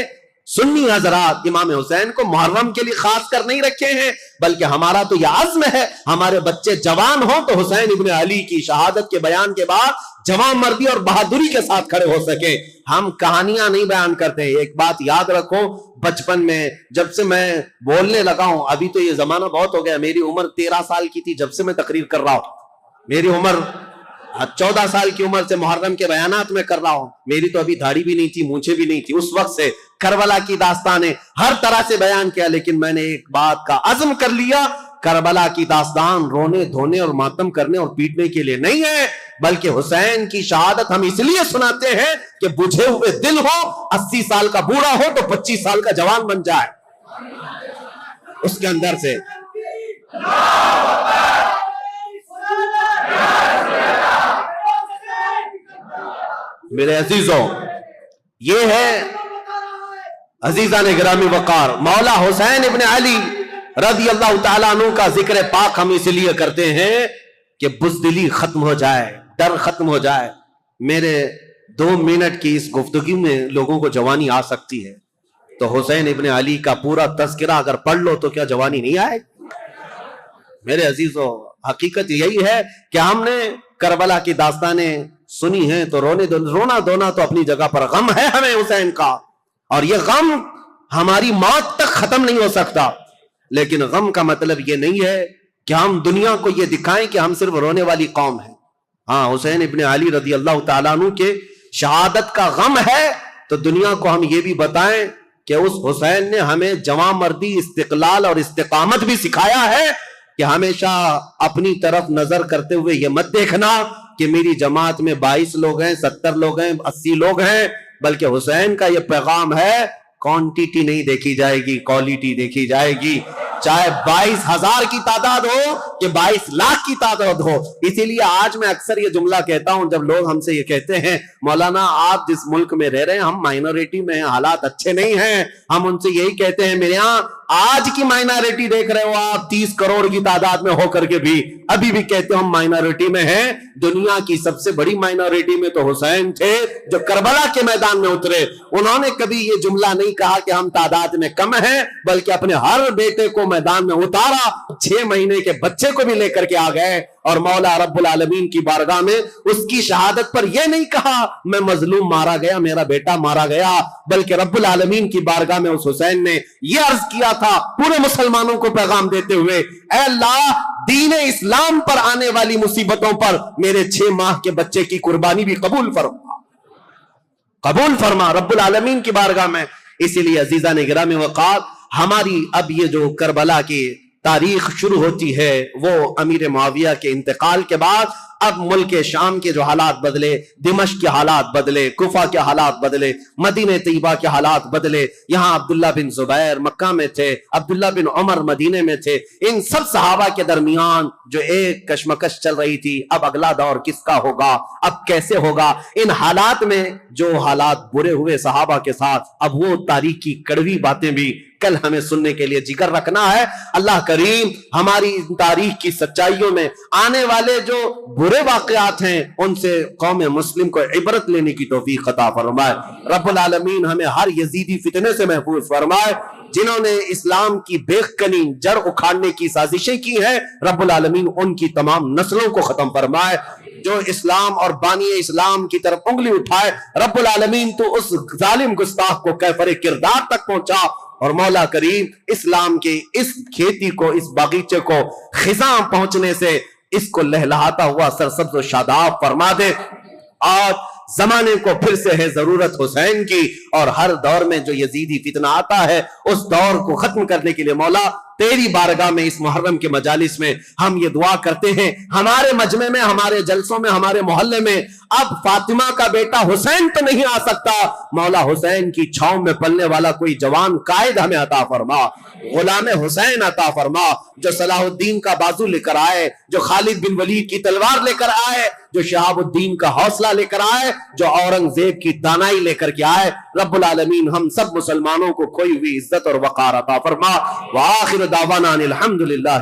Speaker 1: سنی حضرات امام حسین کو محرم کے لیے خاص کر نہیں رکھے ہیں, بلکہ ہمارا تو یہ عزم ہے ہمارے بچے جوان ہوں تو حسین ابن علی کی شہادت کے بیان کے بعد جوان مردی اور بہادری کے ساتھ کھڑے ہو سکے. ہم کہانیاں نہیں بیان کرتے. ایک بات یاد رکھو, بچپن میں جب سے میں بولنے لگا ہوں, ابھی تو یہ زمانہ بہت ہو گیا, میری عمر 13 سال کی تھی جب سے میں تقریر کر رہا ہوں. میری عمر 14 سال کی عمر سے محرم کے بیانات میں کر رہا ہوں. میری تو ابھی داڑھی بھی نہیں تھی, مونچھیں بھی نہیں تھی. اس وقت سے کربلا کی داستانیں ہر طرح سے بیان کیا, لیکن میں نے ایک بات کا عزم کر لیا, کربلا کی داستان رونے دھونے اور ماتم کرنے اور پیٹنے کے لیے نہیں ہے, بلکہ حسین کی شہادت ہم اس لیے سناتے ہیں کہ بجھے ہوئے دل ہو, 80 سال کا بوڑھا ہو تو 25 سال کا جوان بن جائے اس کے اندر سے. میرے عزیزوں, یہ ہے عزیزان گرامی وقار, مولا حسین ابن علی رضی اللہ تعالیٰ عنہ کا ذکر پاک ہم اس لیے کرتے ہیں کہ بزدلی ختم ہو جائے, ڈر ختم ہو جائے. میرے 2 منٹ کی اس گفتگو میں لوگوں کو جوانی آ سکتی ہے, تو حسین ابن علی کا پورا تذکرہ اگر پڑھ لو تو کیا جوانی نہیں آئے؟ میرے عزیزوں, حقیقت یہی ہے کہ ہم نے کربلا کی داستانیں سنی ہیں تو رونا دھونا تو اپنی جگہ پر, غم ہے ہمیں حسین کا, اور یہ غم ہماری موت تک ختم نہیں ہو سکتا. لیکن غم کا مطلب یہ نہیں ہے کہ ہم دنیا کو یہ دکھائیں کہ ہم صرف رونے والی قوم ہیں. ہاں, حسین ابن علی رضی اللہ تعالیٰ عنہ کے شہادت کا غم ہے تو دنیا کو ہم یہ بھی بتائیں کہ اس حسین نے ہمیں جواں مردی, استقلال اور استقامت بھی سکھایا ہے, کہ ہمیشہ اپنی طرف نظر کرتے ہوئے یہ مت دیکھنا کہ میری جماعت میں 22 لوگ ہیں, 70 لوگ ہیں, 80 لوگ ہیں, بلکہ حسین کا یہ پیغام ہے, کوانٹیٹی نہیں دیکھی جائے گی, کوالٹی دیکھی جائے گی. چاہے 22,000 کی تعداد ہو کہ 22 لاکھ کی تعداد ہو. اسی لیے آج میں اکثر یہ جملہ کہتا ہوں جب لوگ ہم سے یہ کہتے ہیں مولانا آپ جس ملک میں رہ رہے ہیں ہم مائنورٹی میں ہیں, حالات اچھے نہیں ہیں, ہم ان سے یہی کہتے ہیں میرے یہاں آج کی مائنورٹی دیکھ رہے ہو آپ 30 کروڑ کی تعداد میں ہو کر کے بھی ابھی بھی کہتے ہو ہم مائنورٹی میں ہیں. دنیا کی سب سے بڑی مائنورٹی میں تو حسین تھے جو کربلا کے میدان میں اترے. انہوں نے کبھی یہ جملہ نہیں کہا کہ ہم تعداد میں کم ہیں, بلکہ اپنے ہر بیٹے کو میدان میں اتارا, 6 مہینے کے بچے کو بھی لے کر کے آ گئے اور مولا رب العالمین کی بارگاہ میں اس کی شہادت پر یہ نہیں کہا میں مظلوم مارا گیا، میرا بیٹا مارا گیا، بلکہ رب العالمین کی بارگاہ میں اس حسین نے یہ عرض کیا تھا پورے مسلمانوں کو پیغام دیتے ہوئے، اے اللہ دین اسلام پر آنے والی مصیبتوں پر میرے 6 ماہ کے بچے کی قربانی بھی قبول فرما رب العالمین کی بارگاہ میں۔ اسی لیے عزیزان گرامی وقار، ہماری اب یہ جو کربلا کی تاریخ شروع ہوتی ہے وہ امیر معاویہ کے انتقال کے بعد اب ملک شام کے جو حالات بدلے، دمشق کے حالات بدلے، کوفہ کے حالات بدلے، مدینہ طیبہ کے حالات بدلے، یہاں عبداللہ بن زبیر مکہ میں تھے، عبداللہ بن عمر مدینہ میں تھے، ان سب صحابہ کے درمیان جو ایک کشمکش چل رہی تھی، اب اگلا دور کس کا ہوگا، اب کیسے ہوگا، ان حالات میں جو حالات برے ہوئے صحابہ کے ساتھ، اب وہ تاریخ کی کڑوی باتیں بھی کل ہمیں سننے کے لیے جگر رکھنا ہے۔ اللہ کریم ہماری تاریخ کی سچائیوں میں آنے والے جو برے واقعات ہیں ان سے قوم مسلم کو عبرت لینے کی توفیق عطا فرمائے۔ رب العالمین ہمیں ہر یزیدی فتنے سے محفوظ فرمائے۔ جنہوں نے اسلام کی بیخ کنی جڑ اکھاڑنے کی سازشیں کی ہیں، رب العالمین ان کی تمام نسلوں کو ختم فرمائے۔ جو اسلام اور بانی اسلام کی طرف انگلی اٹھائے، رب العالمین تو اس ظالم گستاخ کو کیفر کردار تک پہنچا، اور مولا کریم اسلام کے اس کھیتی کو، اس باغیچے کو خزاں پہنچنے سے اس کو لہلہاتا ہوا سرسبز و شاداب فرما دے۔ آج زمانے کو پھر سے ہے ضرورت حسین کی، اور ہر دور میں جو یزیدی فتنہ آتا ہے اس دور کو ختم کرنے کے لیے مولا تیری بارگاہ میں اس محرم کے مجالس میں ہم یہ دعا کرتے ہیں، ہمارے مجمع میں، ہمارے جلسوں میں، ہمارے محلے میں اب فاطمہ کا بیٹا حسین تو نہیں آ سکتا، مولا حسین کی چھاؤں میں پلنے والا کوئی جوان قائد ہمیں عطا فرما، غلام حسین عطا فرما، جو صلاح الدین کا بازو لے کر آئے، جو خالد بن ولید کی تلوار لے کر آئے، جو شہاب الدین کا حوصلہ لے کر آئے، جو اورنگزیب کی دانائی لے کر کے آئے۔ رب العالمین ہم سب مسلمانوں کو کھوئی ہوئی عزت اور وقار عطا فرما۔ وآخر دعوانا الحمدللہ۔